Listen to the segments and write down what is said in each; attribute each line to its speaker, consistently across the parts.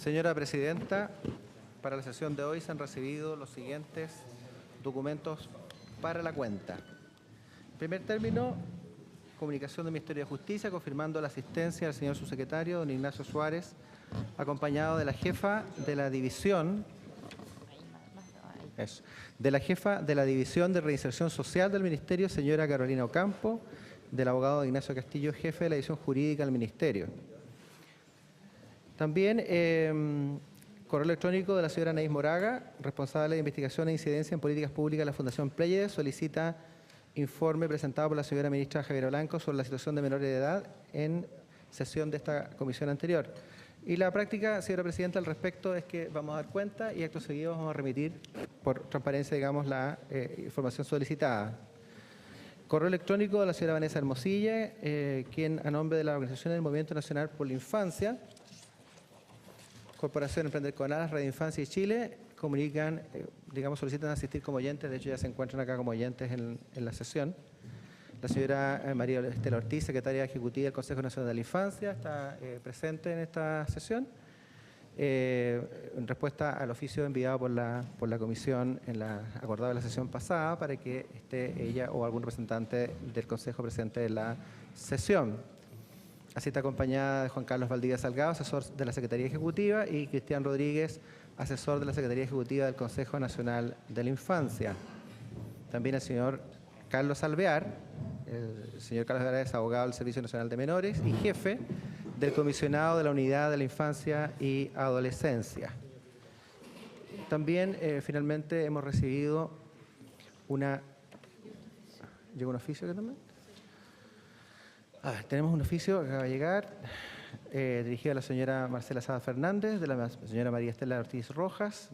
Speaker 1: Señora Presidenta, para la sesión de hoy se han recibido los siguientes documentos para la cuenta. En primer término, comunicación del Ministerio de Justicia confirmando la asistencia del señor subsecretario, don Ignacio Suárez, acompañado de la jefa de la división de Reinserción Social del Ministerio, señora Carolina Ocampo, del abogado Ignacio Castillo, jefe de la división jurídica del Ministerio. También correo electrónico de la señora Anaís Moraga, responsable de investigación e incidencia en políticas públicas de la Fundación Pléyades, solicita informe presentado por la señora ministra Javiera Blanco sobre la situación de menores de edad en sesión de esta comisión anterior. Y la práctica, señora Presidenta, al respecto es que vamos a dar cuenta y acto seguido vamos a remitir por transparencia, digamos, la información solicitada. Correo electrónico de la señora Vanessa Hermosilla, quien a nombre de la Organización del Movimiento Nacional por la Infancia, Corporación Emprender con Alas, Radio Infancia y Chile, comunican, solicitan asistir como oyentes, de hecho ya se encuentran acá como oyentes en la sesión. La señora María Estela Ortiz, secretaria ejecutiva del Consejo Nacional de la Infancia, está presente en esta sesión, en respuesta al oficio enviado por la comisión acordado en la sesión pasada para que esté ella o algún representante del Consejo presente en la sesión. Así está acompañada de Juan Carlos Valdivia Salgado, asesor de la Secretaría Ejecutiva, y Cristian Rodríguez, asesor de la Secretaría Ejecutiva del Consejo Nacional de la Infancia. También el señor Carlos Alvear, el señor Carlos Alvear es abogado del Servicio Nacional de Menores y jefe del comisionado de la Unidad de la Infancia y Adolescencia. También, finalmente, hemos recibido ¿llegó un oficio acá también? Tenemos un oficio que acaba de llegar, dirigido a la señora Marcela Sada Fernández, de la señora María Estela Ortiz Rojas,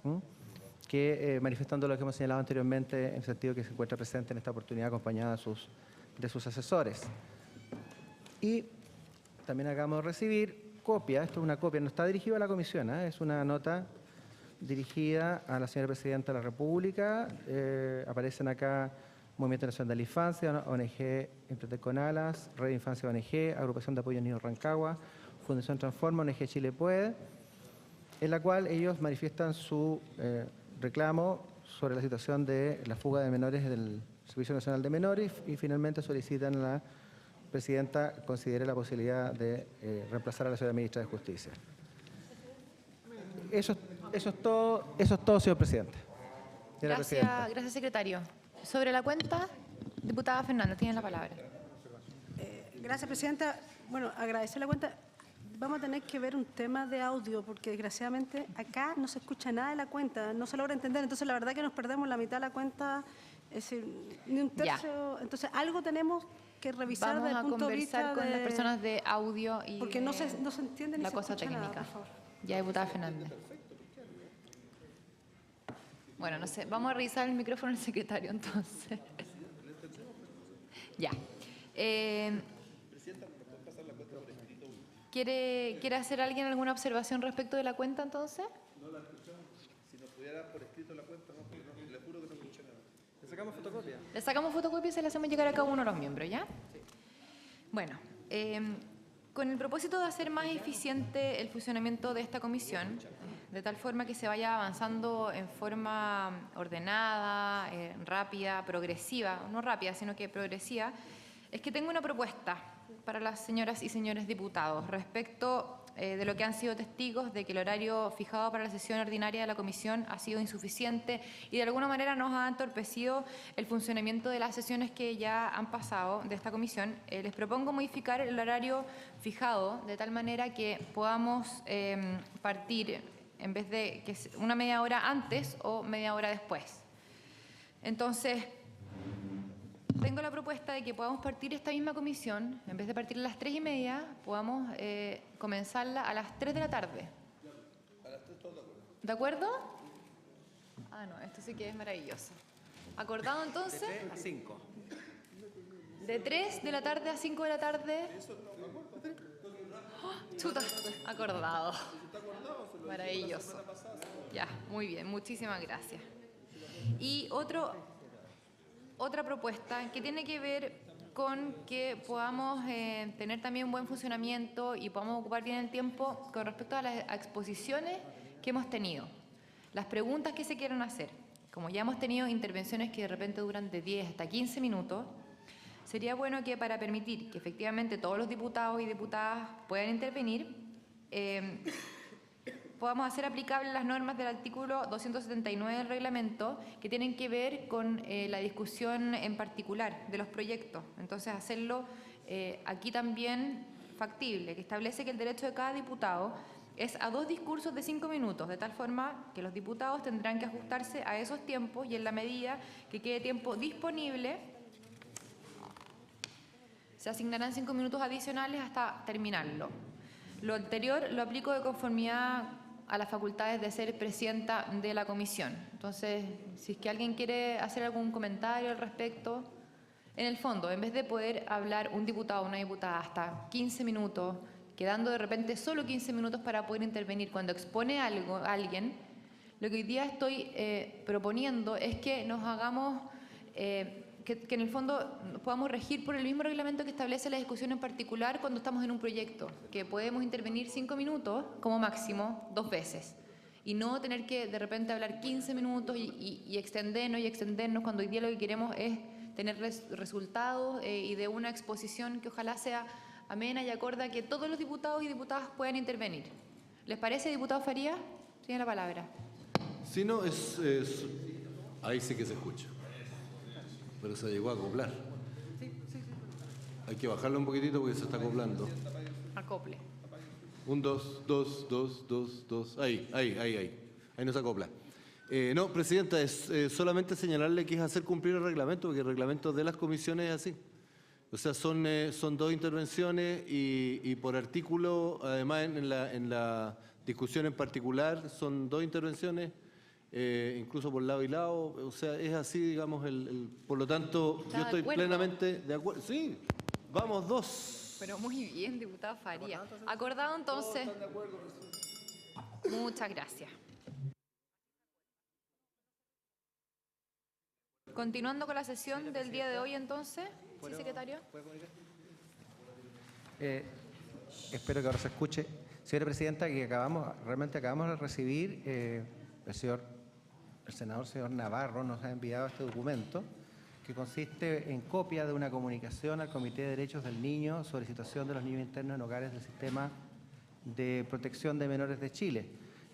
Speaker 1: que manifestando lo que hemos señalado anteriormente, en el sentido que se encuentra presente en esta oportunidad acompañada de sus asesores. Y también acabamos de recibir copia, esto es una copia, no está dirigida a la comisión, es una nota dirigida a la señora Presidenta de la República. Aparecen acá Movimiento Nacional de la Infancia, ONG Emprender con Alas, Red de Infancia ONG, Agrupación de Apoyo Niños Rancagua, Fundación Transforma, ONG Chile Puede, en la cual ellos manifiestan su reclamo sobre la situación de la fuga de menores del Servicio Nacional de Menores y finalmente solicitan a la Presidenta considere la posibilidad de reemplazar a la señora Ministra de Justicia. Eso es todo, señor Presidente.
Speaker 2: Gracias, secretario. Sobre la cuenta, diputada Fernández, tiene la palabra.
Speaker 3: Gracias, Presidenta. Bueno, agradecer la cuenta. Vamos a tener que ver un tema de audio, porque desgraciadamente acá no se escucha nada de la cuenta, no se logra entender. Entonces, la verdad que nos perdemos la mitad de la cuenta, es decir, ni un tercio. Ya. Entonces, algo tenemos que revisar desde el punto de vista
Speaker 2: Vamos a conversar con las personas de audio y
Speaker 3: porque no se entiende ni
Speaker 2: la
Speaker 3: se
Speaker 2: cosa
Speaker 3: escucha
Speaker 2: técnica.
Speaker 3: Nada, por favor.
Speaker 2: Ya, diputada Fernández. Bueno, no sé, vamos a revisar el micrófono del secretario entonces. Ya. ¿Quiere hacer alguien alguna observación respecto de la cuenta entonces?
Speaker 1: No la escuchamos. Si nos pudiera por escrito la cuenta, le juro que no escuché nada. ¿Le sacamos fotocopia?
Speaker 2: Le sacamos fotocopia y se la hacemos llegar a cada uno de los miembros, ¿ya? Sí. Bueno, con el propósito de hacer más eficiente el funcionamiento de esta comisión, de tal forma que se vaya avanzando en forma ordenada, rápida, progresiva, no rápida, sino que progresiva, es que tengo una propuesta para las señoras y señores diputados respecto de lo que han sido testigos de que el horario fijado para la sesión ordinaria de la comisión ha sido insuficiente y de alguna manera nos ha entorpecido el funcionamiento de las sesiones que ya han pasado de esta comisión. Les propongo modificar el horario fijado de tal manera que podamos partir en vez de que una media hora antes o media hora después. Entonces, tengo la propuesta de que podamos partir esta misma comisión, en vez de partir a las 3:30, podamos comenzarla a las 3 de la tarde.
Speaker 1: A las 3 todos de acuerdo.
Speaker 2: ¿De acuerdo? No, esto sí que es maravilloso. ¿Acordado entonces?
Speaker 1: De 3 a 5.
Speaker 2: De 3 de la tarde a 5 de la tarde. Chuta, acordado. Maravilloso. Ya, muy bien, muchísimas gracias. Y otra propuesta que tiene que ver con que podamos tener también buen funcionamiento y podamos ocupar bien el tiempo con respecto a las exposiciones que hemos tenido. Las preguntas que se quieran hacer. Como ya hemos tenido intervenciones que de repente duran de 10 hasta 15 minutos, sería bueno que para permitir que efectivamente todos los diputados y diputadas puedan intervenir, podamos hacer aplicables las normas del artículo 279 del reglamento que tienen que ver con la discusión en particular de los proyectos. Entonces, hacerlo aquí también factible, que establece que el derecho de cada diputado es a 2 discursos de 5 minutos, de tal forma que los diputados tendrán que ajustarse a esos tiempos y en la medida que quede tiempo disponible, se asignarán 5 minutos adicionales hasta terminarlo. Lo anterior lo aplico de conformidad a las facultades de ser presidenta de la comisión. Entonces, si es que alguien quiere hacer algún comentario al respecto, en el fondo, en vez de poder hablar un diputado o una diputada hasta 15 minutos, quedando de repente solo 15 minutos para poder intervenir cuando expone algo a alguien, lo que hoy día estoy proponiendo es que nos hagamos, que en el fondo podamos regir por el mismo reglamento que establece la discusión en particular cuando estamos en un proyecto, que podemos intervenir 5 minutos como máximo 2 veces y no tener que de repente hablar 15 minutos y extendernos cuando hoy día lo que queremos es tener resultados y de una exposición que ojalá sea amena y acorde a que todos los diputados y diputadas puedan intervenir. ¿Les parece, diputado Farías? Tiene la palabra.
Speaker 4: Si no, ahí sí que se escucha. Pero se llegó a acoplar. Hay que bajarlo un poquitito porque se está acoplando.
Speaker 2: Acople.
Speaker 4: 1, 2, 2, 2, 2, 2. Ahí. Ahí no se acopla. No, Presidenta, es solamente señalarle que es hacer cumplir el reglamento, porque el reglamento de las comisiones es así. O sea, son 2 intervenciones y por artículo, además en la discusión en particular, son 2 intervenciones, incluso por lado y lado. O sea, es así, digamos, por lo tanto, yo estoy plenamente de acuerdo. Sí, vamos 2.
Speaker 2: Pero muy bien, diputado Farías. Acordado entonces. Muchas gracias. Continuando con la sesión del día de hoy, entonces. ¿Sí, secretario?
Speaker 1: Espero que ahora se escuche. Señora Presidenta, que realmente acabamos de recibir, el senador señor Navarro nos ha enviado este documento que consiste en copia de una comunicación al Comité de Derechos del Niño sobre situación de los niños internos en hogares del Sistema de Protección de Menores de Chile.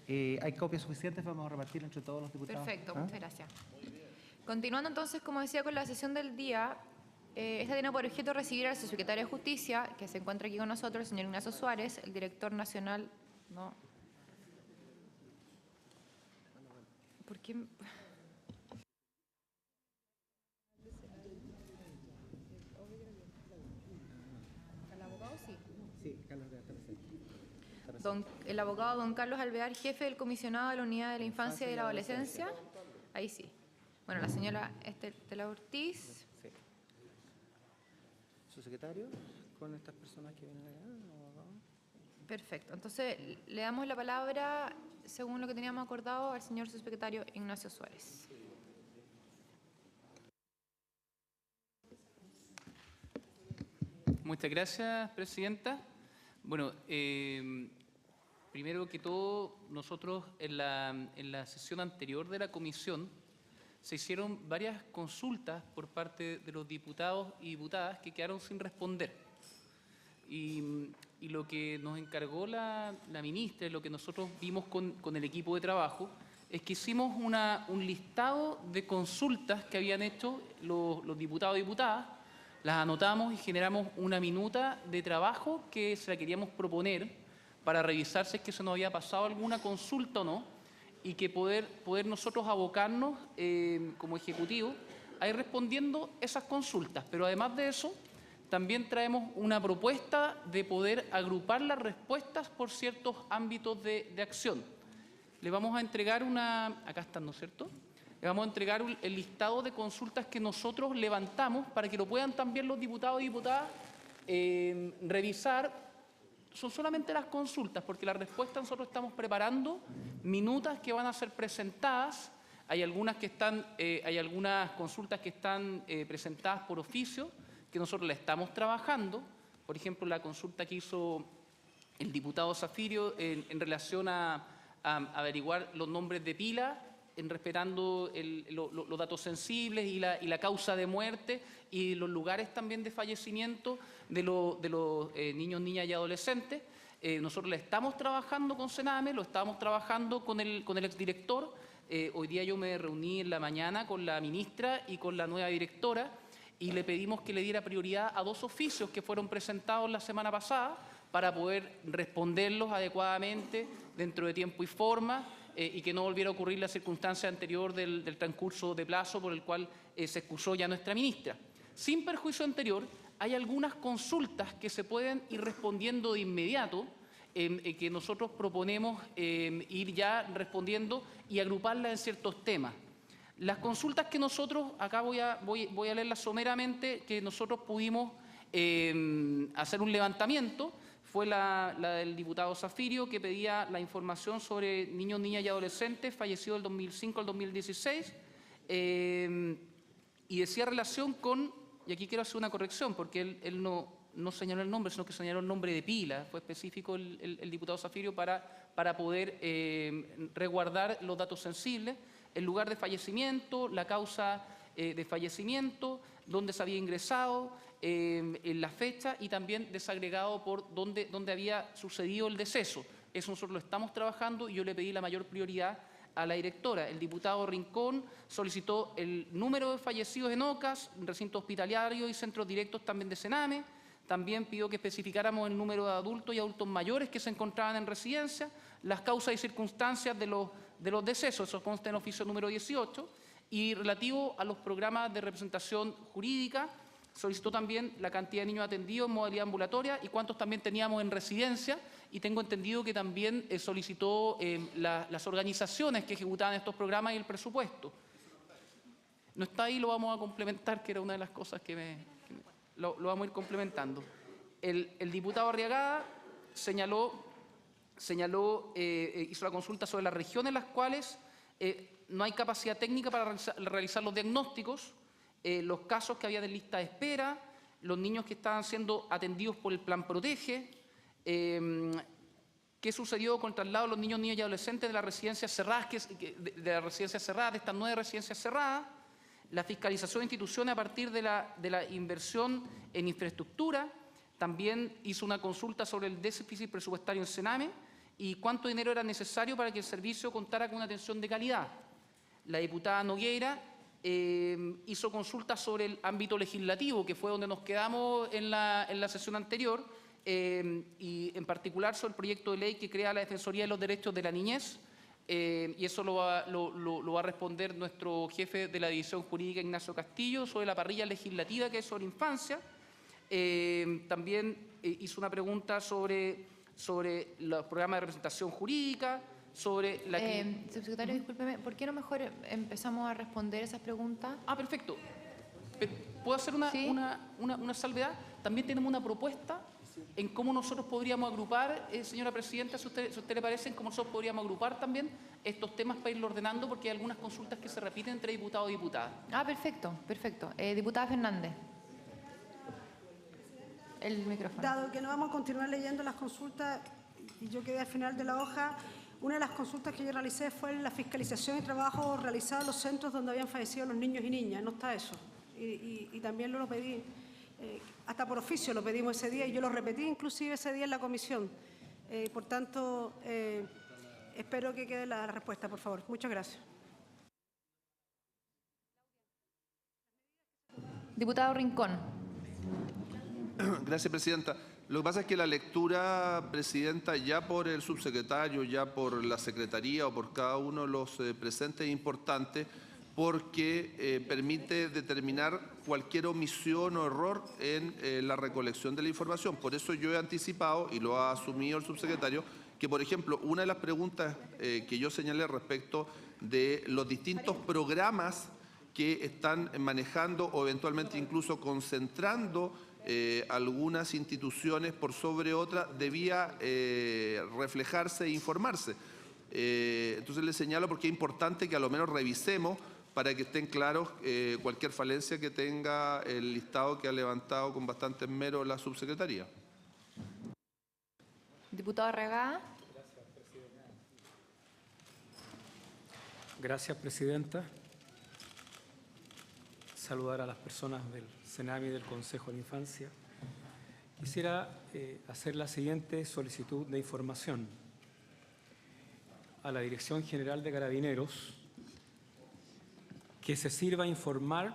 Speaker 1: ¿Hay copias suficientes? Vamos a repartir entre todos los diputados.
Speaker 2: Perfecto, muchas gracias. Continuando entonces, como decía, con la sesión del día, esta tiene por objeto recibir al subsecretario de Justicia, que se encuentra aquí con nosotros, el señor Ignacio Suárez, el director nacional. ¿No? ¿Por qué? ¿El abogado sí?
Speaker 1: Sí, Carlos está presente.
Speaker 2: El abogado don Carlos Alvear, jefe del comisionado de la Unidad de la Infancia y la Adolescencia. Ahí sí. Bueno, la señora Estela Ortiz.
Speaker 1: Sí. ¿Su secretario con estas personas que vienen acá?
Speaker 2: Perfecto. Entonces, le damos la palabra, según lo que teníamos acordado, al señor subsecretario Ignacio Suárez.
Speaker 5: Muchas gracias, Presidenta. Bueno, primero que todo, nosotros en la sesión anterior de la comisión se hicieron varias consultas por parte de los diputados y diputadas que quedaron sin responder. Y lo que nos encargó la ministra, lo que nosotros vimos con el equipo de trabajo, es que hicimos un listado de consultas que habían hecho los diputados y diputadas, las anotamos y generamos una minuta de trabajo que se la queríamos proponer para revisar si es que se nos había pasado alguna consulta o no, y que poder nosotros abocarnos como Ejecutivo a ir respondiendo esas consultas. Pero además de eso, también traemos una propuesta de poder agrupar las respuestas por ciertos ámbitos de acción. Le vamos a entregar acá están, ¿no es cierto? Le vamos a entregar el listado de consultas que nosotros levantamos para que lo puedan también los diputados y diputadas revisar. Son solamente las consultas, porque las respuestas nosotros estamos preparando minutas que van a ser presentadas. Hay algunas consultas que están presentadas por oficio, que nosotros la estamos trabajando. Por ejemplo, la consulta que hizo el diputado Zafirio en relación a averiguar los nombres de pila, respetando los datos sensibles y la causa de muerte y los lugares también de fallecimiento de los niños, niñas y adolescentes. Nosotros le estamos trabajando con Sename, lo estamos trabajando con el exdirector. Hoy día yo me reuní en la mañana con la ministra y con la nueva directora y le pedimos que le diera prioridad a 2 oficios que fueron presentados la semana pasada para poder responderlos adecuadamente dentro de tiempo y forma y que no volviera a ocurrir la circunstancia anterior del transcurso de plazo por el cual se excusó ya nuestra ministra. Sin perjuicio anterior, hay algunas consultas que se pueden ir respondiendo de inmediato, que nosotros proponemos ir ya respondiendo y agruparlas en ciertos temas. Las consultas que nosotros, acá voy a leerlas someramente, que nosotros pudimos hacer un levantamiento, fue la del diputado Zafirio, que pedía la información sobre niños, niñas y adolescentes fallecidos del 2005 al 2016, y decía relación con, y aquí quiero hacer una corrección, porque él no señaló el nombre, sino que señaló el nombre de pila, fue específico el diputado Zafirio para poder resguardar los datos sensibles, el lugar de fallecimiento, la causa de fallecimiento, dónde se había ingresado, en la fecha y también desagregado por dónde había sucedido el deceso. Eso nosotros lo estamos trabajando y yo le pedí la mayor prioridad a la directora. El diputado Rincón solicitó el número de fallecidos en OCAS, recintos hospitalarios y centros directos también de Sename. También pidió que especificáramos el número de adultos y adultos mayores que se encontraban en residencia, las causas y circunstancias de los decesos, eso consta en oficio número 18, y relativo a los programas de representación jurídica, solicitó también la cantidad de niños atendidos en modalidad ambulatoria y cuántos también teníamos en residencia, y tengo entendido que también solicitó las organizaciones que ejecutaban estos programas y el presupuesto. No está ahí, lo vamos a complementar, que era una de las cosas lo vamos a ir complementando. El diputado Arriagada hizo la consulta sobre las regiones en las cuales no hay capacidad técnica para realizar los diagnósticos, los casos que había de lista de espera, los niños que estaban siendo atendidos por el Plan Protege, qué sucedió con el traslado de los niños, niñas y adolescentes de las residencias cerradas, de estas 9 residencias cerradas, la fiscalización de instituciones a partir de la inversión en infraestructura. También hizo una consulta sobre el déficit presupuestario en Sename y cuánto dinero era necesario para que el servicio contara con una atención de calidad. La diputada Nogueira hizo consultas sobre el ámbito legislativo, que fue donde nos quedamos en la sesión anterior, y en particular sobre el proyecto de ley que crea la Defensoría de los Derechos de la Niñez, y eso lo va a responder nuestro jefe de la División Jurídica, Ignacio Castillo, sobre la parrilla legislativa que es sobre infancia. También hizo una pregunta sobre los programas de representación jurídica, sobre la...
Speaker 2: Subsecretario, discúlpeme, ¿por qué no mejor empezamos a responder esas preguntas?
Speaker 5: Ah, perfecto. ¿Puedo hacer
Speaker 2: Sí.
Speaker 5: una salvedad? También tenemos una propuesta en cómo nosotros podríamos agrupar, señora presidenta, si a usted le parece, en cómo nosotros podríamos agrupar también estos temas para irlo ordenando, porque hay algunas consultas que se repiten entre diputados y diputadas.
Speaker 2: Ah, perfecto, perfecto. Diputada Fernández. El micrófono.
Speaker 3: Dado que no vamos a continuar leyendo las consultas y yo quedé al final de la hoja, una de las consultas que yo realicé fue la fiscalización y trabajo realizado en los centros donde habían fallecido los niños y niñas. No está eso. Y también lo pedí, hasta por oficio lo pedimos ese día y yo lo repetí inclusive ese día en la comisión. Por tanto, espero que quede la respuesta, por favor. Muchas gracias.
Speaker 2: Diputado Rincón.
Speaker 6: Gracias, presidenta. Lo que pasa es que la lectura, presidenta, ya por el subsecretario, ya por la secretaría o por cada uno de los presentes es importante porque permite determinar cualquier omisión o error en la recolección de la información. Por eso yo he anticipado, y lo ha asumido el subsecretario, que, por ejemplo, una de las preguntas que yo señalé respecto de los distintos programas que están manejando o eventualmente incluso concentrando algunas instituciones por sobre otras, debía reflejarse e informarse. Entonces le señalo porque es importante que a lo menos revisemos para que estén claros cualquier falencia que tenga el listado que ha levantado con bastante esmero la subsecretaría.
Speaker 2: Diputado Regada.
Speaker 7: Gracias, presidenta. Saludar a las personas del CENAMI y del Consejo de la Infancia. Quisiera hacer la siguiente solicitud de información a la Dirección General de Carabineros, que se sirva a informar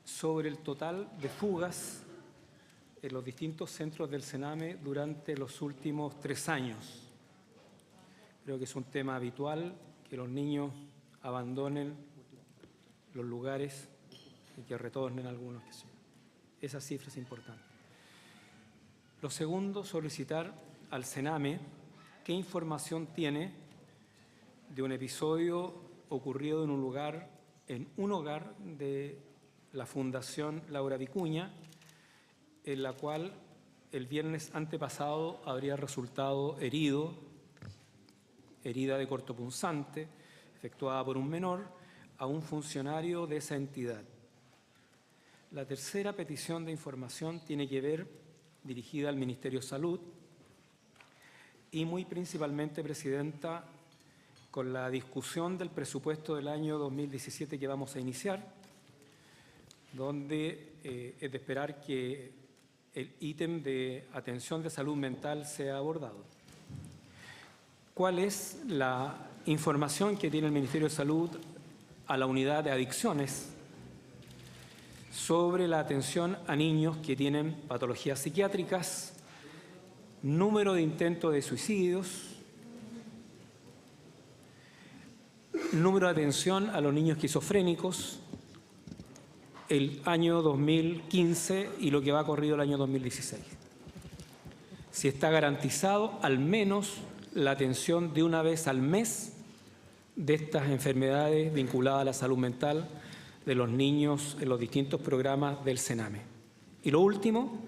Speaker 7: sobre el total de fugas en los distintos centros del CENAME durante los últimos 3 años. Creo que es un tema habitual que los niños abandonen los lugares y que retornen algunos. Esa cifra es importante. Lo segundo, solicitar al CENAME qué información tiene de un episodio ocurrido en un hogar de la Fundación Laura Vicuña, en la cual el viernes antepasado habría resultado herida de cortopunzante, efectuada por un menor, a un funcionario de esa entidad. La tercera petición de información tiene que ver, dirigida al Ministerio de Salud, y muy principalmente, presidenta, con la discusión del presupuesto del año 2017 que vamos a iniciar, donde es de esperar que el ítem de atención de salud mental sea abordado. ¿Cuál es la información que tiene el Ministerio de Salud a la unidad de adicciones sobre la atención a niños que tienen patologías psiquiátricas, número de intentos de suicidios, número de atención a los niños esquizofrénicos, el año 2015 y lo que va corrido el año 2016? Si está garantizado al menos la atención de una vez al mes de estas enfermedades vinculadas a la salud mental de los niños en los distintos programas del CENAME. Y lo último,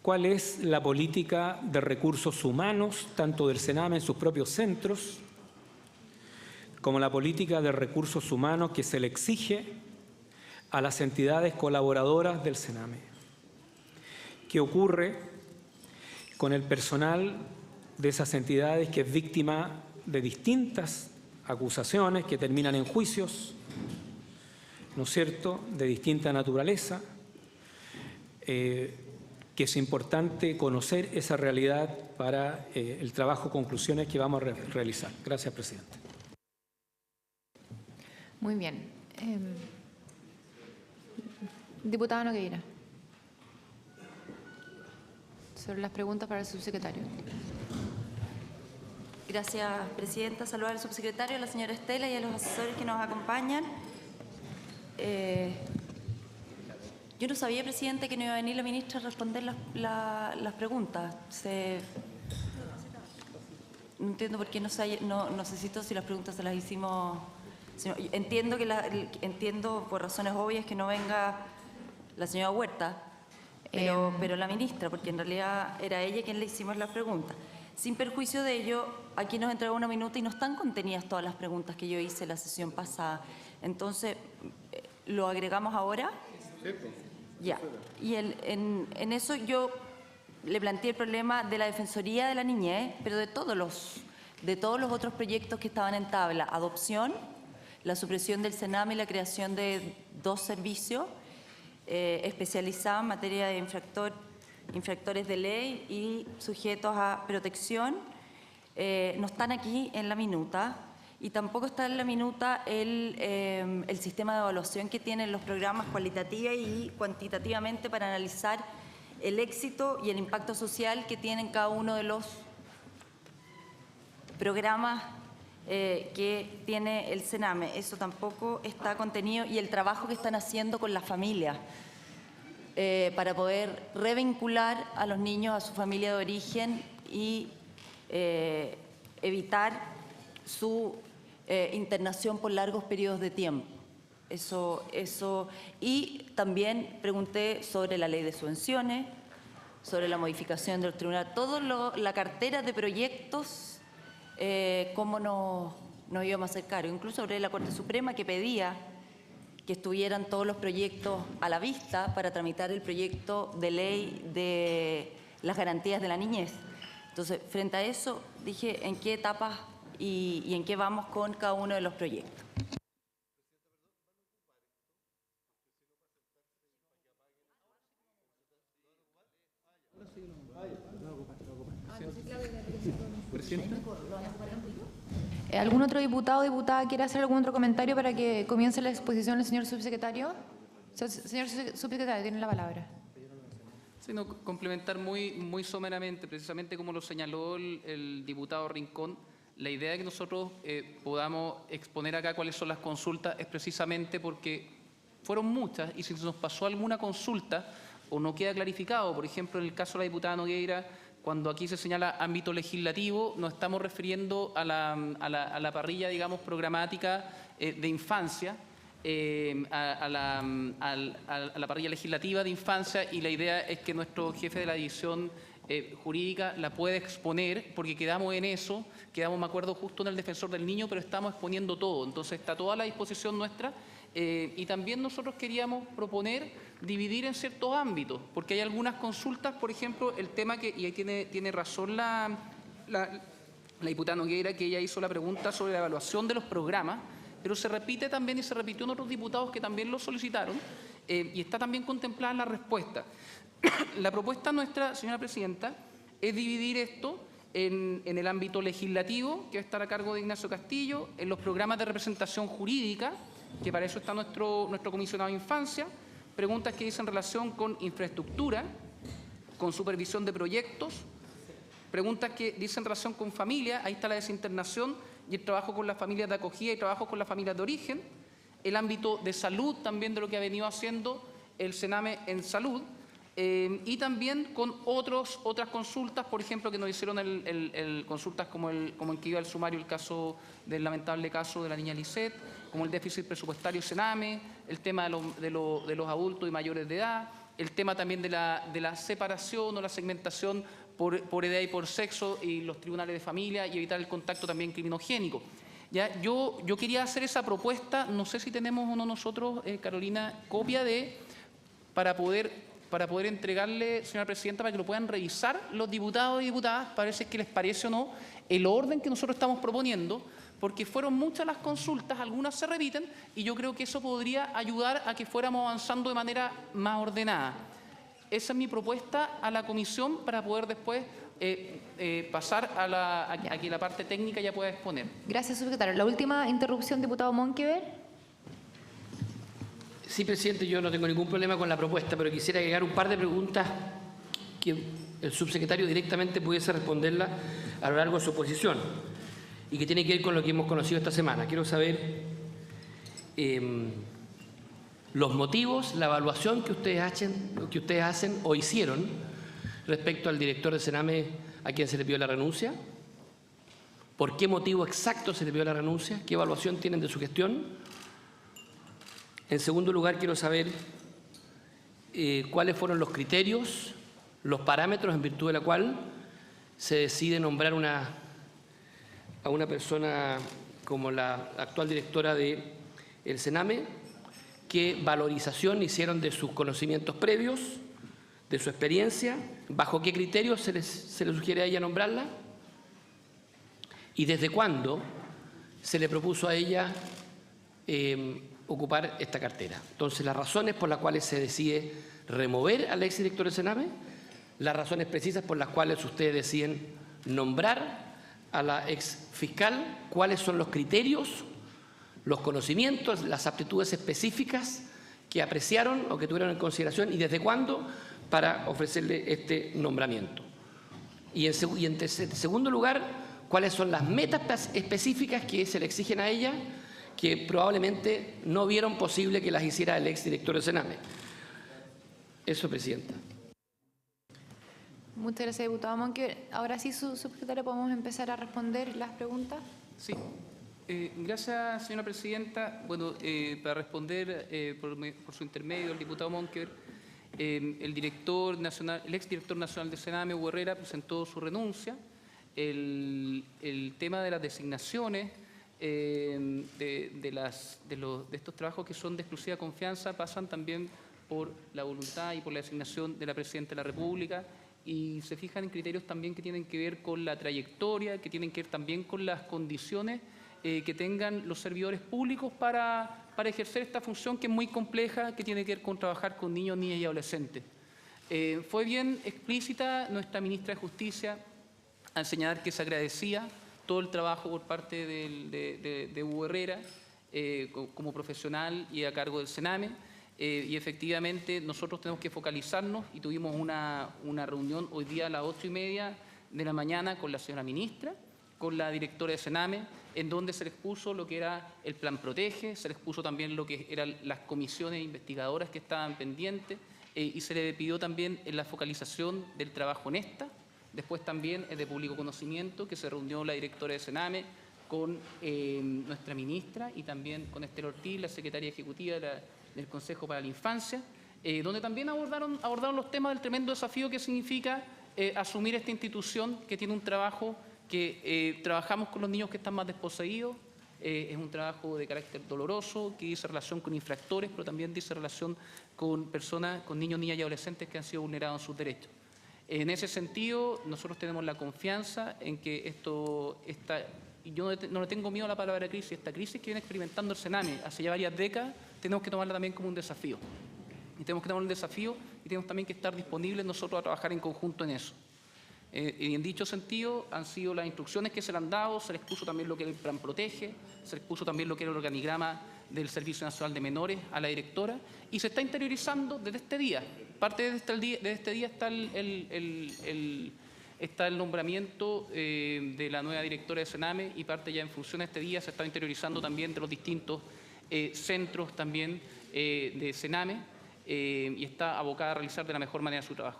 Speaker 7: ¿cuál es la política de recursos humanos, tanto del CENAME en sus propios centros, como la política de recursos humanos que se le exige a las entidades colaboradoras del CENAME? ¿Qué ocurre con el personal de esas entidades que es víctima de distintas acusaciones que terminan en juicios, ¿no es cierto?, de distinta naturaleza? Que es importante conocer esa realidad para el trabajo, conclusiones que vamos a realizar. Gracias, presidente.
Speaker 2: Muy bien. Diputado Nogueira. Sobre las preguntas para el subsecretario.
Speaker 8: Gracias, presidenta. Saludar al subsecretario, a la señora Estela y a los asesores que nos acompañan. Yo no sabía, presidente, que no iba a venir la ministra a responder las preguntas. No entiendo por qué no sé si las preguntas se las hicimos. Entiendo entiendo por razones obvias que no venga la señora Huerta, pero la ministra, porque en realidad era ella quien le hicimos las preguntas. Sin perjuicio de ello, aquí nos entregó una minuta y no están contenidas todas las preguntas que yo hice la sesión pasada. Entonces, ¿lo agregamos ahora? Sí. Ya. Y en eso yo le planteé el problema de la Defensoría de la Niñez, pero de todos los otros proyectos que estaban en tabla. Adopción, la supresión del CENAME y la creación de 2 servicios especializados en materia de infractores de ley y sujetos a protección. No están aquí en la minuta y tampoco está en la minuta el sistema de evaluación que tienen los programas cualitativa y cuantitativamente para analizar el éxito y el impacto social que tienen cada uno de los programas que tiene el CENAME. Eso tampoco está contenido, y el trabajo que están haciendo con las familias para poder revincular a los niños a su familia de origen y evitar su internación por largos periodos de tiempo. Eso. Y también pregunté sobre la ley de subvenciones, sobre la modificación del tribunal, la cartera de proyectos, cómo nos íbamos a hacer cargo. Incluso hablé de la Corte Suprema, que pedía que estuvieran todos los proyectos a la vista para tramitar el proyecto de ley de las garantías de la niñez. Entonces, frente a eso, dije en qué etapas y en qué vamos con cada uno de los proyectos.
Speaker 2: ¿Algún otro diputado o diputada quiere hacer algún otro comentario para que comience la exposición del señor subsecretario? Señor subsecretario, tiene la palabra.
Speaker 5: Sí, no, complementar muy someramente, precisamente como lo señaló el diputado Rincón, la idea de que nosotros podamos exponer acá cuáles son las consultas es precisamente porque fueron muchas y si nos pasó alguna consulta o no queda clarificado, por ejemplo, en el caso de la diputada Nogueira, cuando aquí se señala ámbito legislativo, nos estamos refiriendo a la parrilla, digamos, programática de infancia, a la parrilla legislativa de infancia, y la idea es que nuestro jefe de la división jurídica la puede exponer, porque quedamos en eso, quedamos, me acuerdo, justo en el defensor del niño, pero estamos exponiendo todo, entonces está toda a la disposición nuestra. Y también nosotros queríamos proponer dividir en ciertos ámbitos, porque hay algunas consultas, por ejemplo, el tema que, y ahí tiene razón la diputada Nogueira, que ella hizo la pregunta sobre la evaluación de los programas, pero se repite también y se repitió en otros diputados que también lo solicitaron, y está también contemplada en la respuesta. La propuesta nuestra, señora presidenta, es dividir esto en el ámbito legislativo, que va a estar a cargo de Ignacio Castillo, en los programas de representación jurídica, que para eso está nuestro comisionado de infancia, preguntas que dicen relación con infraestructura, con supervisión de proyectos, preguntas que dicen relación con familia, ahí está la desinternación y el trabajo con las familias de acogida y trabajo con las familias de origen, el ámbito de salud también de lo que ha venido haciendo el Sename en salud, y también con otras consultas, por ejemplo, que nos hicieron consultas como en que iba el sumario el caso del lamentable caso de la niña Lisette, como el déficit presupuestario Sename, el tema de los adultos y mayores de edad, el tema también de la separación o la segmentación por edad y por sexo y los tribunales de familia y evitar el contacto también criminogénico. Ya, yo quería hacer esa propuesta, no sé si tenemos o no nosotros, Carolina, copia para poder entregarle, señora presidenta, para que lo puedan revisar los diputados y diputadas, para ver si es que les parece o no el orden que nosotros estamos proponiendo, porque fueron muchas las consultas, algunas se repiten, y yo creo que eso podría ayudar a que fuéramos avanzando de manera más ordenada. Esa es mi propuesta a la comisión para poder después pasar a que la parte técnica ya pueda exponer.
Speaker 2: Gracias, subsecretario. La última interrupción, diputado Monkever.
Speaker 9: Sí, presidente, yo no tengo ningún problema con la propuesta, pero quisiera agregar un par de preguntas que el subsecretario directamente pudiese responderla a lo largo de su exposición y que tiene que ver con lo que hemos conocido esta semana. Quiero saber los motivos, la evaluación que ustedes hacen o hicieron respecto al director de Sename a quien se le pidió la renuncia. ¿Por qué motivo exacto se le pidió la renuncia? ¿Qué evaluación tienen de su gestión? En segundo lugar, quiero saber cuáles fueron los criterios, los parámetros en virtud de la cual se decide nombrar a una persona como la actual directora del Sename, qué valorización hicieron de sus conocimientos previos, de su experiencia, bajo qué criterios se le sugiere a ella nombrarla y desde cuándo se le propuso a ella ocupar esta cartera. Entonces, las razones por las cuales se decide remover al exdirector del Sename, las razones precisas por las cuales ustedes deciden nombrar a la exfiscal, cuáles son los criterios, los conocimientos, las aptitudes específicas que apreciaron o que tuvieron en consideración y desde cuándo para ofrecerle este nombramiento. Y en segundo lugar, cuáles son las metas específicas que se le exigen a ella que probablemente no vieron posible que las hiciera el exdirector del Sename. Eso, presidenta.
Speaker 2: Muchas gracias, diputado Monkever. Ahora sí, subsecretario, podemos empezar a responder las preguntas.
Speaker 5: Sí. Gracias, señora presidenta. Bueno, para responder por su intermedio al diputado Monkever, el exdirector nacional de Sename, Hugo Herrera, presentó su renuncia. El tema de las designaciones de estos trabajos que son de exclusiva confianza pasan también por la voluntad y por la designación de la Presidenta de la República, y se fijan en criterios también que tienen que ver con la trayectoria, que tienen que ver también con las condiciones que tengan los servidores públicos para ejercer esta función, que es muy compleja, que tiene que ver con trabajar con niños, niñas y adolescentes. Fue bien explícita nuestra ministra de Justicia al señalar que se agradecía todo el trabajo por parte de Hugo Herrera como profesional y a cargo del Sename, y efectivamente nosotros tenemos que focalizarnos, y tuvimos una reunión hoy día a las 8:30 de la mañana con la señora ministra, con la directora de Sename, en donde se les expuso lo que era el Plan Protege, se les expuso también lo que eran las comisiones investigadoras que estaban pendientes, y se le pidió también la focalización del trabajo en esta. Después también es de público conocimiento que se reunió la directora de Sename con nuestra ministra y también con Esther Ortiz, la secretaria ejecutiva del Consejo para la Infancia, donde también abordaron los temas del tremendo desafío que significa asumir esta institución que tiene un trabajo que trabajamos con los niños que están más desposeídos. Es un trabajo de carácter doloroso, que dice relación con infractores, pero también dice relación con personas, con niños, niñas y adolescentes que han sido vulnerados en sus derechos. En ese sentido, nosotros tenemos la confianza en que y yo no le tengo miedo a la palabra crisis, esta crisis que viene experimentando el Sename hace ya varias décadas, tenemos que tomarla también como un desafío. Y tenemos que tomar un desafío y tenemos también que estar disponibles nosotros a trabajar en conjunto en eso. Y en dicho sentido han sido las instrucciones que se le han dado, se les puso también lo que era el Plan Protege, se les puso también lo que era el organigrama del Servicio Nacional de Menores a la directora, y se está interiorizando desde este día. Parte de este día está el nombramiento de la nueva directora de Sename, y parte ya en función de este día se está interiorizando también de los distintos centros también de Sename, y está abocada a realizar de la mejor manera su trabajo.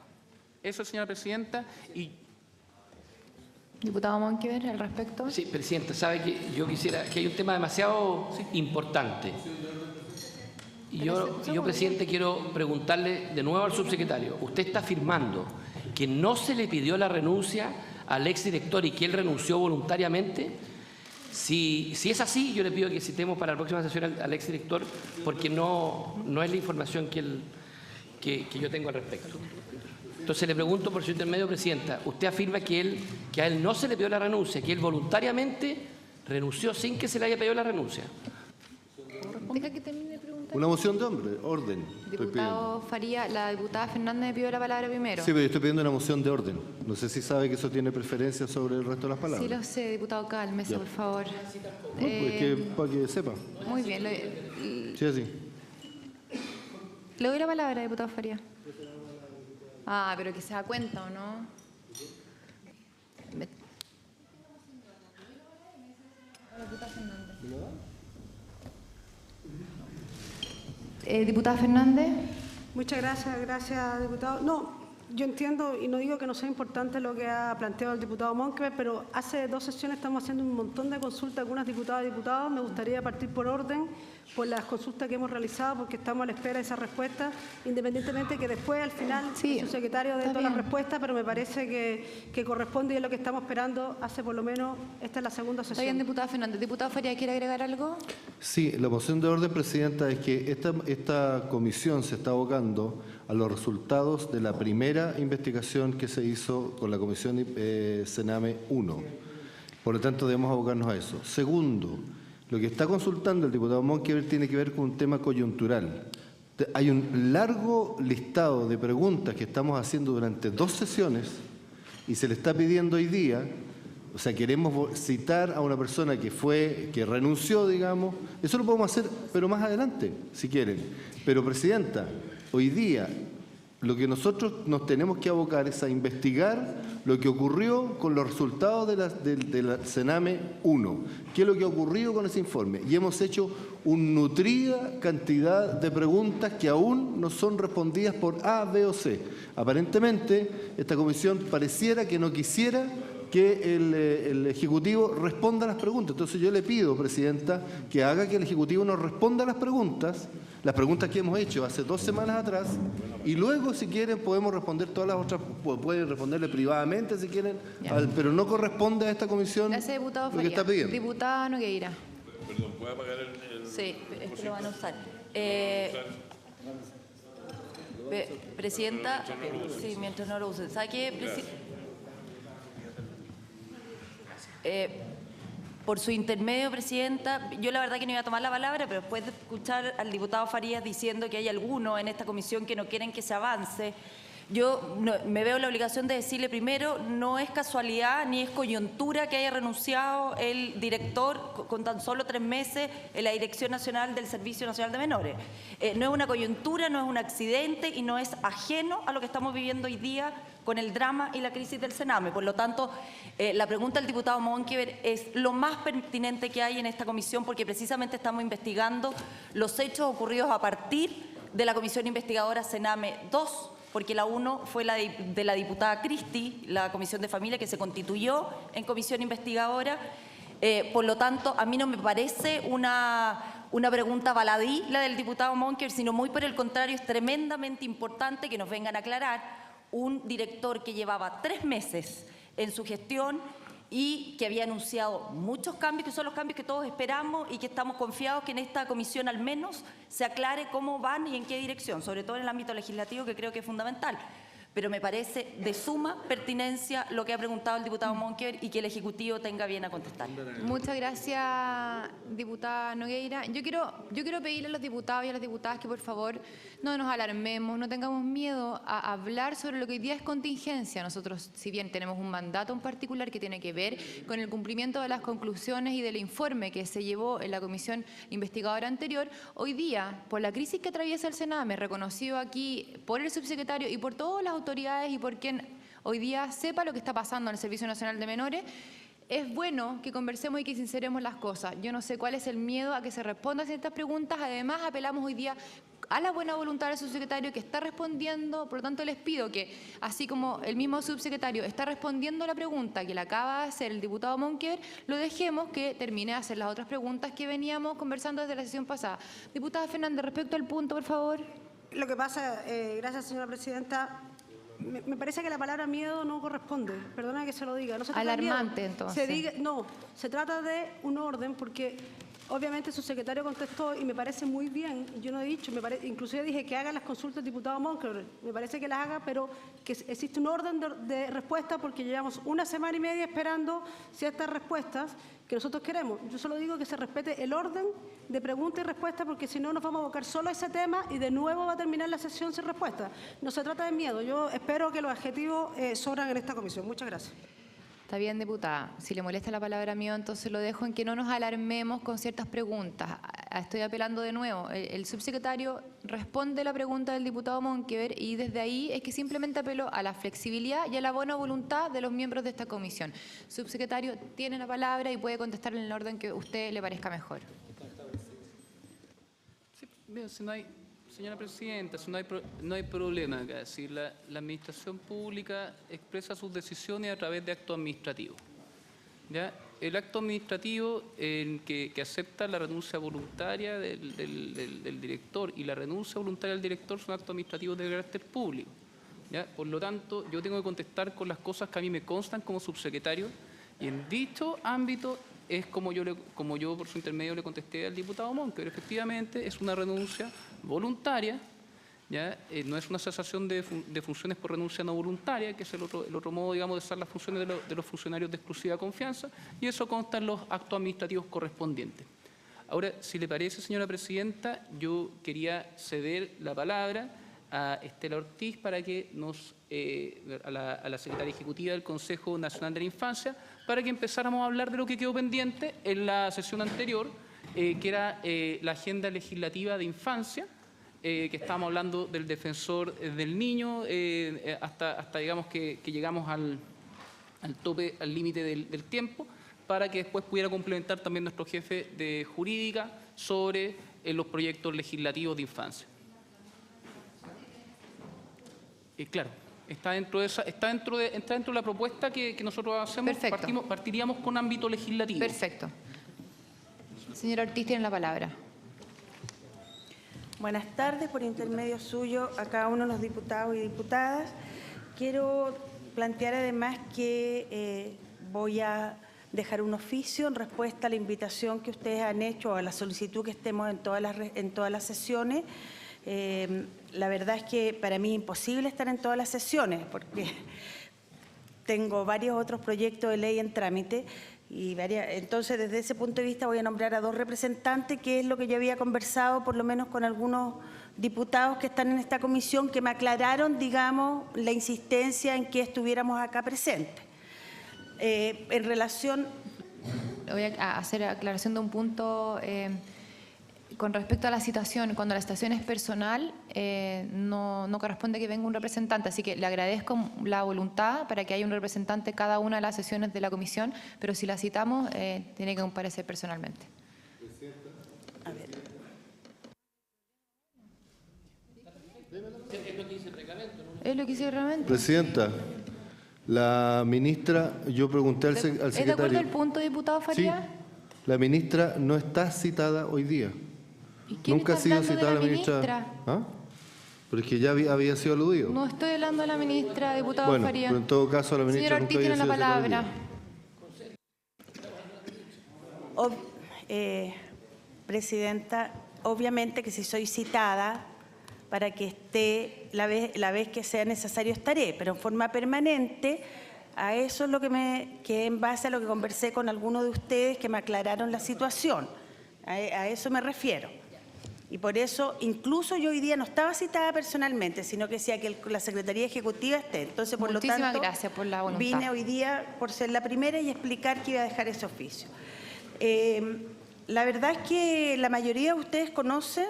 Speaker 5: Eso, señora presidenta. Y
Speaker 2: Diputado Monkever, al respecto.
Speaker 9: Sí, presidenta, sabe que yo quisiera, que hay un tema demasiado importante. Y yo, presidente, quiero preguntarle de nuevo al subsecretario. ¿Usted está afirmando que no se le pidió la renuncia al exdirector y que él renunció voluntariamente? Si es así, yo le pido que citemos para la próxima sesión al exdirector, porque no es la información que yo tengo al respecto. Entonces le pregunto por su intermedio, presidenta, usted afirma que a él no se le pidió la renuncia, que él voluntariamente renunció sin que se le haya pedido la renuncia.
Speaker 2: Deja que termine de preguntar.
Speaker 4: Una moción de orden.
Speaker 2: Diputado Faría, la diputada Fernández me pidió la palabra primero.
Speaker 4: Sí, pero yo estoy pidiendo una moción de orden. No sé si sabe que eso tiene preferencia sobre el resto de las palabras.
Speaker 2: Sí, lo sé, diputado, cálmese, por favor.
Speaker 4: Pues para que sepa.
Speaker 2: Muy bien.
Speaker 4: Sí, así.
Speaker 2: Le doy la palabra, diputado Faría. Ah, pero que se da cuenta, ¿o no? Diputada Fernández.
Speaker 3: Muchas gracias, diputado. No, yo entiendo y no digo que no sea importante lo que ha planteado el diputado Monkever, pero hace 2 sesiones estamos haciendo un montón de consultas a algunas diputadas y diputados. Me gustaría partir por orden, por las consultas que hemos realizado, porque estamos a la espera de esa respuesta, independientemente que después, al final, el subsecretario dé toda la respuesta, pero me parece que corresponde y es lo que estamos esperando hace por lo menos, esta es la segunda sesión.
Speaker 2: Está bien, diputada Fernández. Diputado Faría, ¿quiere agregar algo?
Speaker 4: Sí, la moción de orden, presidenta, es que esta comisión se está abocando a los resultados de la primera investigación que se hizo con la comisión Sename 1. Por lo tanto, debemos abocarnos a eso. Segundo, lo que está consultando el diputado Monkever tiene que ver con un tema coyuntural. Hay un largo listado de preguntas que estamos haciendo durante 2 sesiones y se le está pidiendo hoy día, o sea, queremos citar a una persona que renunció, digamos. Eso lo podemos hacer, pero más adelante, si quieren. Pero, presidenta, hoy día lo que nosotros nos tenemos que abocar es a investigar lo que ocurrió con los resultados de la Sename 1. ¿Qué es lo que ha ocurrido con ese informe? Y hemos hecho una nutrida cantidad de preguntas que aún no son respondidas por A, B o C. Aparentemente, esta comisión pareciera que no quisiera que el Ejecutivo responda a las preguntas. Entonces yo le pido, presidenta, que haga que el Ejecutivo nos responda a las preguntas que hemos hecho hace 2 semanas atrás, y luego, si quieren, podemos responder todas las otras, pueden responderle privadamente si quieren, pero no corresponde a esta comisión.
Speaker 2: Gracias, diputado
Speaker 4: lo que está pidiendo.
Speaker 2: Diputada Nogueira.
Speaker 10: Perdón, ¿puede apagar el
Speaker 8: Sí, es que lo van a usar. Presidenta, sí, mientras no lo usen. ¿Sabe qué? Por su intermedio, Presidenta, yo la verdad que no iba a tomar la palabra, pero después de escuchar al diputado Farías diciendo que hay algunos en esta comisión que no quieren que se avance, yo me veo la obligación de decirle primero, no es casualidad ni es coyuntura que haya renunciado el director con tan solo 3 meses en la Dirección Nacional del Servicio Nacional de Menores. No es una coyuntura, no es un accidente y no es ajeno a lo que estamos viviendo hoy día con el drama y la crisis del Sename. Por lo tanto, la pregunta del diputado Monkever es lo más pertinente que hay en esta comisión porque precisamente estamos investigando los hechos ocurridos a partir de la Comisión Investigadora Sename 2, porque la 1 fue la de la diputada Cristi, la Comisión de Familia, que se constituyó en comisión investigadora. Por lo tanto, a mí no me parece una pregunta baladí la del diputado Monkever, sino muy por el contrario, es tremendamente importante que nos vengan a aclarar un director que llevaba 3 meses en su gestión y que había anunciado muchos cambios, que son los cambios que todos esperamos y que estamos confiados que en esta comisión al menos se aclare cómo van y en qué dirección, sobre todo en el ámbito legislativo, que creo que es fundamental. Pero me parece de suma pertinencia lo que ha preguntado el diputado Monkever y que el Ejecutivo tenga bien a contestar.
Speaker 2: Muchas gracias, diputada Nogueira. Yo quiero pedirle a los diputados y a las diputadas que por favor no nos alarmemos, no tengamos miedo a hablar sobre lo que hoy día es contingencia. Nosotros, si bien tenemos un mandato en particular que tiene que ver con el cumplimiento de las conclusiones y del informe que se llevó en la comisión investigadora anterior, hoy día, por la crisis que atraviesa el Sename, reconocido aquí por el subsecretario y por todas las autoridades y por quien hoy día sepa lo que está pasando en el Servicio Nacional de Menores, es bueno que conversemos y que sinceremos las cosas. Yo no sé cuál es el miedo a que se respondan ciertas preguntas. Además, apelamos hoy día a la buena voluntad del subsecretario que está respondiendo. Por lo tanto, les pido que, así como el mismo subsecretario está respondiendo a la pregunta que le acaba de hacer el diputado Monkever, lo dejemos que termine de hacer las otras preguntas que veníamos conversando desde la sesión pasada. Diputada Fernández, respecto al punto, por favor.
Speaker 3: Lo que pasa, gracias señora presidenta, me parece que la palabra miedo no corresponde, perdona que se lo diga. No se trata
Speaker 2: alarmante,
Speaker 3: de miedo.
Speaker 2: entonces.
Speaker 3: No, se trata de un orden porque obviamente su secretario contestó y me parece muy bien, yo no he dicho, inclusive dije que haga las consultas del diputado Monkever, me parece que las haga, pero que existe un orden de respuesta porque llevamos 1 semana y media esperando ciertas respuestas que nosotros queremos. Yo solo digo que se respete el orden de pregunta y respuesta porque si no nos vamos a abocar solo a ese tema y de nuevo va a terminar la sesión sin respuesta. No se trata de miedo, yo espero que los adjetivos sobran en esta comisión. Muchas gracias.
Speaker 2: Está bien, diputada. Si le molesta la palabra mío, entonces lo dejo en que no nos alarmemos con ciertas preguntas. Estoy apelando de nuevo. El subsecretario responde la pregunta del diputado Monkever y desde ahí es que simplemente apelo a la flexibilidad y a la buena voluntad de los miembros de esta comisión. Subsecretario tiene la palabra y puede contestar en el orden que a usted le parezca mejor.
Speaker 5: Sí, bien, si no hay... Señora Presidenta, no hay problema acá. Si la Administración Pública expresa sus decisiones a través de actos administrativos. ¿Ya? El acto administrativo en que acepta la renuncia voluntaria del director y la renuncia voluntaria del director son actos administrativos de carácter público. ¿Ya? Por lo tanto, yo tengo que contestar con las cosas que a mí me constan como subsecretario y en dicho ámbito es como yo por su intermedio le contesté al diputado Monkever. Efectivamente, es una renuncia voluntaria, ¿ya? No es una cesación de funciones por renuncia no voluntaria, que es el otro modo, digamos, de hacer las funciones de los funcionarios de exclusiva confianza, y eso consta en los actos administrativos correspondientes. Ahora, si le parece, señora Presidenta, yo quería ceder la palabra a Estela Ortiz para que a la Secretaria Ejecutiva del Consejo Nacional de la Infancia, para que empezáramos a hablar de lo que quedó pendiente en la sesión anterior, que era la agenda legislativa de infancia, que estábamos hablando del defensor del niño, hasta digamos que llegamos al tope, al límite del tiempo, para que después pudiera complementar también nuestro jefe de jurídica sobre los proyectos legislativos de infancia. Claro. Está dentro de la propuesta que nosotros hacemos. Partiríamos con ámbito legislativo.
Speaker 2: Perfecto. Señora Ortiz, tiene la palabra.
Speaker 11: Buenas tardes, por intermedio suyo a cada uno de los diputados y diputadas. Quiero plantear además que voy a dejar un oficio en respuesta a la invitación que ustedes han hecho o a la solicitud que estemos en todas las sesiones. La verdad es que para mí es imposible estar en todas las sesiones porque tengo varios otros proyectos de ley en trámite entonces desde ese punto de vista voy a nombrar a 2 representantes, que es lo que yo había conversado por lo menos con algunos diputados que están en esta comisión, que me aclararon, digamos, la insistencia en que estuviéramos acá presentes. En relación...
Speaker 2: Voy a hacer aclaración de un punto con respecto a la citación. Cuando la citación es personal, no corresponde que venga un representante, así que le agradezco la voluntad para que haya un representante en cada una de las sesiones de la comisión, pero si la citamos, tiene que comparecer personalmente.
Speaker 11: A ver.
Speaker 2: Es lo que dice el reglamento.
Speaker 4: Presidenta, la ministra, yo pregunté al
Speaker 2: ¿Es
Speaker 4: secretario.
Speaker 2: de acuerdo al punto, diputado Faría?
Speaker 4: Sí, la ministra no está citada hoy día.
Speaker 2: ¿Y quién
Speaker 4: Nunca ha
Speaker 2: está
Speaker 4: sido
Speaker 2: hablando de
Speaker 4: citada
Speaker 2: la
Speaker 4: la ministra. ¿Ah? Pero es que ya había sido aludido.
Speaker 2: No estoy hablando de la ministra, diputado
Speaker 4: Bueno,
Speaker 2: Faría.
Speaker 4: pero en todo caso la ministra
Speaker 2: Señor
Speaker 4: nunca
Speaker 2: Ortiz
Speaker 4: había
Speaker 2: tiene la
Speaker 4: sido citada hoy
Speaker 2: palabra.
Speaker 4: día.
Speaker 11: Presidenta, obviamente que si soy citada para que esté la vez que sea necesario estaré, pero en forma permanente. A eso es lo que en base a lo que conversé con algunos de ustedes que me aclararon la situación. A eso me refiero. Y por eso, incluso yo hoy día no estaba citada personalmente, sino que decía que la Secretaría Ejecutiva esté. Entonces, por lo tanto,
Speaker 2: Muchísimas gracias por la voluntad.
Speaker 11: vine hoy día por ser la primera y explicar que iba a dejar ese oficio. La verdad es que la mayoría de ustedes conocen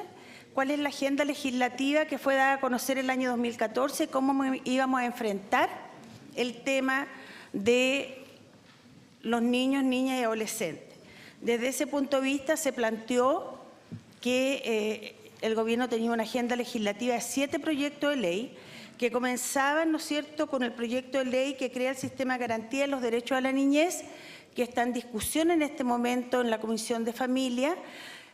Speaker 11: cuál es la agenda legislativa que fue dada a conocer el año 2014, cómo íbamos a enfrentar el tema de los niños, niñas y adolescentes. Desde ese punto de vista se planteó que el gobierno tenía una agenda legislativa de 7 proyectos de ley que comenzaban, ¿no es cierto?, con el proyecto de ley que crea el sistema de garantía de los derechos a la niñez, que está en discusión en este momento en la Comisión de Familia,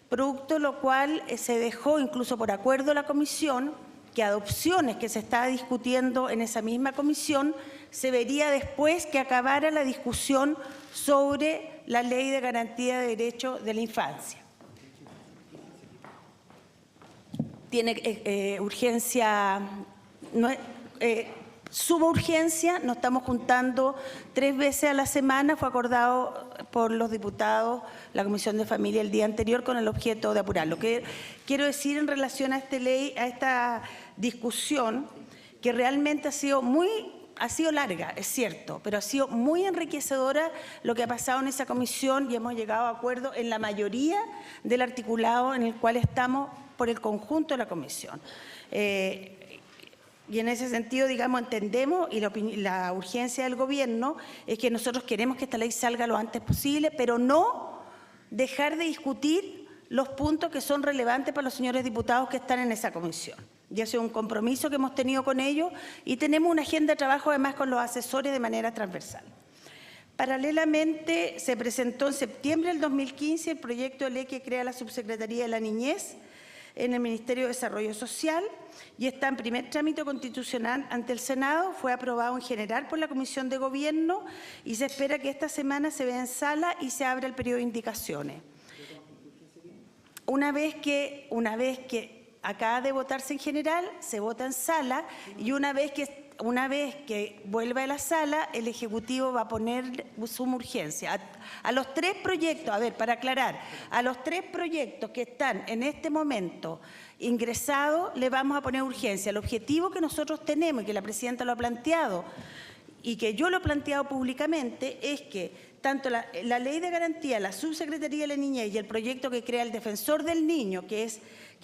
Speaker 11: producto de lo cual se dejó, incluso por acuerdo de la Comisión, que adopciones que se estaba discutiendo en esa misma comisión se vería después que acabara la discusión sobre la Ley de Garantía de Derechos de la Infancia. Tiene urgencia, suma urgencia, nos estamos juntando 3 veces a la semana, fue acordado por los diputados, la Comisión de Familia el día anterior con el objeto de apurarlo. Que quiero decir en relación a esta discusión, que realmente ha sido larga, es cierto, pero ha sido muy enriquecedora lo que ha pasado en esa comisión y hemos llegado a acuerdo en la mayoría del articulado en el cual estamos por el conjunto de la comisión. Y en ese sentido, digamos, entendemos y la urgencia del gobierno es que nosotros queremos que esta ley salga lo antes posible, pero no dejar de discutir los puntos que son relevantes para los señores diputados que están en esa comisión. Y ha sido un compromiso que hemos tenido con ellos y tenemos una agenda de trabajo además con los asesores de manera transversal. Paralelamente, se presentó en septiembre del 2015 el proyecto de ley que crea la Subsecretaría de la Niñez en el Ministerio de Desarrollo Social y está en primer trámite constitucional ante el Senado, fue aprobado en general por la Comisión de Gobierno y se espera que esta semana se vea en sala y se abra el periodo de indicaciones. Una vez que acaba de votarse en general, se vota en sala y una vez que vuelva a la sala, el Ejecutivo va a poner suma urgencia. A los 3 proyectos, a ver, para aclarar, a los 3 proyectos que están en este momento ingresados, le vamos a poner urgencia. El objetivo que nosotros tenemos, y que la Presidenta lo ha planteado, y que yo lo he planteado públicamente, es que tanto la Ley de Garantía, la Subsecretaría de la Niñez y el proyecto que crea el Defensor del Niño, que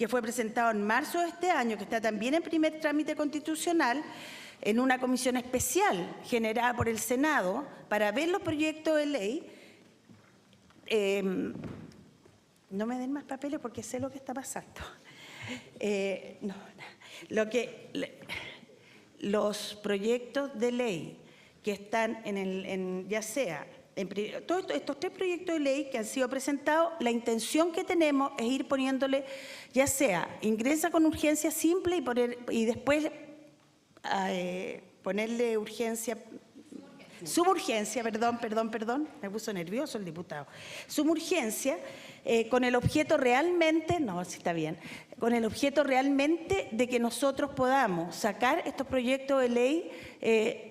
Speaker 11: fue presentado en marzo de este año, que está también en primer trámite constitucional, en una comisión especial generada por el Senado para ver los proyectos de ley. No me den más papeles porque sé lo que está pasando. Los proyectos de ley que están todos estos 3 proyectos de ley que han sido presentados, la intención que tenemos es ir poniéndole, ya sea ingresa con urgencia simple Suma urgencia, perdón, me puso nervioso el diputado. Suma urgencia con el objeto realmente, no, sí está bien, con el objeto realmente de que nosotros podamos sacar estos proyectos de ley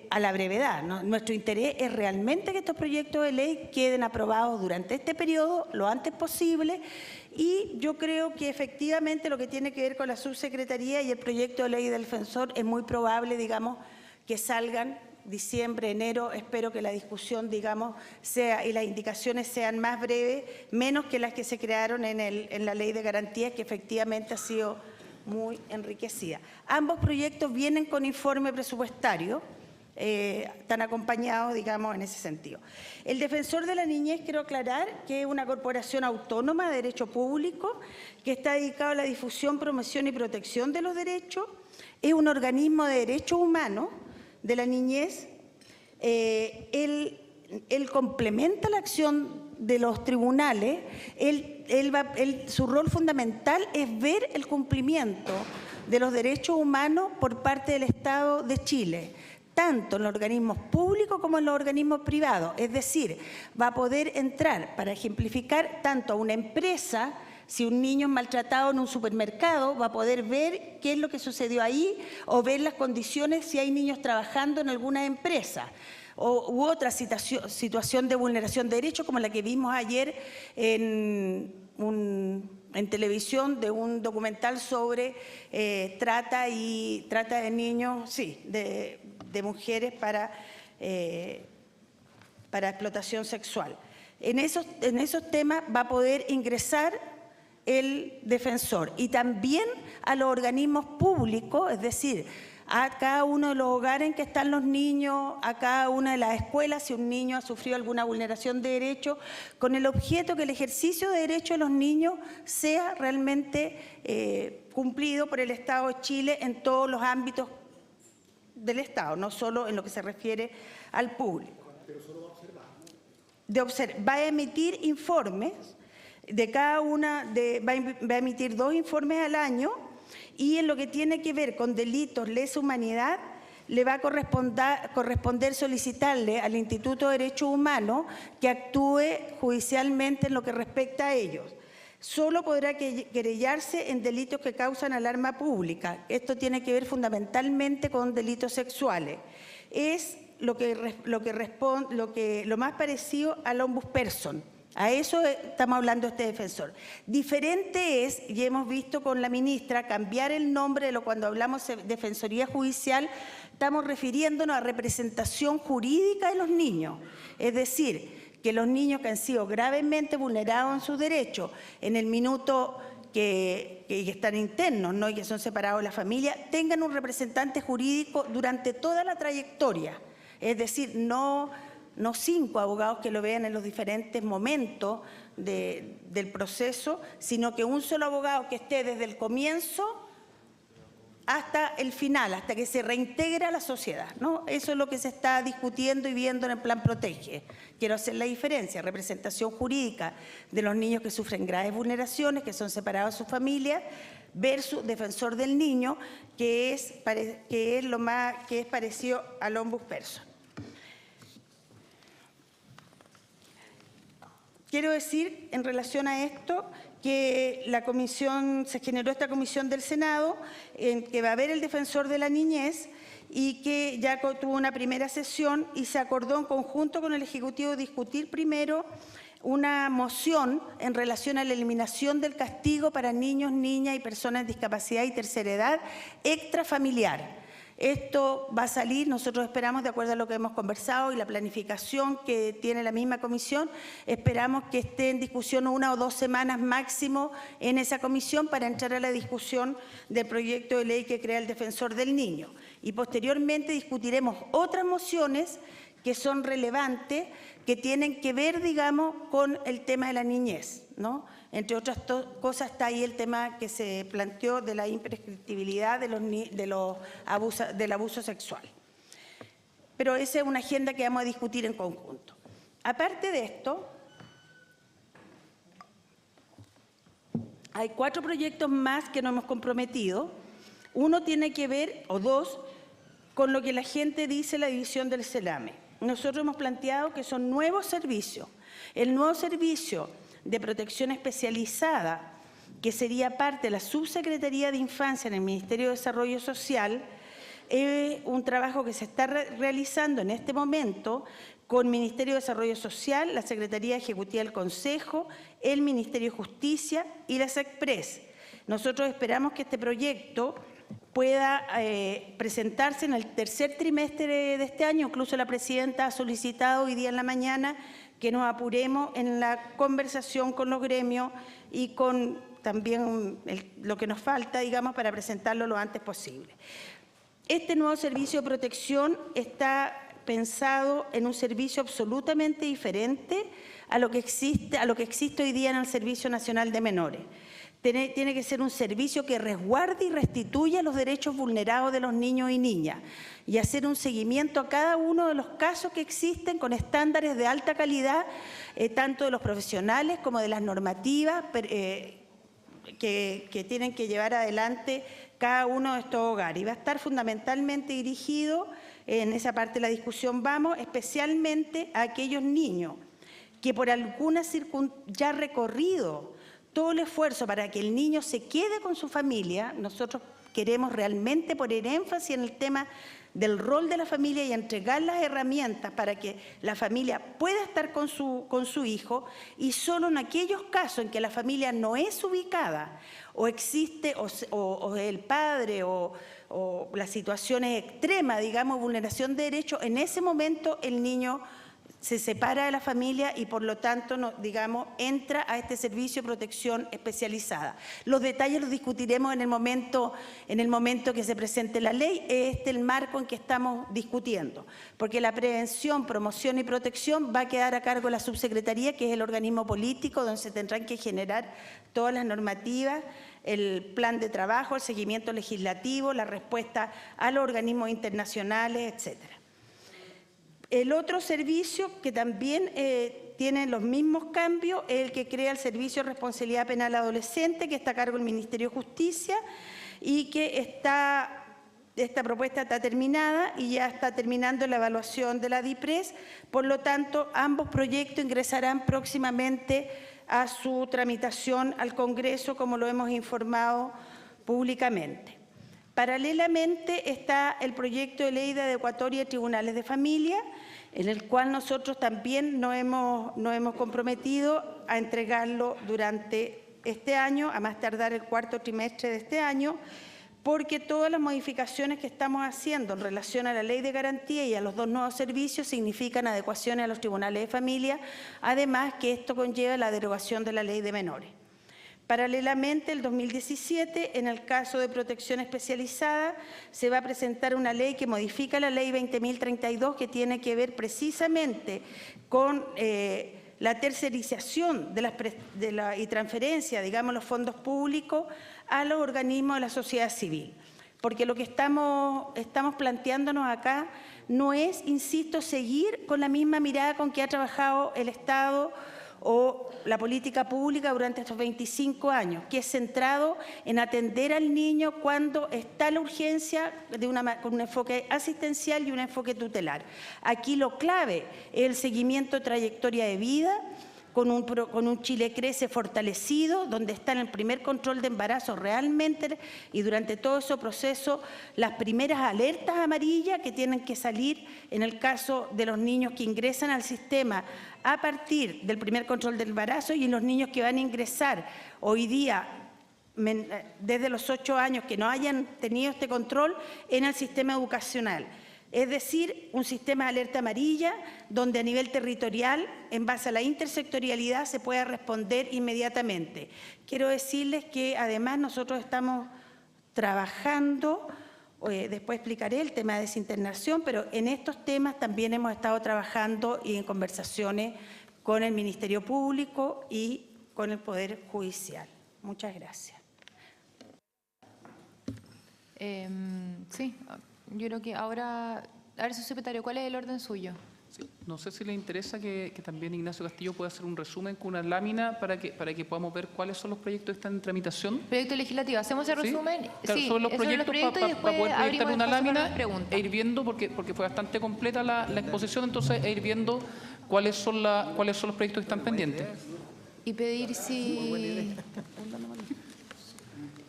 Speaker 11: a la brevedad, ¿no? Nuestro interés es realmente que estos proyectos de ley queden aprobados durante este periodo lo antes posible. Y yo creo que efectivamente lo que tiene que ver con la subsecretaría y el proyecto de ley del defensor es muy probable, digamos, que salgan diciembre, enero. Espero que la discusión, digamos, sea y las indicaciones sean más breves, menos que las que se crearon en la ley de garantías, que efectivamente ha sido muy enriquecida. Ambos proyectos vienen con informe presupuestario, están acompañados, digamos, en ese sentido. El Defensor de la Niñez, quiero aclarar que es una corporación autónoma de derecho público que está dedicado a la difusión, promoción y protección de los derechos. Es un organismo de derechos humanos de la niñez. Él complementa la acción de los tribunales. Su rol fundamental es ver el cumplimiento de los derechos humanos por parte del Estado de Chile, tanto en los organismos públicos como en los organismos privados. Es decir, va a poder entrar, para ejemplificar, tanto a una empresa. Si un niño es maltratado en un supermercado, va a poder ver qué es lo que sucedió ahí o ver las condiciones si hay niños trabajando en alguna empresa. U otra situación de vulneración de derechos, como la que vimos ayer en televisión, de un documental sobre trata de niños, sí, de mujeres para explotación sexual. En esos temas va a poder ingresar el defensor, y también a los organismos públicos, es decir, a cada uno de los hogares en que están los niños, a cada una de las escuelas, si un niño ha sufrido alguna vulneración de derechos, con el objeto que el ejercicio de derechos de los niños sea realmente cumplido por el Estado de Chile en todos los ámbitos del Estado, no solo en lo que se refiere al público. Pero solo va a observar. Va a emitir informes de cada una, va a emitir 2 informes al año, y en lo que tiene que ver con delitos lesa humanidad, le va a corresponder solicitarle al Instituto de Derechos Humanos que actúe judicialmente en lo que respecta a ellos. Solo podrá querellarse en delitos que causan alarma pública. Esto tiene que ver fundamentalmente con delitos sexuales. Es lo más parecido al ombudsperson. A eso estamos hablando de este defensor. Diferente es, y hemos visto con la ministra, cambiar el nombre cuando hablamos de Defensoría Judicial, estamos refiriéndonos a representación jurídica de los niños. Es decir, que los niños que han sido gravemente vulnerados en sus derechos, en el minuto que están internos, ¿no?, y que son separados de la familia, tengan un representante jurídico durante toda la trayectoria. Es decir, no 5 abogados que lo vean en los diferentes momentos del proceso, sino que un solo abogado que esté desde el comienzo hasta el final, hasta que se reintegra a la sociedad, ¿no? Eso es lo que se está discutiendo y viendo en el Plan Protege. Quiero hacer la diferencia: representación jurídica de los niños que sufren graves vulneraciones, que son separados de su familia, versus defensor del niño, que es parecido al ombudsperson. Quiero decir, en relación a esto, que se generó esta comisión del Senado, en que va a haber el defensor de la niñez, y que ya tuvo una primera sesión y se acordó en conjunto con el Ejecutivo discutir primero una moción en relación a la eliminación del castigo para niños, niñas y personas de discapacidad y tercera edad extrafamiliar. Esto va a salir, nosotros esperamos, de acuerdo a lo que hemos conversado y la planificación que tiene la misma comisión, esperamos que esté en discusión 1 o 2 semanas máximo en esa comisión para entrar a la discusión del proyecto de ley que crea el Defensor del Niño. Y posteriormente discutiremos otras mociones que son relevantes, que tienen que ver, digamos, con el tema de la niñez, ¿no? Entre otras cosas está ahí el tema que se planteó de la imprescriptibilidad del abuso sexual. Pero esa es una agenda que vamos a discutir en conjunto. Aparte de esto, hay 4 proyectos más que nos hemos comprometido. Uno tiene que ver, o 2, con lo que la gente dice la división del CELAME. nosotros hemos planteado que son nuevos servicios. El nuevo servicio de protección especializada, que sería parte de la Subsecretaría de Infancia en el Ministerio de Desarrollo Social, es un trabajo que se está realizando en este momento con el Ministerio de Desarrollo Social, la Secretaría Ejecutiva del Consejo, el Ministerio de Justicia y la SECPRES. Nosotros esperamos que este proyecto pueda presentarse en el tercer trimestre de este año. Incluso la presidenta ha solicitado hoy día en la mañana que nos apuremos en la conversación con los gremios y con también lo que nos falta, digamos, para presentarlo lo antes posible. Este nuevo servicio de protección está pensado en un servicio absolutamente diferente a lo que existe hoy día en el Servicio Nacional de Menores. Tiene que ser un servicio que resguarde y restituya los derechos vulnerados de los niños y niñas y hacer un seguimiento a cada uno de los casos que existen con estándares de alta calidad, tanto de los profesionales como de las normativas que tienen que llevar adelante cada uno de estos hogares. Y va a estar fundamentalmente dirigido, en esa parte de la discusión vamos, especialmente a aquellos niños que por alguna circunstancia ya recorrido todo el esfuerzo para que el niño se quede con su familia. Nosotros queremos realmente poner énfasis en el tema del rol de la familia y entregar las herramientas para que la familia pueda estar con su hijo, y solo en aquellos casos en que la familia no es ubicada o existe o el padre o la situación es extrema, digamos, vulneración de derechos, en ese momento el niño se separa de la familia y por lo tanto, digamos, entra a este servicio de protección especializada. Los detalles los discutiremos en el momento que se presente la ley. Este es el marco en que estamos discutiendo, porque la prevención, promoción y protección va a quedar a cargo de la subsecretaría, que es el organismo político donde se tendrán que generar todas las normativas, el plan de trabajo, el seguimiento legislativo, la respuesta a los organismos internacionales, etcétera. El otro servicio que también tiene los mismos cambios es el que crea el Servicio de Responsabilidad Penal Adolescente, que está a cargo del Ministerio de Justicia y que esta propuesta está terminada y ya está terminando la evaluación de la DIPRES. Por lo tanto, ambos proyectos ingresarán próximamente a su tramitación al Congreso, como lo hemos informado públicamente. Paralelamente está el proyecto de ley de adecuatoria de tribunales de familia, en el cual nosotros también nos hemos comprometido a entregarlo durante este año, a más tardar el cuarto trimestre de este año, porque todas las modificaciones que estamos haciendo en relación a la ley de garantía y a los dos nuevos servicios significan adecuaciones a los tribunales de familia, además que esto conlleva la derogación de la ley de menores. Paralelamente, el 2017, en el caso de protección especializada, se va a presentar una ley que modifica la ley 20.032, que tiene que ver precisamente con la tercerización y transferencia, digamos, los fondos públicos a los organismos de la sociedad civil. Porque lo que estamos planteándonos acá no es, insisto, seguir con la misma mirada con que ha trabajado el Estado o la política pública durante estos 25 años, que es centrado en atender al niño cuando está la urgencia con un enfoque asistencial y un enfoque tutelar. Aquí lo clave es el seguimiento de trayectoria de vida, con un Chile Crece fortalecido, donde está en el primer control de embarazo realmente y durante todo ese proceso las primeras alertas amarillas que tienen que salir en el caso de los niños que ingresan al sistema a partir del primer control del embarazo y los niños que van a ingresar hoy día desde los 8 años que no hayan tenido este control en el sistema educacional. Es decir, un sistema de alerta amarilla donde a nivel territorial, en base a la intersectorialidad, se pueda responder inmediatamente. Quiero decirles que además nosotros estamos trabajando, después explicaré el tema de desinternación, pero en estos temas también hemos estado trabajando y en conversaciones con el Ministerio Público y con el Poder Judicial. Muchas gracias.
Speaker 2: Sí. Yo creo que ahora, a ver, subsecretario, ¿cuál es el orden suyo?
Speaker 5: No sé si le interesa que también Ignacio Castillo pueda hacer un resumen con una lámina para que podamos ver cuáles son los proyectos que están en tramitación.
Speaker 2: Proyecto legislativo, ¿hacemos el
Speaker 5: ¿Sí?
Speaker 2: resumen?
Speaker 5: Claro,
Speaker 2: Sí,
Speaker 5: sobre los
Speaker 2: esos son
Speaker 5: proyectos
Speaker 2: y
Speaker 5: para
Speaker 2: después
Speaker 5: poder
Speaker 2: abrimos
Speaker 5: proyectar una
Speaker 2: espacio para
Speaker 5: lámina
Speaker 2: las preguntas.
Speaker 5: e ir viendo, porque fue bastante completa la exposición, entonces ir viendo cuáles son los proyectos que están pendientes.
Speaker 2: Y pedir si...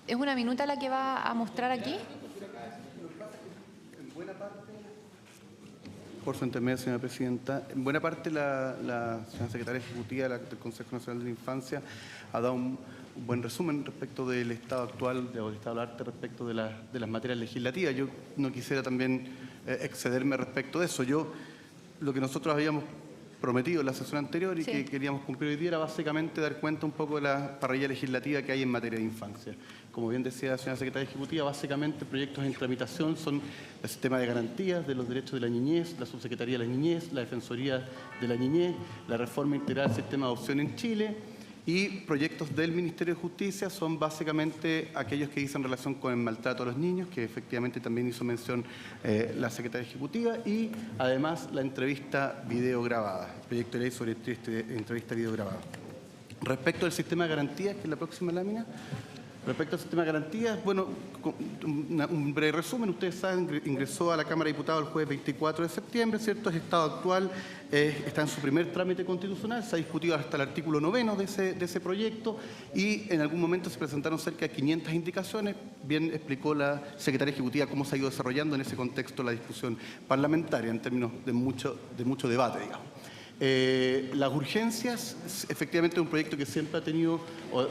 Speaker 2: ¿Es una minuta la que va a mostrar aquí?
Speaker 10: Por su intermedio, señora presidenta. En buena parte, la señora secretaria ejecutiva del Consejo Nacional de la Infancia ha dado un buen resumen respecto del estado actual, del estado del arte respecto de las materias legislativas. Yo no quisiera también excederme respecto de eso. Lo que nosotros habíamos prometido en la sesión anterior y que queríamos cumplir hoy día era básicamente dar cuenta un poco de la parrilla legislativa que hay en materia de infancia. Como bien decía la señora secretaria ejecutiva, básicamente proyectos en tramitación son el sistema de garantías de los derechos de la niñez, la subsecretaría de la niñez, la defensoría de la niñez, la reforma integral del sistema de adopción en Chile, y proyectos del Ministerio de Justicia son básicamente aquellos que dicen relación con el maltrato a los niños, que efectivamente también hizo mención la secretaria ejecutiva, y además la entrevista videograbada, el proyecto de ley sobre entrevista videograbada. Respecto al sistema de garantías, que es la próxima lámina, respecto al sistema de garantías, bueno, un breve resumen. Ustedes saben, ingresó a la Cámara de Diputados el jueves 24 de septiembre, ¿cierto? Es estado actual, está en su primer trámite constitucional, se ha discutido hasta el artículo 9 de ese proyecto y en algún momento se presentaron cerca de 500 indicaciones. Bien explicó la secretaria ejecutiva cómo se ha ido desarrollando en ese contexto la discusión parlamentaria en términos de mucho debate, digamos. Las urgencias, efectivamente, es un proyecto que siempre ha tenido,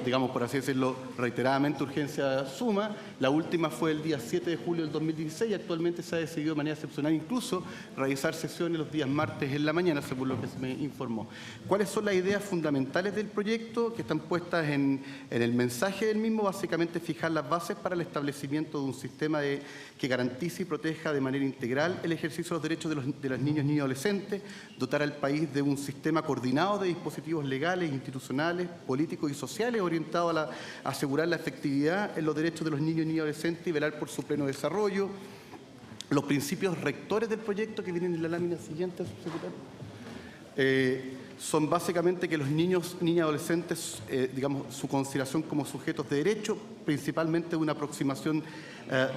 Speaker 10: digamos, por así decirlo, reiteradamente urgencia suma. La última fue el día 7 de julio del 2016 y actualmente se ha decidido de manera excepcional incluso realizar sesiones los días martes en la mañana, según lo que se me informó. ¿Cuáles son las ideas fundamentales del proyecto que están puestas en el mensaje del mismo? Básicamente fijar las bases para el establecimiento de un sistema que garantice y proteja de manera integral el ejercicio de los derechos de los niños y adolescentes, dotar al país de un sistema coordinado de dispositivos legales, institucionales, políticos y sociales orientados a asegurar la efectividad en los derechos de los niños y adolescentes y velar por su pleno desarrollo. Los principios rectores del proyecto que vienen en la lámina siguiente, subsecretario, son básicamente que los niños, niñas y adolescentes, digamos, su consideración como sujetos de derecho, principalmente una aproximación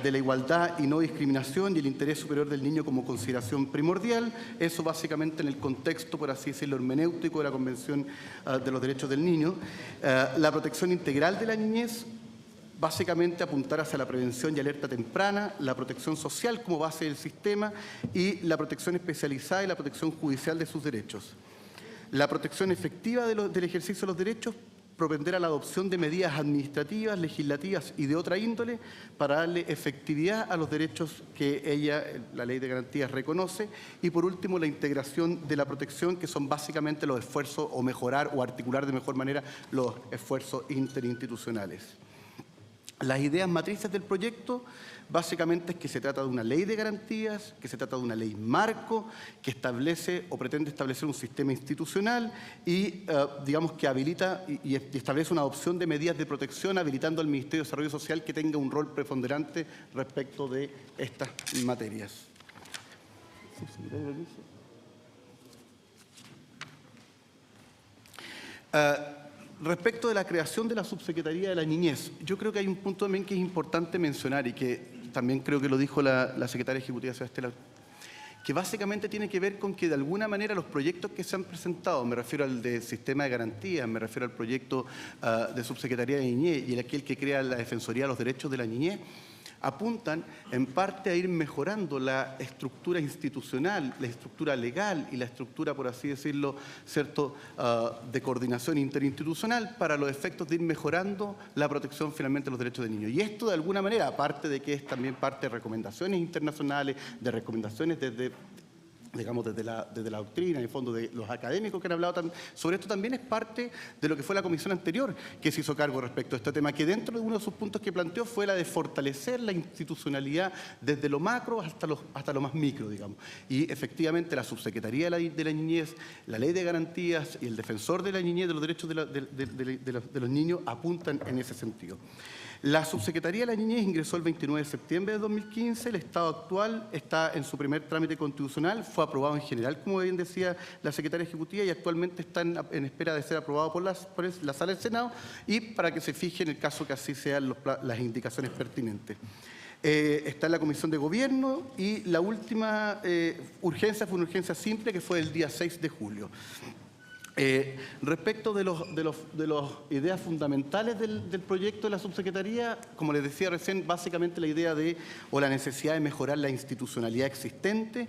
Speaker 10: de la igualdad y no discriminación y el interés superior del niño como consideración primordial. Eso básicamente en el contexto, por así decirlo, hermenéutico de la Convención de los Derechos del Niño. La protección integral de la niñez, básicamente apuntar hacia la prevención y alerta temprana, la protección social como base del sistema y la protección especializada y la protección judicial de sus derechos. La protección efectiva del ejercicio de los derechos, propender a la adopción de medidas administrativas, legislativas y de otra índole para darle efectividad a los derechos que la Ley de Garantías, reconoce. Y por último, la integración de la protección, que son básicamente los esfuerzos o mejorar o articular de mejor manera los esfuerzos interinstitucionales. Las ideas matrices del proyecto básicamente es que se trata de una ley de garantías, que se trata de una ley marco, que establece o pretende establecer un sistema institucional y, digamos, que habilita y establece una adopción de medidas de protección, habilitando al Ministerio de Desarrollo Social que tenga un rol preponderante respecto de estas materias. Respecto de la creación de la Subsecretaría de la Niñez, yo creo que hay un punto también que es importante mencionar y que también creo que lo dijo la secretaria ejecutiva, Sebastián, que básicamente tiene que ver con que de alguna manera los proyectos que se han presentado, me refiero al de sistema de garantías, me refiero al proyecto de Subsecretaría de Niñez y aquel que crea la Defensoría de los Derechos de la Niñez, apuntan en parte a ir mejorando la estructura institucional, la estructura legal y la estructura, por así decirlo, ¿cierto?, de coordinación interinstitucional para los efectos de ir mejorando la protección finalmente de los derechos del niño. Y esto de alguna manera, aparte de que es también parte de recomendaciones internacionales, de recomendaciones desde la doctrina, en el fondo de los académicos que han hablado sobre esto, también es parte de lo que fue la comisión anterior que se hizo cargo respecto a este tema, que dentro de uno de sus puntos que planteó fue la de fortalecer la institucionalidad desde lo macro hasta lo más micro, digamos. Y efectivamente la Subsecretaría de la Niñez, la Ley de Garantías y el Defensor de la Niñez, de los derechos de los niños, apuntan en ese sentido. La Subsecretaría de la Niñez ingresó el 29 de septiembre de 2015. El estado actual está en su primer trámite constitucional. Fue aprobado en general, como bien decía la Secretaria Ejecutiva, y actualmente está en espera de ser aprobado por la Sala del Senado y para que se fije en el caso que así sean las indicaciones pertinentes. Está en la Comisión de Gobierno y la última urgencia fue una urgencia simple que fue el día 6 de julio. Respecto de las ideas fundamentales del proyecto de la subsecretaría, como les decía recién, básicamente la idea o la necesidad de mejorar la institucionalidad existente,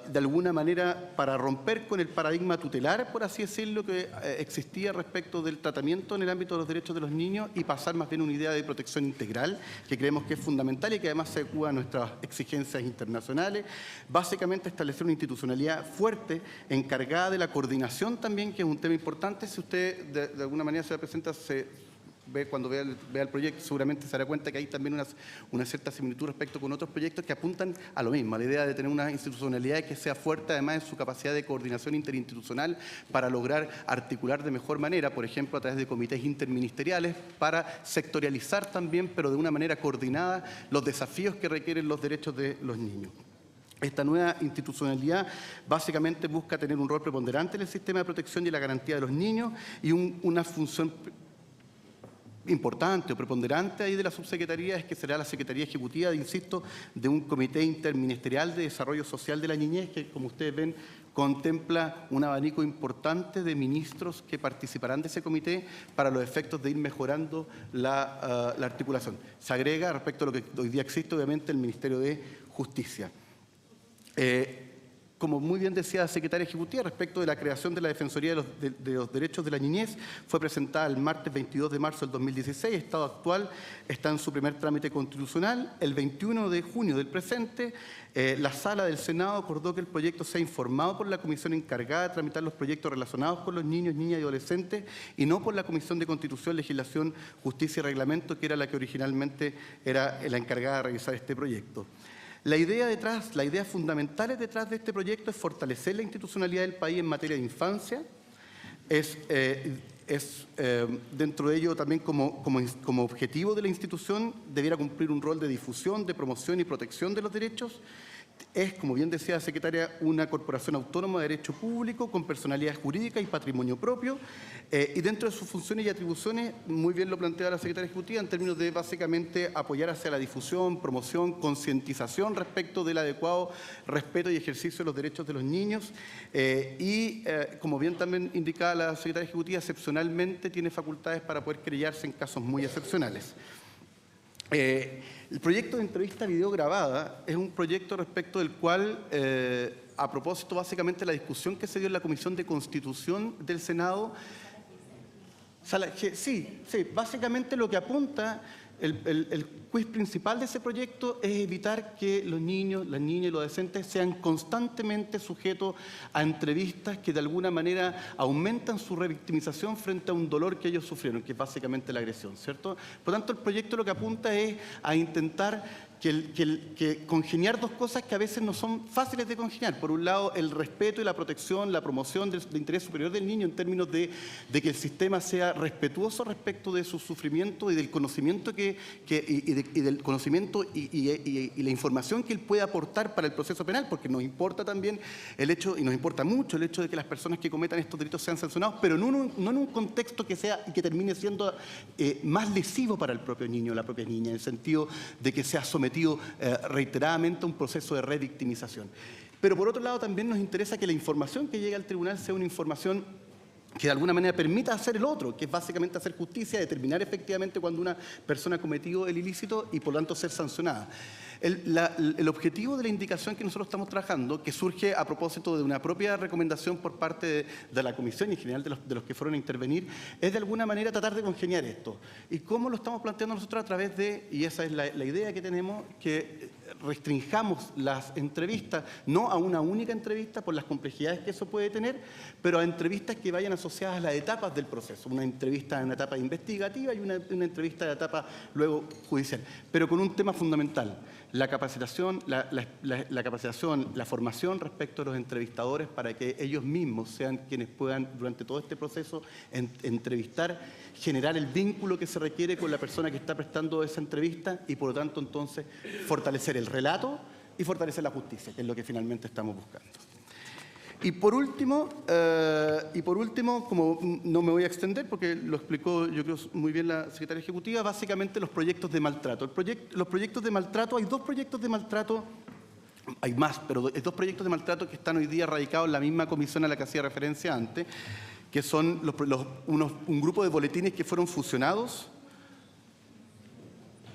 Speaker 10: de alguna manera para romper con el paradigma tutelar, por así decirlo, que existía respecto del tratamiento en el ámbito de los derechos de los niños y pasar más bien a una idea de protección integral, que creemos que es fundamental y que además se adecua a nuestras exigencias internacionales. Básicamente establecer una institucionalidad fuerte, encargada de la coordinación también, que es un tema importante. Si usted de alguna manera se la presenta, cuando vea el proyecto, seguramente se dará cuenta que hay también una cierta similitud respecto con otros proyectos que apuntan a lo mismo, a la idea de tener una institucionalidad que sea fuerte, además en su capacidad de coordinación interinstitucional para lograr articular de mejor manera, por ejemplo, a través de comités interministeriales, para sectorializar también, pero de una manera coordinada, los desafíos que requieren los derechos de los niños. Esta nueva institucionalidad básicamente busca tener un rol preponderante en el sistema de protección y la garantía de los niños y una función importante o preponderante ahí de la subsecretaría es que será la Secretaría Ejecutiva, insisto, de un Comité Interministerial de Desarrollo Social de la Niñez que, como ustedes ven, contempla un abanico importante de ministros que participarán de ese comité para los efectos de ir mejorando la articulación. Se agrega, respecto a lo que hoy día existe, obviamente, el Ministerio de Justicia. Como muy bien decía la Secretaria Ejecutiva, respecto de la creación de la Defensoría de los Derechos de la Niñez, fue presentada el martes 22 de marzo del 2016. El estado actual está en su primer trámite constitucional. El 21 de junio del presente, la Sala del Senado acordó que el proyecto sea informado por la comisión encargada de tramitar los proyectos relacionados con los niños, niñas y adolescentes y no por la Comisión de Constitución, Legislación, Justicia y Reglamento, que era la que originalmente era la encargada de revisar este proyecto. Las ideas fundamentales detrás de este proyecto es fortalecer la institucionalidad del país en materia de infancia, dentro de ello también como objetivo de la institución debiera cumplir un rol de difusión, de promoción y protección de los derechos. Es, como bien decía la secretaria, una corporación autónoma de derecho público con personalidad jurídica y patrimonio propio y dentro de sus funciones y atribuciones, muy bien lo plantea la secretaria ejecutiva en términos de básicamente apoyar hacia la difusión, promoción, concientización respecto del adecuado respeto y ejercicio de los derechos de los niños como bien también indicaba la secretaria ejecutiva, excepcionalmente tiene facultades para poder querellarse en casos muy excepcionales. El proyecto de entrevista video grabada es un proyecto respecto del cual, a propósito básicamente de la discusión que se dio en la Comisión de Constitución del Senado, básicamente lo que apunta el quiz principal de ese proyecto es evitar que los niños, las niñas y los adolescentes sean constantemente sujetos a entrevistas que de alguna manera aumentan su revictimización frente a un dolor que ellos sufrieron, que es básicamente la agresión, ¿cierto? Por lo tanto, el proyecto lo que apunta es a intentar que congeniar dos cosas que a veces no son fáciles de congeniar. Por un lado, el respeto y la protección, la promoción del interés superior del niño en términos de que el sistema sea respetuoso respecto de su sufrimiento y del conocimiento del conocimiento y la información que él puede aportar para el proceso penal, porque nos importa también el hecho, y nos importa mucho el hecho de que las personas que cometan estos delitos sean sancionados, pero no en un contexto que termine siendo más lesivo para el propio niño o la propia niña, en el sentido de que sea sometido reiteradamente a un proceso de revictimización. Pero por otro lado también nos interesa que la información que llegue al tribunal sea una información que de alguna manera permita hacer el otro, que es básicamente hacer justicia, determinar efectivamente cuando una persona ha cometido el ilícito y por lo tanto ser sancionada. El objetivo de la indicación que nosotros estamos trabajando, que surge a propósito de una propia recomendación por parte de la Comisión y en general de los que fueron a intervenir, es de alguna manera tratar de congeniar esto. ¿Y cómo lo estamos planteando nosotros? A través de, y esa es la idea que tenemos, que restringamos las entrevistas, no a una única entrevista por las complejidades que eso puede tener, pero a entrevistas que vayan asociadas a las etapas del proceso. Una entrevista en una etapa investigativa y una entrevista en la etapa luego judicial. Pero con un tema fundamental, la capacitación, la formación respecto a los entrevistadores para que ellos mismos sean quienes puedan, durante todo este proceso, entrevistar, generar el vínculo que se requiere con la persona que está prestando esa entrevista y, por lo tanto, entonces, fortalecer el relato y fortalecer la justicia, que es lo que finalmente estamos buscando. Y por último, como no me voy a extender porque lo explicó yo creo muy bien la secretaria ejecutiva, básicamente los proyectos de maltrato. Los proyectos de maltrato, hay dos proyectos de maltrato, hay más, pero hay dos proyectos de maltrato que están hoy día radicados en la misma comisión a la que hacía referencia antes, que son un grupo de boletines que fueron fusionados,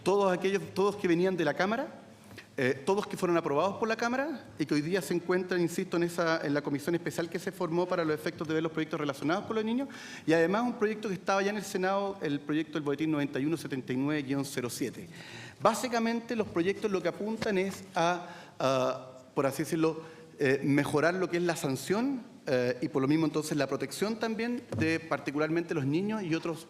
Speaker 10: todos que venían de la Cámara, todos que fueron aprobados por la Cámara y que hoy día se encuentran, insisto, en la comisión especial que se formó para los efectos de ver los proyectos relacionados con los niños, y además un proyecto que estaba ya en el Senado, el proyecto del boletín 9179-07. Básicamente los proyectos lo que apuntan es por así decirlo, mejorar lo que es la sanción y por lo mismo entonces la protección también de particularmente los niños y otros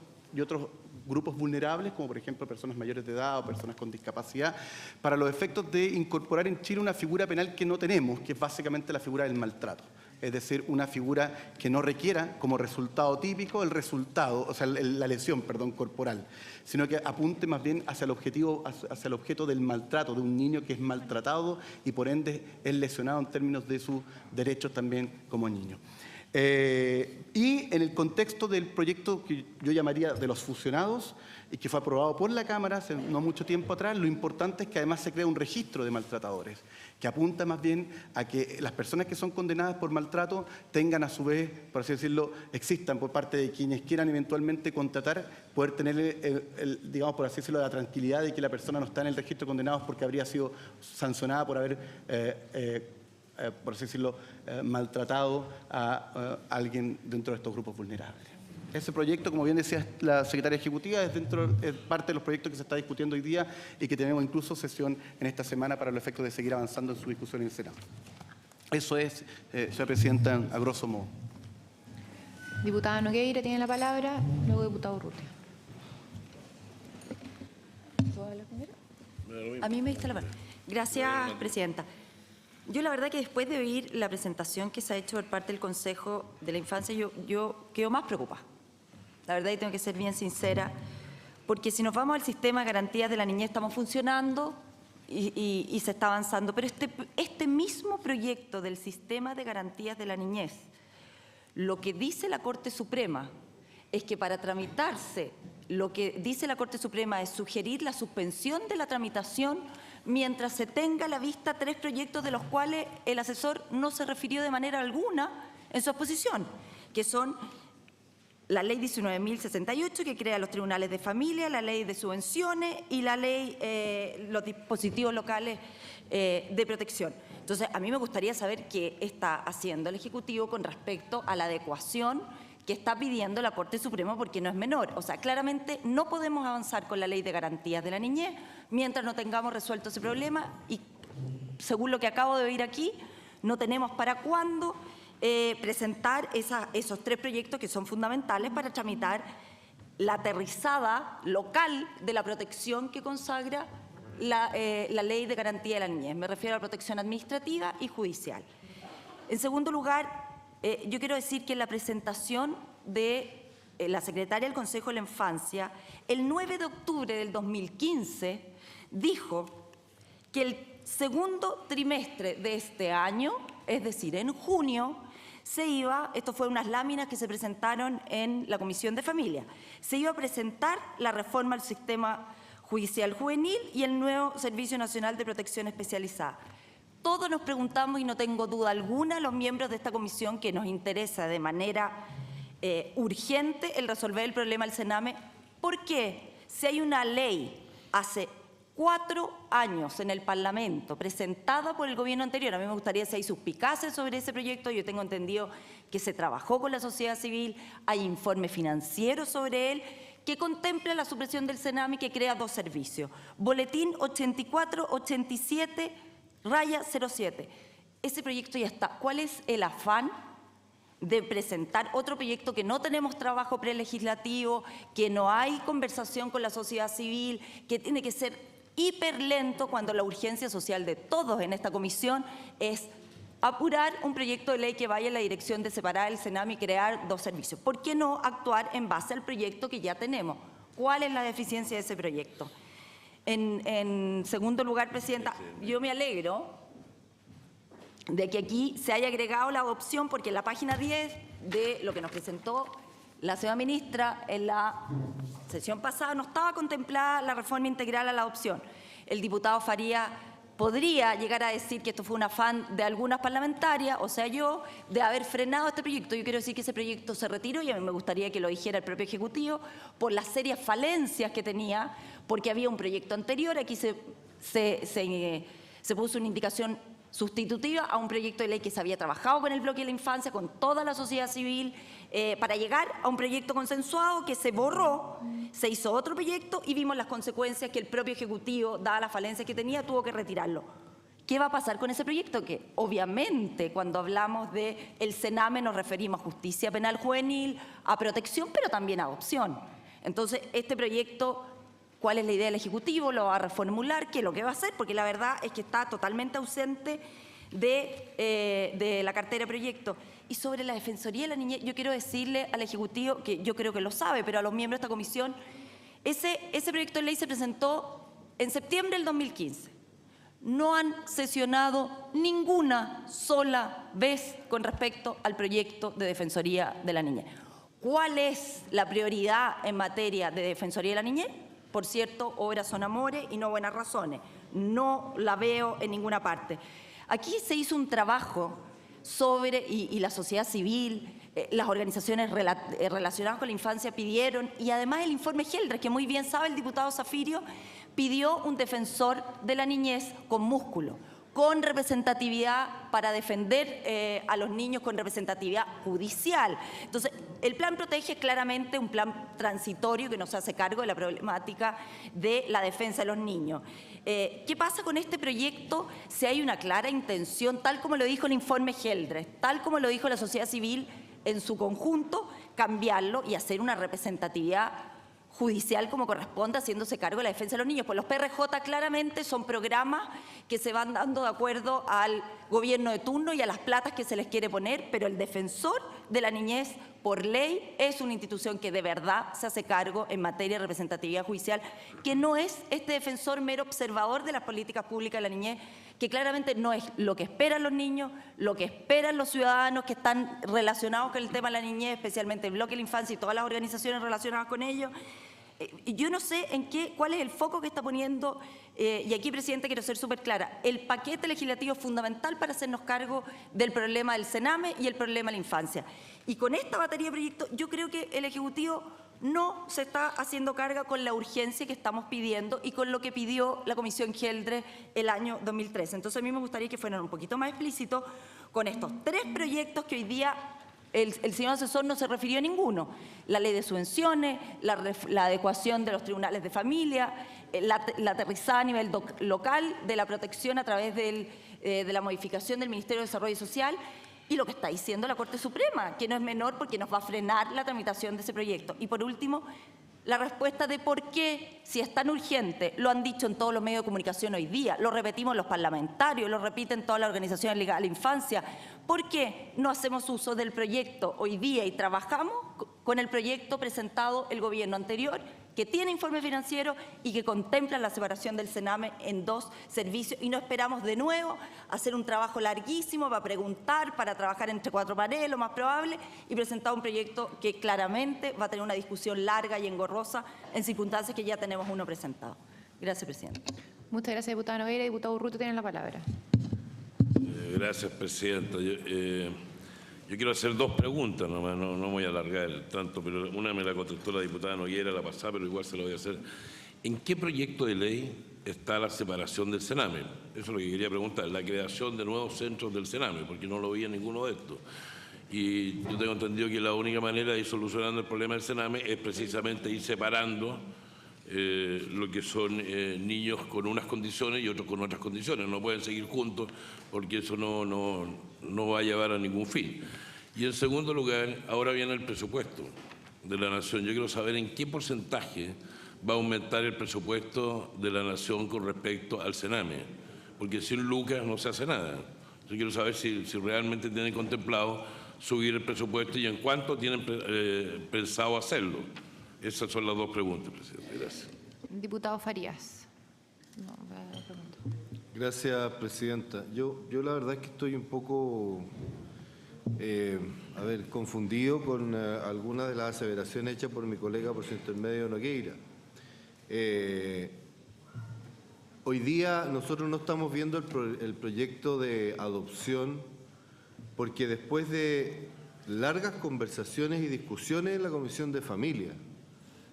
Speaker 10: grupos vulnerables, como por ejemplo personas mayores de edad o personas con discapacidad, para los efectos de incorporar en Chile una figura penal que no tenemos, que es básicamente la figura del maltrato. Es decir, una figura que no requiera como resultado típico el resultado, o sea, la lesión, corporal, sino que apunte más bien hacia el objeto del maltrato de un niño que es maltratado y por ende es lesionado en términos de sus derechos también como niño. Y en el contexto del proyecto que yo llamaría de los fusionados y que fue aprobado por la Cámara hace no mucho tiempo atrás, lo importante es que además se crea un registro de maltratadores que apunta más bien a que las personas que son condenadas por maltrato tengan a su vez, por así decirlo, existan por parte de quienes quieran eventualmente contratar, poder tener, digamos, por así decirlo, la tranquilidad de que la persona no está en el registro de condenados porque habría sido sancionada por haber por así decirlo, maltratado a alguien dentro de estos grupos vulnerables. Ese proyecto, como bien decía la secretaria ejecutiva, es parte de los proyectos que se está discutiendo hoy día y que tenemos incluso sesión en esta semana para los efectos de seguir avanzando en su discusión en el Senado. Eso es, señora presidenta, a grosso modo.
Speaker 2: Diputada Nogueira tiene la palabra, luego diputado Urrutia.
Speaker 8: A mí me diste la palabra. Gracias, presidenta. Yo la verdad que después de oír la presentación que se ha hecho por parte del Consejo de la Infancia, yo quedo más preocupada. La verdad que tengo que ser bien sincera, porque si nos vamos al sistema de garantías de la niñez estamos funcionando y se está avanzando, pero este mismo proyecto del sistema de garantías de la niñez, lo que dice la Corte Suprema es que para tramitarse, lo que dice la Corte Suprema es sugerir la suspensión de la tramitación mientras se tenga a la vista 3 proyectos de los cuales el asesor no se refirió de manera alguna en su exposición, que son la Ley 19.068, que crea los tribunales de familia, la Ley de subvenciones y la Ley, los dispositivos locales de protección. Entonces, a mí me gustaría saber qué está haciendo el Ejecutivo con respecto a la adecuación que está pidiendo la Corte Suprema, porque no es menor. O sea, claramente no podemos avanzar con la Ley de Garantías de la Niñez mientras no tengamos resuelto ese problema y, según lo que acabo de oír aquí, no tenemos para cuándo presentar esos 3 proyectos que son fundamentales para tramitar la aterrizada local de la protección que consagra la Ley de Garantía de la Niñez. Me refiero a la protección administrativa y judicial. En segundo lugar, yo quiero decir que en la presentación de la secretaria del Consejo de la Infancia, el 9 de octubre del 2015, dijo que el segundo trimestre de este año, es decir, en junio, esto fue unas láminas que se presentaron en la Comisión de Familia, se iba a presentar la reforma al sistema judicial juvenil y el nuevo Servicio Nacional de Protección Especializada. Todos nos preguntamos, y no tengo duda alguna, los miembros de esta comisión, que nos interesa de manera urgente el resolver el problema del Sename. ¿Por qué? Si hay una ley hace 4 años en el Parlamento presentada por el gobierno anterior, a mí me gustaría si hay suspicacias sobre ese proyecto, yo tengo entendido que se trabajó con la sociedad civil, hay informes financieros sobre él, que contempla la supresión del Sename, que crea 2 servicios. Boletín 8487-07. Ese proyecto ya está. ¿Cuál es el afán de presentar otro proyecto que no tenemos trabajo prelegislativo, que no hay conversación con la sociedad civil, que tiene que ser hiper lento cuando la urgencia social de todos en esta comisión es apurar un proyecto de ley que vaya en la dirección de separar el Sename y crear 2 servicios? ¿Por qué no actuar en base al proyecto que ya tenemos? ¿Cuál es la deficiencia de ese proyecto? En segundo lugar, Presidenta, yo me alegro de que aquí se haya agregado la adopción, porque en la página 10 de lo que nos presentó la señora ministra en la sesión pasada no estaba contemplada la reforma integral a la adopción. El diputado Faría podría llegar a decir que esto fue un afán de algunas parlamentarias, o sea yo, de haber frenado este proyecto. Yo quiero decir que ese proyecto se retiró, y a mí me gustaría que lo dijera el propio Ejecutivo, por las serias falencias que tenía, porque había un proyecto anterior. Aquí se puso una indicación sustitutiva a un proyecto de ley que se había trabajado con el bloque de la infancia, con toda la sociedad civil, para llegar a un proyecto consensuado que se borró, se hizo otro proyecto y vimos las consecuencias que el propio Ejecutivo, dadas las falencias que tenía, tuvo que retirarlo. ¿Qué va a pasar con ese proyecto? Que obviamente cuando hablamos del Sename nos referimos a justicia penal juvenil, a protección, pero también a adopción. Entonces, este proyecto, ¿cuál es la idea del Ejecutivo? Lo va a reformular, ¿qué es lo que va a hacer? Porque la verdad es que está totalmente ausente de la cartera de proyectos. Y sobre la Defensoría de la Niñez, yo quiero decirle al Ejecutivo, que yo creo que lo sabe, pero a los miembros de esta comisión, ese proyecto de ley se presentó en septiembre del 2015. No han sesionado ninguna sola vez con respecto al proyecto de Defensoría de la Niñez. ¿Cuál es la prioridad en materia de Defensoría de la Niñez? Por cierto, obras son amores y no buenas razones. No la veo en ninguna parte. Aquí se hizo un trabajo sobre, y la sociedad civil, las organizaciones relacionadas con la infancia pidieron, y además el informe Geldres, que muy bien sabe el diputado Zafirio, pidió un defensor de la niñez con músculo, con representatividad para defender a los niños, con representatividad judicial. Entonces, el plan Protege es claramente un plan transitorio que nos hace cargo de la problemática de la defensa de los niños. ¿Qué pasa con este proyecto? Si hay una clara intención, tal como lo dijo el informe Geldres, tal como lo dijo la sociedad civil en su conjunto, cambiarlo y hacer una representatividad judicial como corresponde, haciéndose cargo de la defensa de los niños. Pues los PRJ claramente son programas que se van dando de acuerdo al gobierno de turno y a las platas que se les quiere poner, pero el defensor de la niñez, por ley, es una institución que de verdad se hace cargo en materia de representatividad judicial, que no es este defensor mero observador de las políticas públicas de la niñez, que claramente no es lo que esperan los niños, lo que esperan los ciudadanos que están relacionados con el tema de la niñez, especialmente el bloque de la infancia y todas las organizaciones relacionadas con ello. Yo no sé cuál es el foco que está poniendo, y aquí, Presidente, quiero ser súper clara. El paquete legislativo es fundamental para hacernos cargo del problema del Sename y el problema de la infancia. Y con esta batería de proyectos, yo creo que el Ejecutivo no se está haciendo carga con la urgencia que estamos pidiendo y con lo que pidió la Comisión Geldres el año 2013. Entonces, a mí me gustaría que fueran un poquito más explícitos con estos 3 proyectos que hoy día el señor asesor no se refirió a ninguno. La ley de subvenciones, la adecuación de los tribunales de familia, la aterrizada a nivel local de la protección a través de la modificación del Ministerio de Desarrollo Social, y lo que está diciendo la Corte Suprema, que no es menor porque nos va a frenar la tramitación de ese proyecto. Y por último, la respuesta de por qué, si es tan urgente, lo han dicho en todos los medios de comunicación hoy día, lo repetimos los parlamentarios, lo repiten todas las organizaciones ligadas a la infancia, ¿por qué no hacemos uso del proyecto hoy día y trabajamos con el proyecto presentado el gobierno anterior, que tiene informe financiero y que contempla la separación del Sename en 2 servicios, y no esperamos de nuevo hacer un trabajo larguísimo para preguntar, para trabajar entre 4 paredes, lo más probable, y presentar un proyecto que claramente va a tener una discusión larga y engorrosa en circunstancias que ya tenemos uno presentado? Gracias, Presidente.
Speaker 2: Muchas gracias, diputada Nogueira. Diputado Urrutia, tiene la palabra.
Speaker 12: Gracias, Presidenta. Yo quiero hacer 2 preguntas, no me voy a alargar tanto, pero una me la contestó la diputada Nogueira la pasada, pero igual se lo voy a hacer. ¿En qué proyecto de ley está la separación del Sename? Eso es lo que quería preguntar, la creación de nuevos centros del Sename, porque no lo vi en ninguno de estos. Y yo tengo entendido que la única manera de ir solucionando el problema del Sename es precisamente ir separando lo que son niños con unas condiciones y otros con otras condiciones. No pueden seguir juntos porque eso no va a llevar a ningún fin. Y en segundo lugar, ahora viene el presupuesto de la Nación. Yo quiero saber en qué porcentaje va a aumentar el presupuesto de la Nación con respecto al Sename, porque sin lucas no se hace nada. Yo quiero saber si realmente tienen contemplado subir el presupuesto y en cuánto tienen pensado hacerlo. Esas son las dos preguntas, presidente. Gracias.
Speaker 2: Diputado Farías. No, pregunta.
Speaker 4: Gracias, presidenta. Yo la verdad es que estoy un poco confundido con algunas de las aseveraciones hechas por mi colega por su intermedio Nogueira. Hoy día nosotros no estamos viendo el proyecto de adopción porque después de largas conversaciones y discusiones en la Comisión de Familia,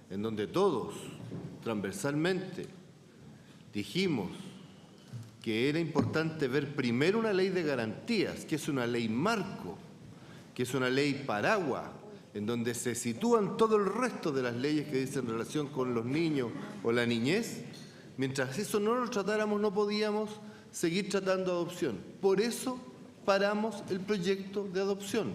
Speaker 4: en donde todos transversalmente dijimos que era importante ver primero una ley de garantías, que es una ley marco, que es una ley paraguas, en donde se sitúan todo el resto de las leyes que dicen relación con los niños o la niñez. Mientras eso no lo tratáramos, no podíamos seguir tratando adopción. Por eso paramos el proyecto de adopción,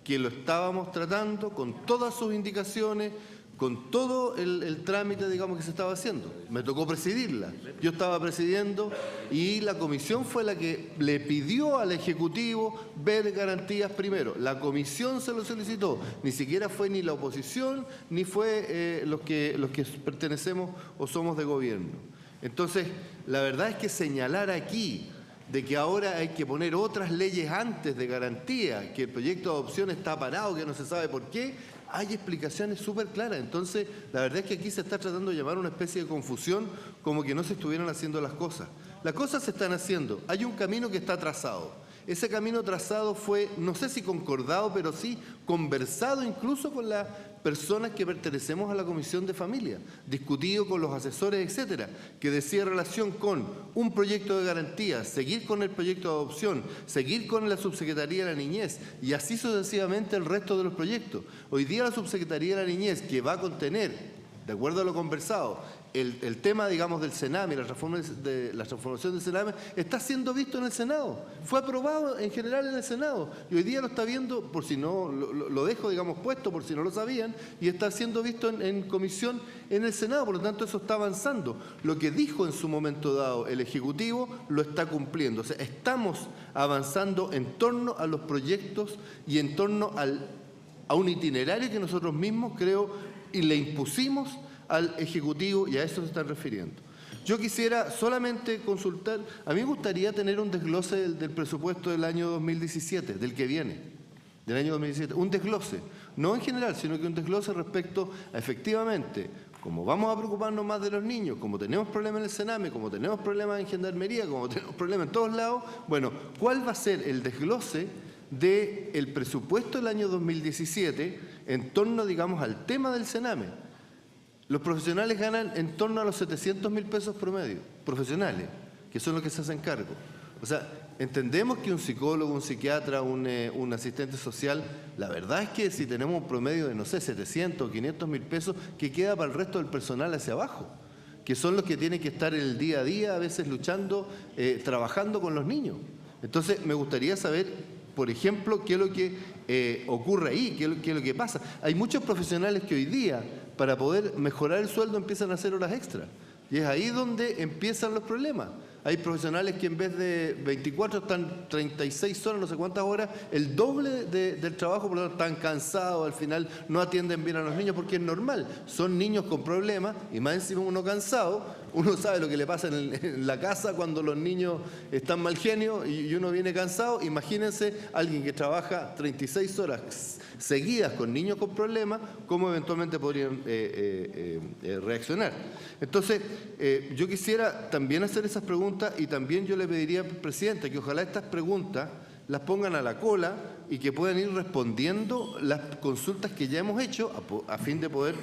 Speaker 4: que lo estábamos tratando con todas sus indicaciones, con todo el trámite, digamos, que se estaba haciendo. Me tocó presidirla. Yo estaba presidiendo y la comisión fue la que le pidió al Ejecutivo ver garantías primero. La comisión se lo solicitó. Ni siquiera fue ni la oposición, ni fue los que pertenecemos o somos de gobierno. Entonces, la verdad es que señalar aquí de que ahora hay que poner otras leyes antes de garantía, que el proyecto de adopción está parado, que no se sabe por qué, hay explicaciones súper claras. Entonces, la verdad es que aquí se está tratando de llamar una especie de confusión, como que no se estuvieran haciendo las cosas. Las cosas se están haciendo. Hay un camino que está trazado. Ese camino trazado fue, no sé si concordado, pero sí conversado incluso con las personas que pertenecemos a la Comisión de Familia, discutido con los asesores, etcétera, que decía relación con un proyecto de garantía, seguir con el proyecto de adopción, seguir con la Subsecretaría de la Niñez y así sucesivamente el resto de los proyectos. Hoy día la Subsecretaría de la Niñez, que va a contener, de acuerdo a lo conversado, el tema, digamos, del Sename, la transformación del Sename, está siendo visto en el Senado. Fue aprobado en general en el Senado. Y hoy día lo está viendo, por si no, lo dejo, digamos, puesto, por si no lo sabían, y está siendo visto en comisión en el Senado. Por lo tanto, eso está avanzando. Lo que dijo en su momento dado el Ejecutivo lo está cumpliendo. O sea, estamos avanzando en torno a los proyectos y en torno a un itinerario que nosotros mismos, creo, y le impusimos al Ejecutivo, y a eso se están refiriendo. Yo quisiera solamente consultar, a mí me gustaría tener un desglose del presupuesto del año 2017, del que viene, del año 2017, un desglose, no en general, sino que un desglose respecto a, efectivamente, como vamos a preocuparnos más de los niños, como tenemos problemas en el Sename, como tenemos problemas en Gendarmería, como tenemos problemas en todos lados, bueno, ¿cuál va a ser el desglose del presupuesto del año 2017 en torno, digamos, al tema del Sename? Los profesionales ganan en torno a los 700.000 pesos promedio, profesionales, que son los que se hacen cargo. O sea, entendemos que un psicólogo, un psiquiatra, un asistente social, la verdad es que si tenemos un promedio de, no sé, 700 o 500.000 pesos, que queda para el resto del personal hacia abajo, que son los que tienen que estar en el día a día, a veces luchando, trabajando con los niños. Entonces, me gustaría saber, por ejemplo, qué es lo que ocurre ahí, qué es lo que pasa. Hay muchos profesionales que hoy día, para poder mejorar el sueldo, empiezan a hacer horas extras. Y es ahí donde empiezan los problemas. Hay profesionales que en vez de 24 están 36 horas, no sé cuántas horas, el doble del trabajo, por lo tanto están cansados, al final no atienden bien a los niños porque es normal. Son niños con problemas y más encima uno cansado, uno sabe lo que le pasa en la casa cuando los niños están mal genio y uno viene cansado. Imagínense alguien que trabaja 36 horas seguidas con niños con problemas, cómo eventualmente podrían reaccionar. Entonces, yo quisiera también hacer esas preguntas y también yo le pediría al presidente que ojalá estas preguntas las pongan a la cola y que puedan ir respondiendo las consultas que ya hemos hecho a fin de poder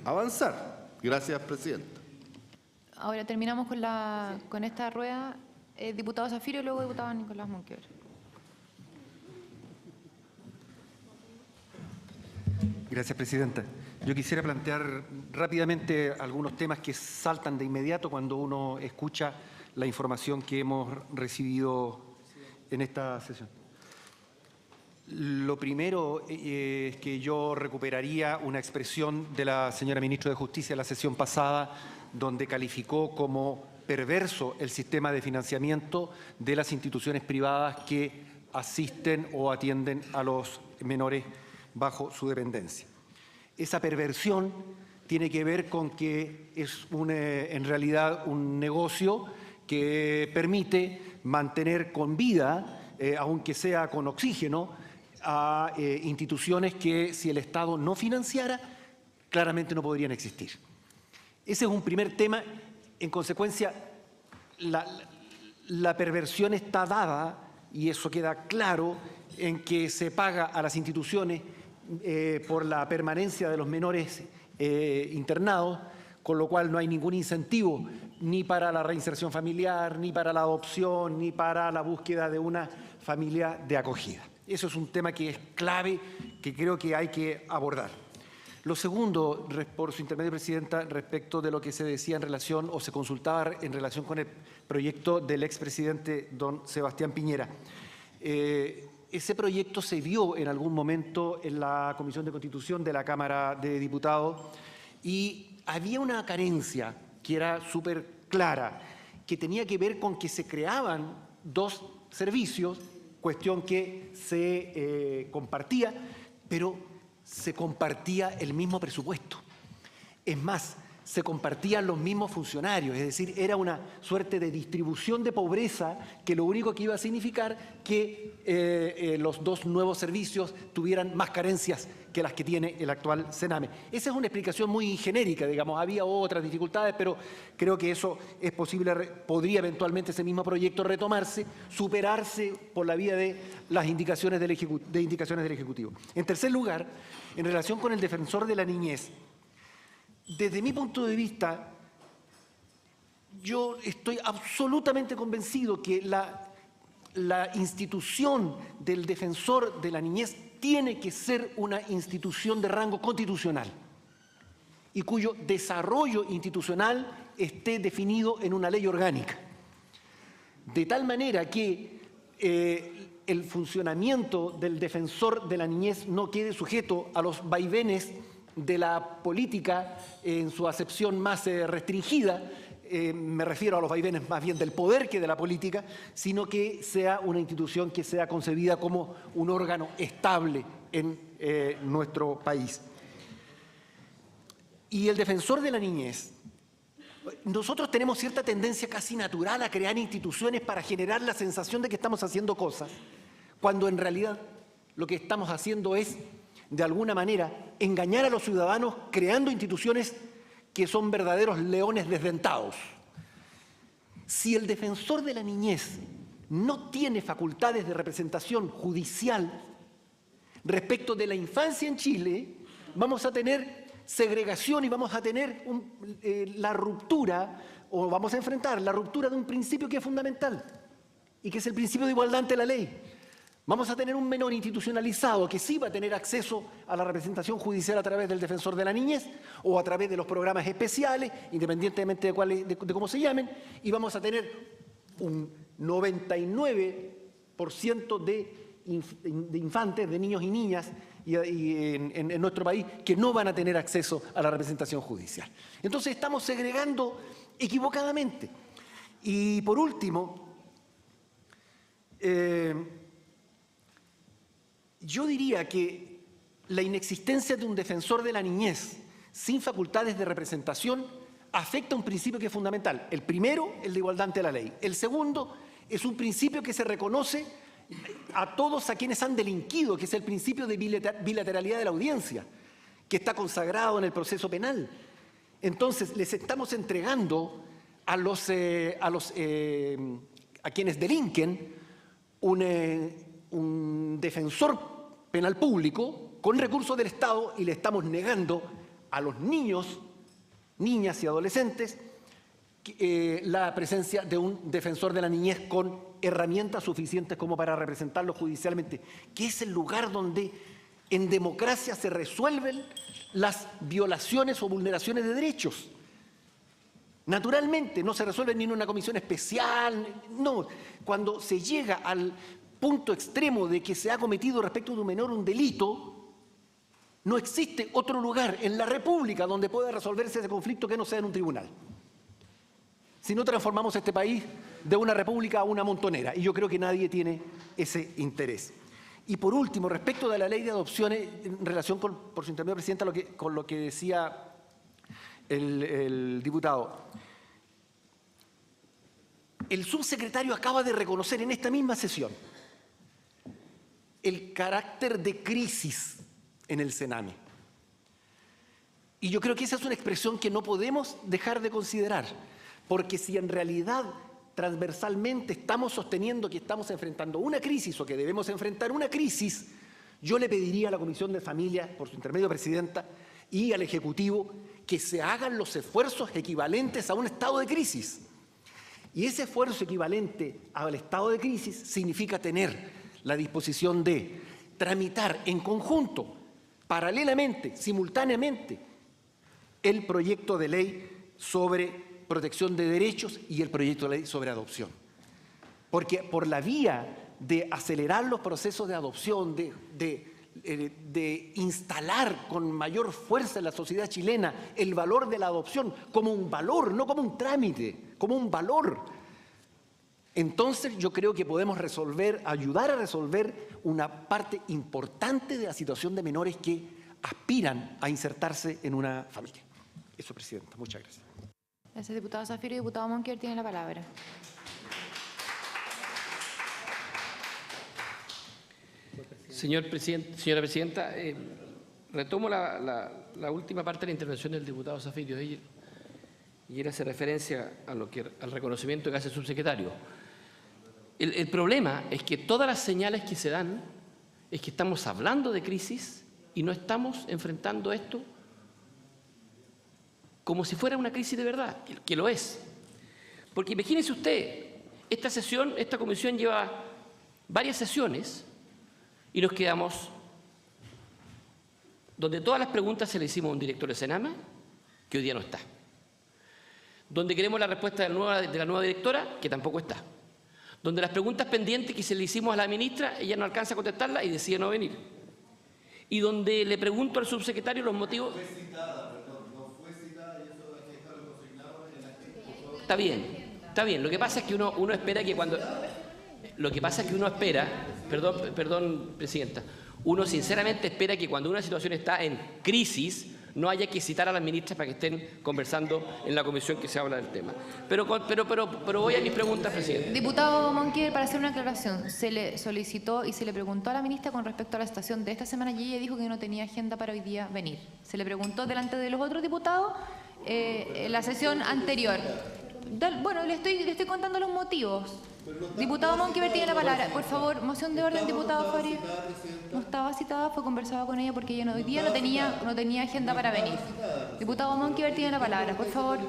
Speaker 4: avanzar. Gracias, presidenta.
Speaker 2: Ahora terminamos con esta rueda. Diputado Zafiro y luego diputado Nicolás Monquever.
Speaker 13: Gracias, Presidenta. Yo quisiera plantear rápidamente algunos temas que saltan de inmediato cuando uno escucha la información que hemos recibido en esta sesión. Lo primero es que yo recuperaría una expresión de la señora Ministra de Justicia en la sesión pasada, donde calificó como perverso el sistema de financiamiento de las instituciones privadas que asisten o atienden a los menores bajo su dependencia. Esa perversión tiene que ver con que es en realidad un negocio que permite mantener con vida, aunque sea con oxígeno, a instituciones que si el Estado no financiara, claramente no podrían existir. Ese es un primer tema. En consecuencia, la perversión está dada, y eso queda claro, en que se paga a las instituciones por la permanencia de los menores internados, con lo cual no hay ningún incentivo ni para la reinserción familiar, ni para la adopción, ni para la búsqueda de una familia de acogida. Eso es un tema que es clave, que creo que hay que abordar. Lo segundo, por su intermedio, Presidenta, respecto de lo que se decía en relación o se consultaba en relación con el proyecto del expresidente don Sebastián Piñera. Ese proyecto se vio en algún momento en la Comisión de Constitución de la Cámara de Diputados y había una carencia que era súper clara, que tenía que ver con que se creaban dos servicios, cuestión que se compartía, pero se compartía el mismo presupuesto. Es más, se compartían los mismos funcionarios, es decir, era una suerte de distribución de pobreza que lo único que iba a significar que los dos nuevos servicios tuvieran más carencias que las que tiene el actual Sename. Esa es una explicación muy genérica, digamos, había otras dificultades, pero creo que eso es posible, podría eventualmente ese mismo proyecto retomarse, superarse por la vía de las indicaciones del Ejecutivo. En tercer lugar, en relación con el defensor de la niñez, desde mi punto de vista, yo estoy absolutamente convencido que la institución del defensor de la niñez tiene que ser una institución de rango constitucional y cuyo desarrollo institucional esté definido en una ley orgánica. De tal manera que el funcionamiento del defensor de la niñez no quede sujeto a los vaivenes de la política en su acepción más restringida, me refiero a los vaivenes más bien del poder que de la política, sino que sea una institución que sea concebida como un órgano estable en nuestro país. Y el defensor de la niñez, nosotros tenemos cierta tendencia casi natural a crear instituciones para generar la sensación de que estamos haciendo cosas, cuando en realidad lo que estamos haciendo es, de alguna manera, engañar a los ciudadanos creando instituciones que son verdaderos leones desdentados. Si el defensor de la niñez no tiene facultades de representación judicial respecto de la infancia en Chile, vamos a tener segregación y vamos a tener la ruptura, o vamos a enfrentar la ruptura de un principio que es fundamental y que es el principio de igualdad ante la ley. Vamos a tener un menor institucionalizado que sí va a tener acceso a la representación judicial a través del defensor de la niñez o a través de los programas especiales, independientemente de cómo se llamen, y vamos a tener un 99% de infantes, de niños y niñas en nuestro país que no van a tener acceso a la representación judicial. Entonces estamos segregando equivocadamente. Y por último, yo diría que la inexistencia de un defensor de la niñez sin facultades de representación afecta un principio que es fundamental. El primero, el de igualdad ante la ley. El segundo, es un principio que se reconoce a todos a quienes han delinquido, que es el principio de bilateralidad de la audiencia, que está consagrado en el proceso penal. Entonces, les estamos entregando a quienes delinquen un defensor penal público con recursos del Estado y le estamos negando a los niños, niñas y adolescentes la presencia de un defensor de la niñez con herramientas suficientes como para representarlos judicialmente, que es el lugar donde En democracia se resuelven las violaciones o vulneraciones de derechos. Naturalmente, no se resuelve ni en una comisión especial, no. Cuando se llega al punto extremo de que se ha cometido respecto de un menor un delito, no existe otro lugar en la República donde pueda resolverse ese conflicto que no sea en un tribunal. Si no transformamos este país de una república a una montonera, y yo creo que nadie tiene ese interés. Y por último, respecto de la ley de adopciones, en relación por su intermedio, Presidenta, con lo que decía el diputado, el subsecretario acaba de reconocer en esta misma sesión el carácter de crisis en el Sename. Y yo creo que esa es una expresión que no podemos dejar de considerar, porque si en realidad transversalmente estamos sosteniendo que estamos enfrentando una crisis o que debemos enfrentar una crisis, yo le pediría a la Comisión de Familia, por su intermedio, Presidenta, y al Ejecutivo que se hagan los esfuerzos equivalentes a un estado de crisis. Y ese esfuerzo equivalente al estado de crisis significa tener la disposición de tramitar en conjunto, paralelamente, simultáneamente, el proyecto de ley sobre protección de derechos y el proyecto de ley sobre adopción. Porque por la vía de acelerar los procesos de adopción, de instalar con mayor fuerza en la sociedad chilena el valor de la adopción como un valor, no como un trámite, como un valor, entonces yo creo que podemos ayudar a resolver una parte importante de la situación de menores que aspiran a insertarse en una familia. Eso, Presidenta. Muchas gracias.
Speaker 2: Gracias, diputado Zafiro. Diputado Monker tiene la palabra.
Speaker 9: Señora Presidenta, retomo la última parte de la intervención del diputado Zafiro y él hace referencia al reconocimiento que hace el subsecretario. El problema es que todas las señales que se dan es que estamos hablando de crisis y no estamos enfrentando esto como si fuera una crisis de verdad, que lo es. Porque imagínese usted, esta comisión lleva varias sesiones y nos quedamos donde todas las preguntas se le hicimos a un director de Sename, que hoy día no está. Donde queremos la respuesta de la nueva directora, que tampoco está. Donde las preguntas pendientes que se le hicimos a la ministra, ella no alcanza a contestarlas y decide no venir. Y donde le pregunto al subsecretario los motivos... Está bien. Lo que pasa es que uno espera que cuando... Perdón, Presidenta. Uno sinceramente espera que cuando una situación está en crisis no haya que citar a las ministras para que estén conversando en la comisión que se habla del tema. Pero voy a mis preguntas, Presidente.
Speaker 2: Diputado Monker, para hacer una aclaración, se le solicitó y se le preguntó a la ministra con respecto a la situación de esta semana y ella dijo que no tenía agenda para hoy día venir. Se le preguntó delante de los otros diputados en la sesión anterior. Bueno, le estoy contando los motivos. Diputado Monker tiene la palabra. Por favor, moción de orden, diputado Faria. No estaba citada, fue conversado con ella porque ella hoy día no tenía agenda para venir. Diputado Monker tiene la palabra, por favor.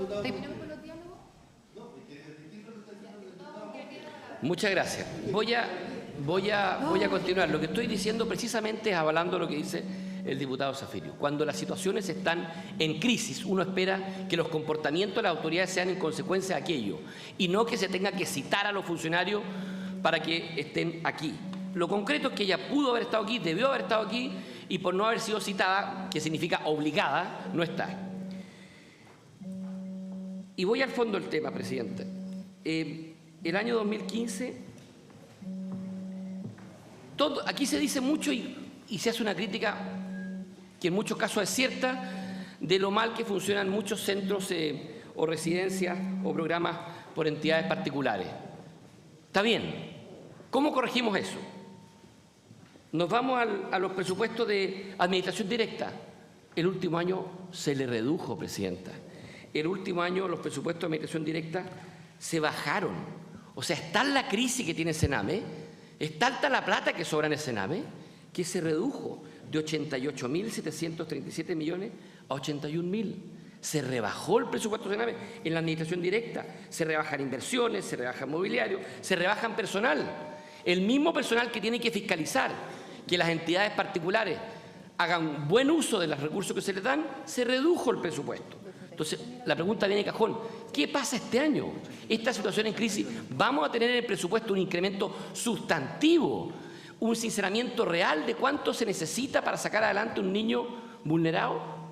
Speaker 9: Muchas gracias. Voy a continuar. Lo que estoy diciendo precisamente es avalando lo que dice el diputado Zafiro. Cuando las situaciones están en crisis, uno espera que los comportamientos de las autoridades sean en consecuencia de aquello y no que se tenga que citar a los funcionarios para que estén aquí. Lo concreto es que ella pudo haber estado aquí, debió haber estado aquí y por no haber sido citada, que significa obligada, no está. Y voy al fondo del tema, Presidente. El año 2015, aquí se dice mucho y se hace una crítica que en muchos casos es cierta, de lo mal que funcionan muchos centros o residencias o programas por entidades particulares. Está bien. ¿Cómo corregimos eso? Nos vamos a los presupuestos de administración directa. El último año se le redujo, Presidenta. El último año los presupuestos de administración directa se bajaron. O sea, es tal la crisis que tiene el Sename, es tanta la plata que sobra en el Sename, que se redujo de 88.737 millones a 81.000. Se rebajó el presupuesto del Sename en la administración directa. Se rebajan inversiones, se rebajan mobiliario, se rebajan personal. El mismo personal que tiene que fiscalizar que las entidades particulares hagan buen uso de los recursos que se les dan, se redujo el presupuesto. Entonces, la pregunta viene de cajón. ¿Qué pasa este año? Esta situación en crisis, ¿vamos a tener en el presupuesto un incremento sustantivo, un sinceramiento real de cuánto se necesita para sacar adelante un niño vulnerado?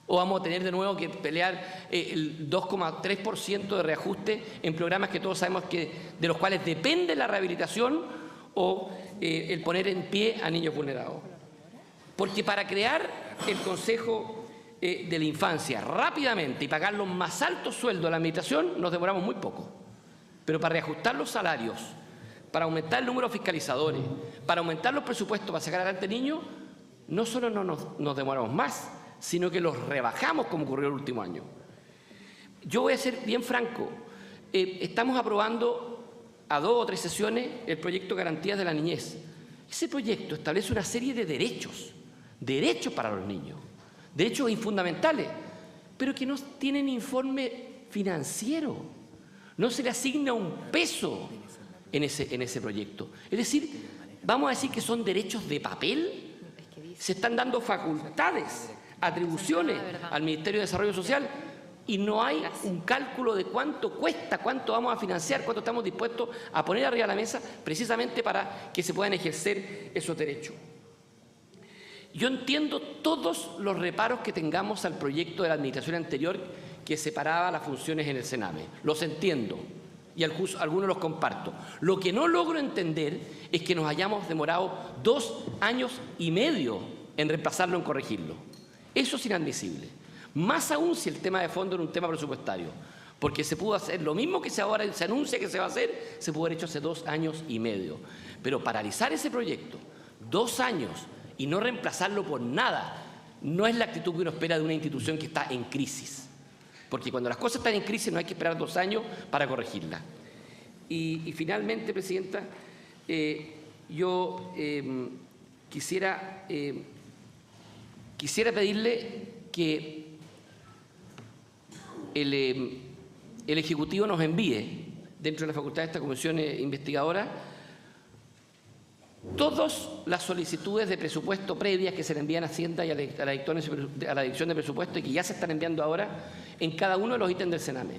Speaker 9: ¿O vamos a tener de nuevo que pelear el 2,3% de reajuste en programas que todos sabemos que de los cuales depende la rehabilitación o el poner en pie a niños vulnerados? Porque para crear el Consejo de la Infancia rápidamente y pagar los más altos sueldos a la administración nos demoramos muy poco. Pero para reajustar los salarios, para aumentar el número de fiscalizadores, para aumentar los presupuestos para sacar adelante niños, no solo no nos demoramos más, sino que los rebajamos como ocurrió el último año. Yo voy a ser bien franco. Estamos aprobando a 2 o 3 sesiones el proyecto Garantías de la Niñez. Ese proyecto establece una serie de derechos para los niños, derechos fundamentales, pero que no tienen informe financiero. No se le asigna un peso en ese proyecto. Es decir, vamos a decir que son derechos de papel. Se están dando facultades, atribuciones al Ministerio de Desarrollo Social y no hay un cálculo de cuánto cuesta, cuánto vamos a financiar, cuánto estamos dispuestos a poner arriba de la mesa precisamente para que se puedan ejercer esos derechos. Yo entiendo todos los reparos que tengamos al proyecto de la administración anterior que separaba las funciones en el Sename. Los entiendo y algunos los comparto. Lo que no logro entender es que nos hayamos demorado 2 años y medio en reemplazarlo, en corregirlo. Eso es inadmisible. Más aún si el tema de fondo era un tema presupuestario. Porque se pudo hacer lo mismo que ahora se anuncia que se va a hacer, se pudo haber hecho hace 2 años y medio. Pero paralizar ese proyecto 2 años y no reemplazarlo por nada, no es la actitud que uno espera de una institución que está en crisis. Porque cuando las cosas están en crisis no hay que esperar 2 años para corregirlas. Y finalmente, Presidenta, yo quisiera pedirle que el Ejecutivo nos envíe, dentro de la facultad de esta comisión investigadora, todas las solicitudes de presupuesto previas que se le envían a Hacienda y a la Dirección de Presupuesto y que ya se están enviando ahora en cada uno de los ítems del Sename.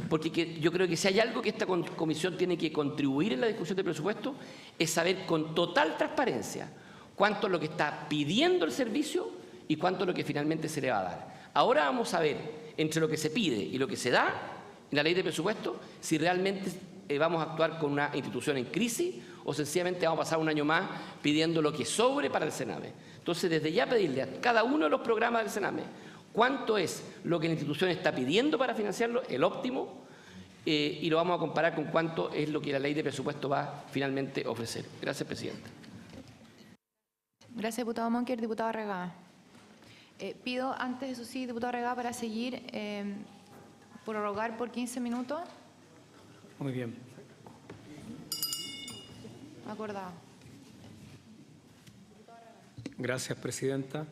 Speaker 9: Porque yo creo que si hay algo que esta comisión tiene que contribuir en la discusión de presupuesto es saber con total transparencia cuánto es lo que está pidiendo el servicio y cuánto es lo que finalmente se le va a dar. Ahora vamos a ver, entre lo que se pide y lo que se da en la ley de presupuesto, si realmente vamos a actuar con una institución en crisis o sencillamente vamos a pasar un año más pidiendo lo que sobre para el Sename. Entonces, desde ya pedirle a cada uno de los programas del Sename cuánto es lo que la institución está pidiendo para financiarlo, el óptimo, y lo vamos a comparar con cuánto es lo que la ley de presupuesto va finalmente a ofrecer. Gracias, Presidenta.
Speaker 2: Gracias, diputado Monker. Diputado Regada. Pido antes, eso sí, diputado Regada, para seguir, prorrogar por 15 minutos.
Speaker 7: Muy bien.
Speaker 2: Acordado.
Speaker 7: Gracias, Presidenta.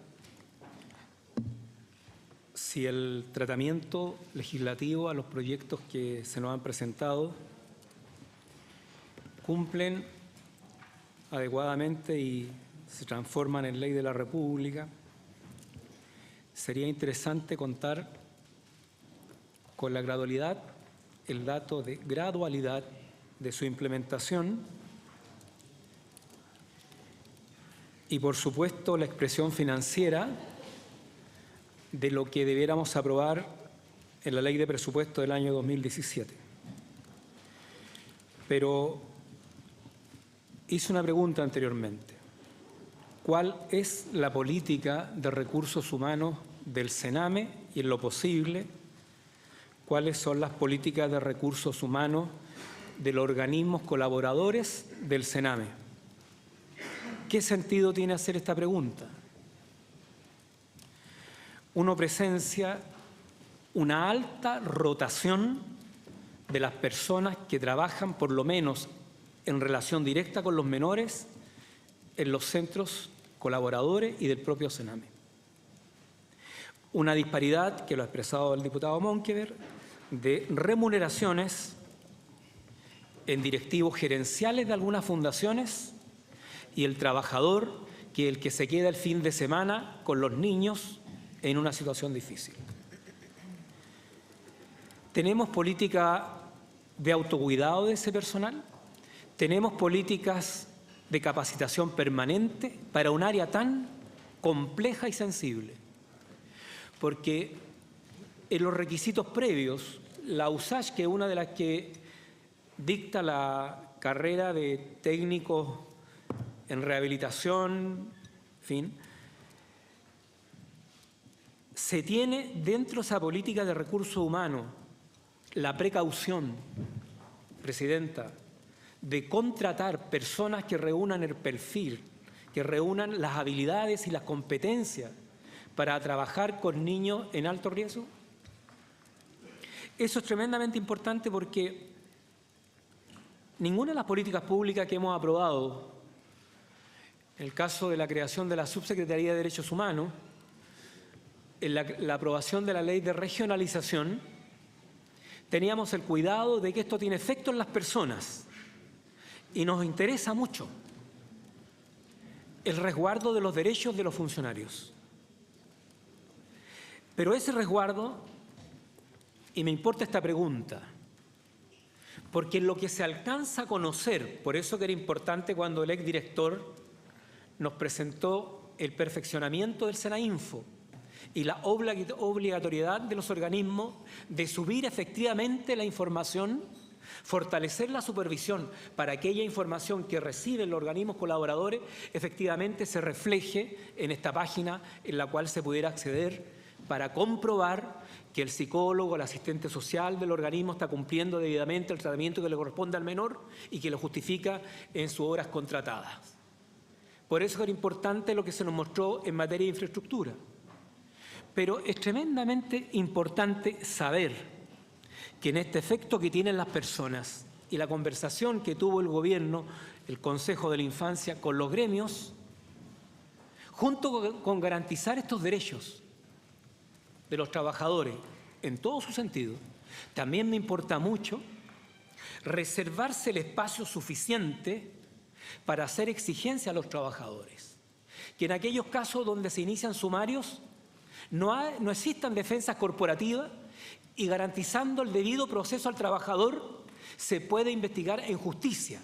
Speaker 7: Si el tratamiento legislativo a los proyectos que se nos han presentado cumplen adecuadamente y se transforman en ley de la República, sería interesante contar con la gradualidad, el dato de gradualidad de su implementación y, por supuesto, la expresión financiera de lo que debiéramos aprobar en la Ley de Presupuesto del año 2017. Pero hice una pregunta anteriormente. ¿Cuál es la política de recursos humanos del Sename y, en lo posible, cuáles son las políticas de recursos humanos de los organismos colaboradores del Sename? ¿Qué sentido tiene hacer esta pregunta? Uno presencia una alta rotación de las personas que trabajan, por lo menos en relación directa con los menores, en los centros colaboradores y del propio Sename. Una disparidad, que lo ha expresado el diputado Monkever, de remuneraciones en directivos gerenciales de algunas fundaciones y el trabajador que el que se queda el fin de semana con los niños en una situación difícil. ¿Tenemos política de autocuidado de ese personal? ¿Tenemos políticas de capacitación permanente para un área tan compleja y sensible? Porque en los requisitos previos, la USACH, que es una de las que dicta la carrera de técnicos en rehabilitación, en fin, se tiene dentro de esa política de recursos humanos la precaución, Presidenta, de contratar personas que reúnan el perfil, que reúnan las habilidades y las competencias para trabajar con niños en alto riesgo. Eso es tremendamente importante porque ninguna de las políticas públicas que hemos aprobado, en el caso de la creación de la Subsecretaría de Derechos Humanos, en la aprobación de la ley de regionalización, teníamos el cuidado de que esto tiene efecto en las personas y nos interesa mucho el resguardo de los derechos de los funcionarios. Pero ese resguardo, y me importa esta pregunta, porque en lo que se alcanza a conocer, por eso que era importante cuando el exdirector nos presentó el perfeccionamiento del SENAINFO y la obligatoriedad de los organismos de subir efectivamente la información, fortalecer la supervisión para que aquella información que reciben los organismos colaboradores efectivamente se refleje en esta página en la cual se pudiera acceder para comprobar que el psicólogo, el asistente social del organismo está cumpliendo debidamente el tratamiento que le corresponde al menor y que lo justifica en sus horas contratadas. Por eso era importante lo que se nos mostró en materia de infraestructura. Pero es tremendamente importante saber que en este efecto que tienen las personas y la conversación que tuvo el Gobierno, el Consejo de la Infancia, con los gremios, junto con garantizar estos derechos de los trabajadores en todo su sentido, también me importa mucho reservarse el espacio suficiente para hacer exigencia a los trabajadores. Que en aquellos casos donde se inician sumarios no existan defensas corporativas y garantizando el debido proceso al trabajador se puede investigar en justicia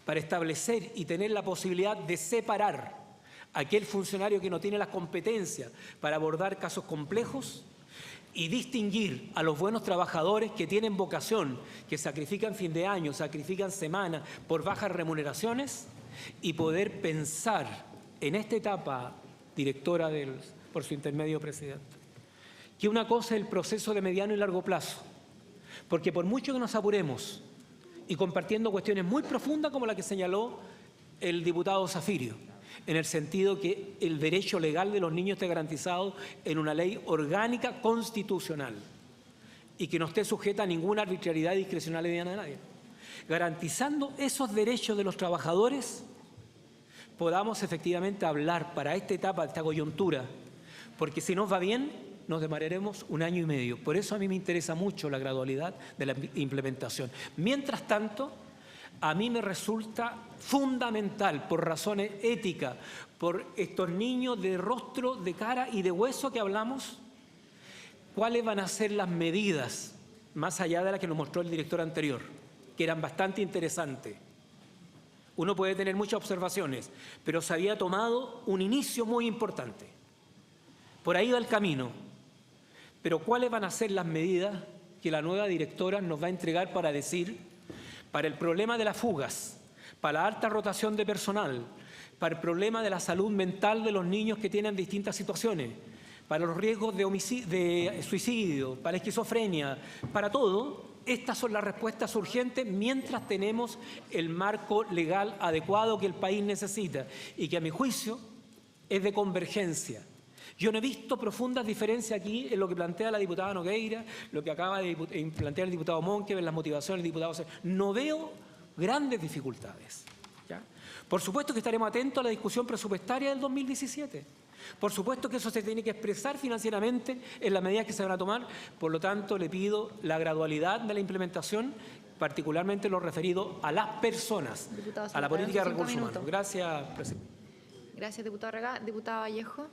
Speaker 7: para establecer y tener la posibilidad de separar a aquel funcionario que no tiene las competencias para abordar casos complejos y distinguir a los buenos trabajadores que tienen vocación, que sacrifican fin de año, sacrifican semana por bajas remuneraciones y poder pensar en esta etapa, directora por su intermedio, Presidente, que una cosa es el proceso de mediano y largo plazo, porque por mucho que nos apuremos y compartiendo cuestiones muy profundas como la que señaló el diputado Zafirio, en el sentido que el derecho legal de los niños esté garantizado en una ley orgánica constitucional y que no esté sujeta a ninguna arbitrariedad y discrecionalidad de nadie. Garantizando esos derechos de los trabajadores, podamos efectivamente hablar para esta etapa, esta coyuntura, porque si nos va bien, nos demoraremos 1 año y medio. Por eso a mí me interesa mucho la gradualidad de la implementación. Mientras tanto, a mí me resulta fundamental, por razones éticas, por estos niños de rostro, de cara y de hueso que hablamos, cuáles van a ser las medidas, más allá de las que nos mostró el director anterior, que eran bastante interesantes. Uno puede tener muchas observaciones, pero se había tomado un inicio muy importante. Por ahí va el camino. Pero ¿cuáles van a ser las medidas que la nueva directora nos va a entregar para decir, para el problema de las fugas, para la alta rotación de personal, para el problema de la salud mental de los niños que tienen distintas situaciones, para los riesgos de suicidio, para la esquizofrenia, para todo? Estas son las respuestas urgentes mientras tenemos el marco legal adecuado que el país necesita y que a mi juicio es de convergencia. Yo no he visto profundas diferencias aquí en lo que plantea la diputada Nogueira, lo que acaba de plantear el diputado Monque, en las motivaciones del diputado. No veo grandes dificultades, ¿ya? Por supuesto que estaremos atentos a la discusión presupuestaria del 2017. Por supuesto que eso se tiene que expresar financieramente en las medidas que se van a tomar. Por lo tanto, le pido la gradualidad de la implementación, particularmente lo referido a las personas, a la política de recursos humanos. Gracias, presidente.
Speaker 2: Gracias, diputado Regá. Diputada Vallejo.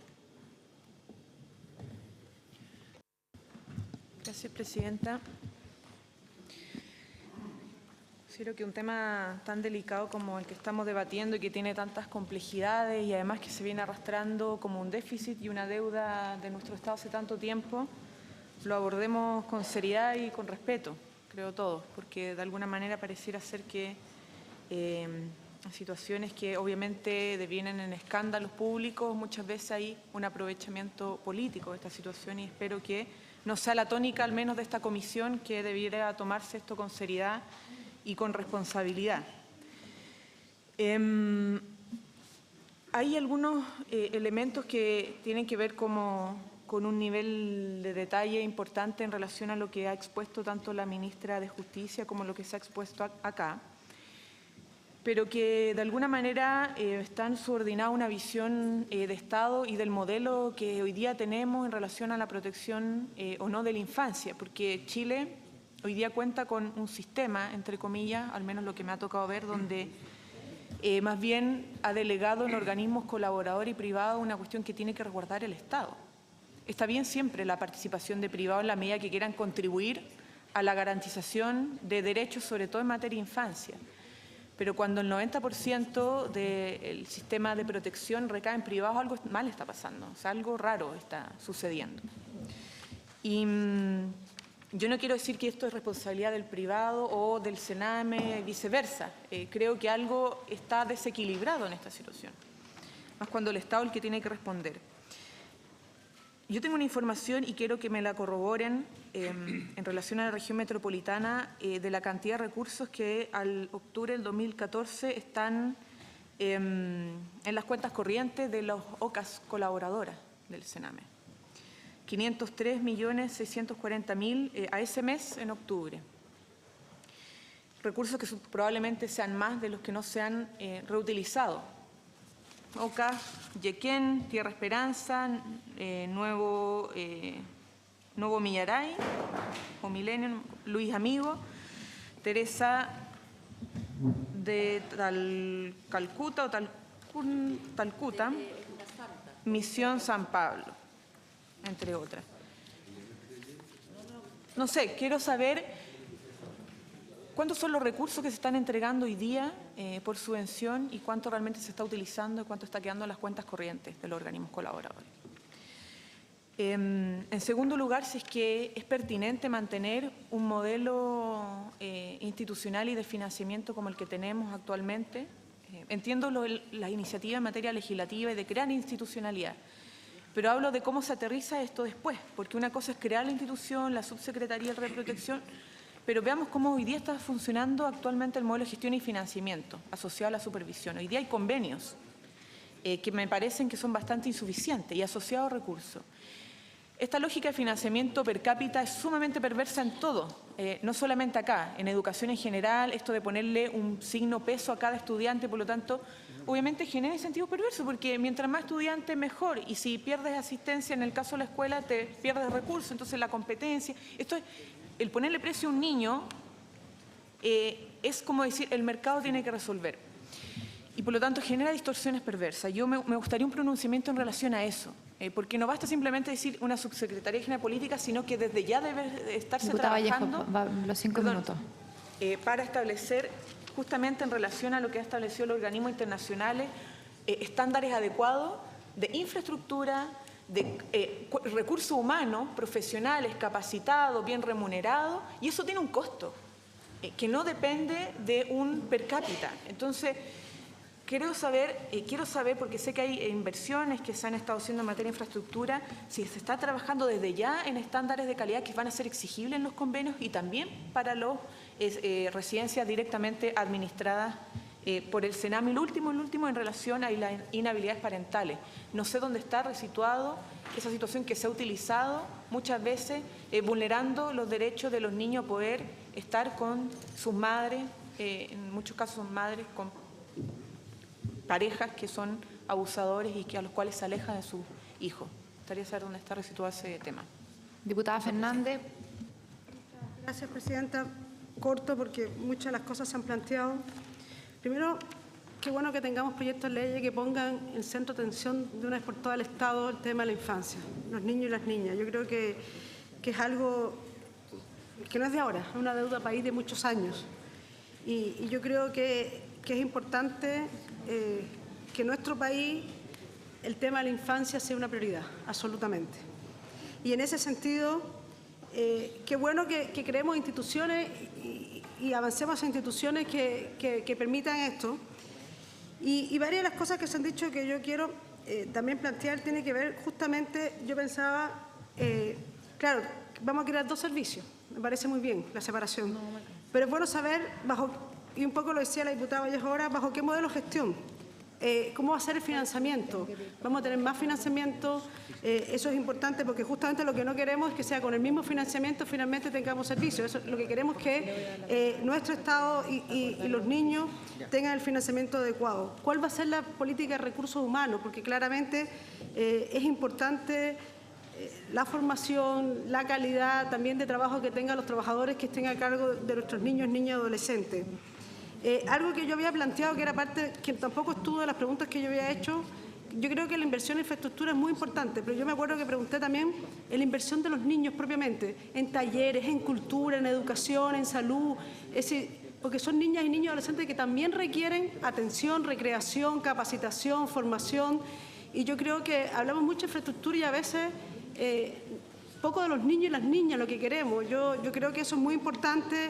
Speaker 14: Gracias, presidenta. Considero que un tema tan delicado como el que estamos debatiendo y que tiene tantas complejidades y además que se viene arrastrando como un déficit y una deuda de nuestro Estado hace tanto tiempo, lo abordemos con seriedad y con respeto, creo todos, porque de alguna manera pareciera ser que situaciones que obviamente devienen en escándalos públicos, muchas veces hay un aprovechamiento político de esta situación y espero que no sea la tónica al menos de esta comisión, que debiera tomarse esto con seriedad y con responsabilidad. Hay algunos elementos que tienen que ver con un nivel de detalle importante en relación a lo que ha expuesto tanto la ministra de Justicia como lo que se ha expuesto acá, pero que de alguna manera están subordinados a una visión de Estado y del modelo que hoy día tenemos en relación a la protección o no de la infancia, porque Chile hoy día cuenta con un sistema, entre comillas, al menos lo que me ha tocado ver, donde más bien ha delegado en organismos colaboradores y privados una cuestión que tiene que resguardar el Estado. Está bien siempre la participación de privados en la medida que quieran contribuir a la garantización de derechos, sobre todo en materia de infancia. Pero cuando el 90% del sistema de protección recae en privados, algo mal está pasando, o sea, algo raro está sucediendo. Y yo no quiero decir que esto es responsabilidad del privado o del Sename, viceversa. Creo que algo está desequilibrado en esta situación, más cuando el Estado es el que tiene que responder. Yo tengo una información y quiero que me la corroboren en relación a la región metropolitana de la cantidad de recursos que al octubre del 2014 están en las cuentas corrientes de los OCAS colaboradoras del Sename. 503.640.000 a ese mes en octubre. Recursos que probablemente sean más de los que no se han reutilizado. OCA, Yequén, Tierra Esperanza, Nuevo Millaray, o Milenio, Luis Amigo, Teresa de Calcuta o Talcuta, Misión San Pablo, entre otras. No sé, quiero saber cuántos son los recursos que se están entregando hoy día por subvención y cuánto realmente se está utilizando y cuánto está quedando en las cuentas corrientes de los organismos colaboradores. En segundo lugar, si es que es pertinente mantener un modelo institucional y de financiamiento como el que tenemos actualmente. Entiendo las iniciativas en materia legislativa y de crear institucionalidad, pero hablo de cómo se aterriza esto después, porque una cosa es crear la institución, la subsecretaría de reprotección, pero veamos cómo hoy día está funcionando actualmente el modelo de gestión y financiamiento asociado a la supervisión. Hoy día hay convenios que me parecen que son bastante insuficientes y asociados a recursos. Esta lógica de financiamiento per cápita es sumamente perversa en todo, no solamente acá, en educación en general, esto de ponerle un signo peso a cada estudiante, por lo tanto, obviamente genera incentivos perversos, porque mientras más estudiantes, mejor, y si pierdes asistencia, en el caso de la escuela, te pierdes recursos, entonces la competencia, esto es, el ponerle precio a un niño es como decir, el mercado tiene que resolver. Y por lo tanto genera distorsiones perversas. Yo me gustaría un pronunciamiento en relación a eso, porque no basta simplemente decir una subsecretaría de Política, sino que desde ya debe estarse trabajando
Speaker 2: los 5 minutos.
Speaker 14: Para establecer, justamente en relación a lo que ha establecido los organismos internacionales, estándares adecuados de infraestructura, de recursos humanos, profesionales, capacitados, bien remunerados, y eso tiene un costo, que no depende de un per cápita. Entonces, quiero saber, porque sé que hay inversiones que se han estado haciendo en materia de infraestructura, si se está trabajando desde ya en estándares de calidad que van a ser exigibles en los convenios y también para las residencias directamente administradas por el Sename. Y lo último en relación a las inhabilidades parentales. No sé dónde está resituado esa situación que se ha utilizado muchas veces vulnerando los derechos de los niños a poder estar con sus madres, en muchos casos son madres con parejas que son abusadores y que a los cuales se aleja de sus hijos. Me gustaría saber dónde está resituado ese tema.
Speaker 2: Diputada Fernández.
Speaker 3: Gracias, presidenta. Corto, porque muchas de las cosas se han planteado. Primero, qué bueno que tengamos proyectos de ley que pongan en el centro de atención de una vez por todas el Estado el tema de la infancia, los niños y las niñas. Yo creo que es algo que no es de ahora, es una deuda país de muchos años. Y yo creo que es importante que en nuestro país el tema de la infancia sea una prioridad, absolutamente. Y en ese sentido, qué bueno que creemos instituciones y avancemos a instituciones que permitan esto. Y varias de las cosas que se han dicho que yo quiero también plantear tiene que ver justamente, yo pensaba, claro, vamos a crear 2 servicios, me parece muy bien la separación, pero es bueno saber, y un poco lo decía la diputada Vallejo ahora, bajo qué modelo de gestión, cómo va a ser el financiamiento, vamos a tener más financiamiento, eso es importante porque justamente lo que no queremos es que sea con el mismo financiamiento finalmente tengamos servicios, eso, lo que queremos es que nuestro Estado y los niños tengan el financiamiento adecuado. ¿Cuál va a ser la política de recursos humanos? Porque claramente es importante la formación, la calidad también de trabajo que tengan los trabajadores que estén a cargo de nuestros niños, niñas y adolescentes. Algo que yo había planteado, que era parte, que tampoco estuvo de las preguntas que yo había hecho, yo creo que la inversión en infraestructura es muy importante, pero yo me acuerdo que pregunté también en la inversión de los niños propiamente, en talleres, en cultura, en educación, en salud, es decir, porque son niñas y niños adolescentes que también requieren atención, recreación, capacitación, formación, y yo creo que hablamos mucho de infraestructura y a veces poco de los niños y las niñas, lo que queremos. Yo creo que eso es muy importante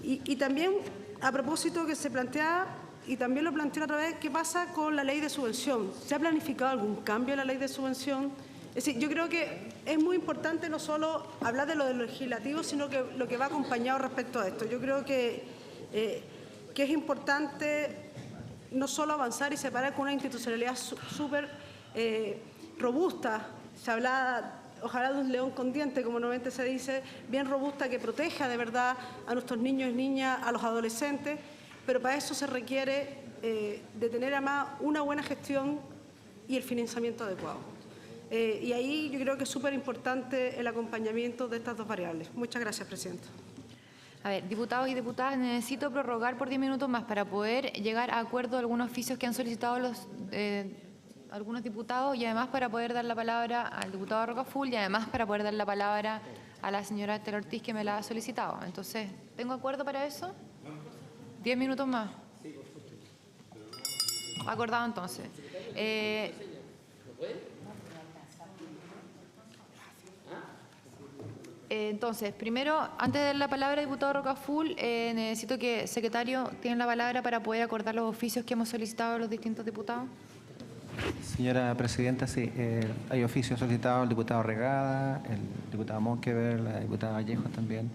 Speaker 3: y también a propósito que se plantea, y también lo planteé otra vez, ¿qué pasa con la ley de subvención? ¿Se ha planificado algún cambio en la ley de subvención? Es decir, yo creo que es muy importante no solo hablar de lo legislativo, sino que lo que va acompañado respecto a esto. Yo creo que es importante no solo avanzar y separar con una institucionalidad súper robusta, se habla ojalá de un león con dientes, como normalmente se dice, bien robusta, que proteja de verdad a nuestros niños y niñas, a los adolescentes, pero para eso se requiere de tener además una buena gestión y el financiamiento adecuado. Y ahí yo creo que es súper importante el acompañamiento de estas 2 variables. Muchas gracias, Presidenta.
Speaker 2: A ver, diputados y diputadas, necesito prorrogar por 10 minutos más para poder llegar a acuerdo de algunos oficios que han solicitado algunos diputados y además para poder dar la palabra al diputado Rocafull y además para poder dar la palabra a la señora Estela Ortiz que me la ha solicitado. Entonces, ¿tengo acuerdo para eso? 10 minutos más. Acordado entonces. Entonces, primero, antes de dar la palabra al diputado Rocafull, necesito que el secretario tiene la palabra para poder acordar los oficios que hemos solicitado los distintos diputados.
Speaker 1: Señora Presidenta, sí, hay oficios solicitados el diputado Regada, el diputado Monkever, la diputada Vallejo también,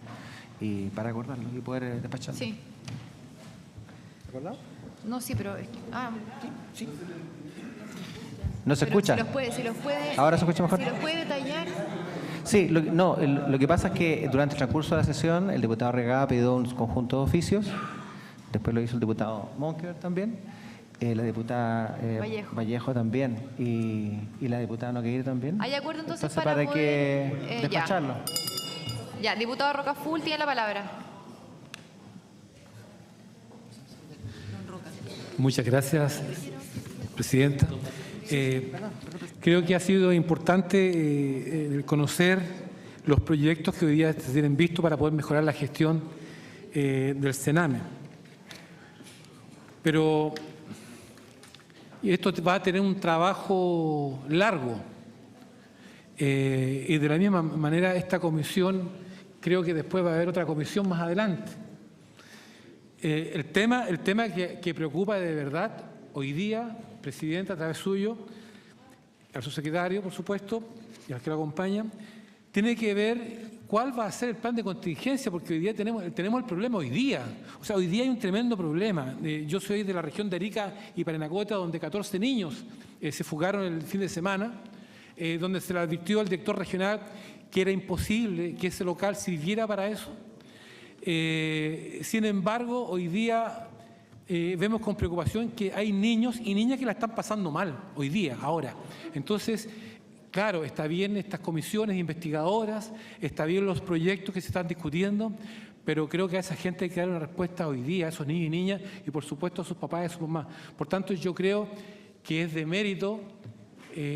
Speaker 1: y para acordarlo y poder despacharlo.
Speaker 2: Sí.
Speaker 1: ¿Acordado?
Speaker 2: No, sí, pero...
Speaker 1: sí. ¿No se escucha?
Speaker 2: Si los puede,
Speaker 1: ¿Ahora se escucha mejor?
Speaker 2: Si los puede detallar...
Speaker 1: Sí, lo que pasa es que durante el transcurso de la sesión el diputado Regada pidió un conjunto de oficios, después lo hizo el diputado Monkever también, la diputada Vallejo también y la diputada Nogueira también.
Speaker 2: ¿Hay acuerdo entonces
Speaker 1: para
Speaker 2: poder,
Speaker 1: que despacharlo?
Speaker 2: Ya, diputado Rocafull tiene la palabra.
Speaker 7: Muchas gracias, Presidenta. Creo que ha sido importante conocer los proyectos que hoy día se tienen visto para poder mejorar la gestión del Sename. Pero esto va a tener un trabajo largo y de la misma manera esta comisión, creo que después va a haber otra comisión más adelante. El tema que preocupa de verdad hoy día, Presidenta, a través suyo, al subsecretario, por supuesto, y a los que lo acompañan, tiene que ver cuál va a ser el plan de contingencia, porque hoy día tenemos el problema hoy día. O sea, hoy día hay un tremendo problema. Yo soy de la región de Arica y Parinacota, donde 14 niños se fugaron el fin de semana, donde se le advirtió al director regional que era imposible que ese local sirviera para eso. Sin embargo, hoy día vemos con preocupación que hay niños y niñas que la están pasando mal hoy día, ahora. Entonces, claro, está bien estas comisiones investigadoras, está bien los proyectos que se están discutiendo,
Speaker 15: pero creo que a esa gente hay que dar una respuesta hoy día, a esos niños y niñas, y por supuesto a sus papás y a sus mamás. Por tanto, yo creo que es de mérito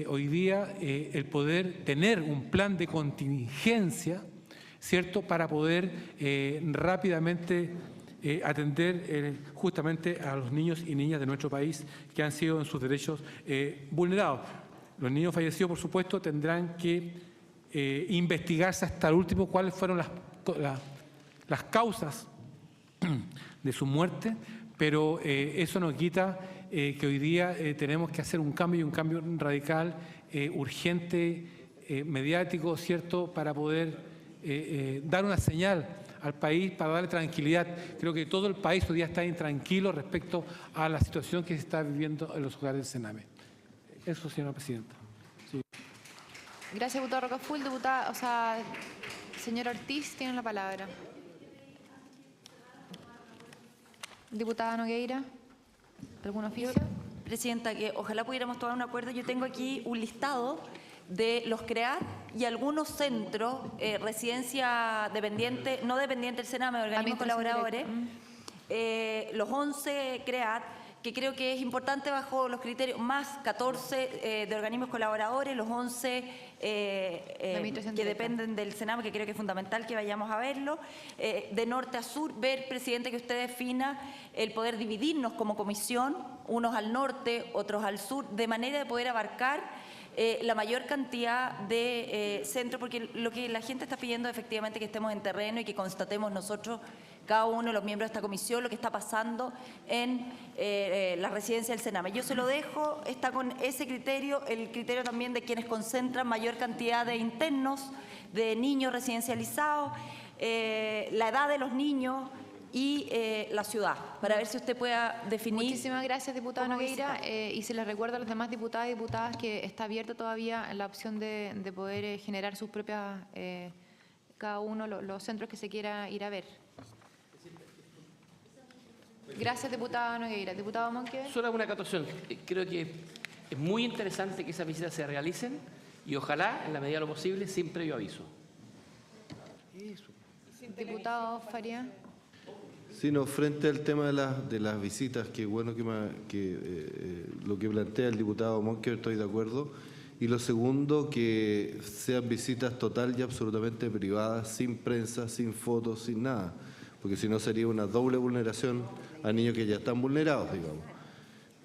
Speaker 15: hoy día el poder tener un plan de contingencia, ¿cierto?, para poder rápidamente atender justamente a los niños y niñas de nuestro país que han sido en sus derechos vulnerados. Los niños fallecidos, por supuesto, tendrán que investigarse hasta el último cuáles fueron las causas de su muerte, pero eso no quita que hoy día tenemos que hacer un cambio, y un cambio radical, urgente, mediático, ¿cierto?, para poder dar una señal al país, para darle tranquilidad. Creo que todo el país hoy día está intranquilo respecto a la situación que se está viviendo en los hogares del Sename. Eso, señora presidenta. Sí.
Speaker 2: Gracias, diputado Rocafull. Señor Ortiz, tiene la palabra. Diputada Nogueira, ¿algún oficio?
Speaker 8: Presidenta, que ojalá pudiéramos tomar un acuerdo. Yo tengo aquí un listado de los CREAT y algunos centros, residencia dependiente, no dependiente del Sename, organismos colaboradores, los 11 CREAT, que creo que es importante bajo los criterios, más 14 de organismos colaboradores, los 11 que dependen del Sename, que creo que es fundamental que vayamos a verlo, de norte a sur, ver, presidente, que usted defina el poder dividirnos como comisión, unos al norte, otros al sur, de manera de poder abarcar la mayor cantidad de centros, porque lo que la gente está pidiendo es efectivamente que estemos en terreno y que constatemos nosotros, cada uno de los miembros de esta comisión, lo que está pasando en la residencia del Sename. Yo se lo dejo, está con ese criterio, el criterio también de quienes concentran mayor cantidad de internos, de niños residencializados, la edad de los niños y la ciudad, para ver si usted pueda definir.
Speaker 2: Muchísimas gracias, diputada Nogueira, y se les recuerda a los demás diputados y diputadas que está abierta todavía la opción de poder generar sus propias, cada uno los centros que se quiera ir a ver. Gracias, diputada Nogueira. Diputado Monque.
Speaker 9: Solo una acotación. Creo que es muy interesante que esas visitas se realicen y ojalá, en la medida de lo posible, sin previo aviso.
Speaker 2: Diputado Faría.
Speaker 4: Sí, no, frente al tema de las visitas, que bueno que lo que plantea el diputado Monker, estoy de acuerdo. Y lo segundo, que sean visitas total y absolutamente privadas, sin prensa, sin fotos, sin nada. Porque si no sería una doble vulneración a niños que ya están vulnerados, digamos.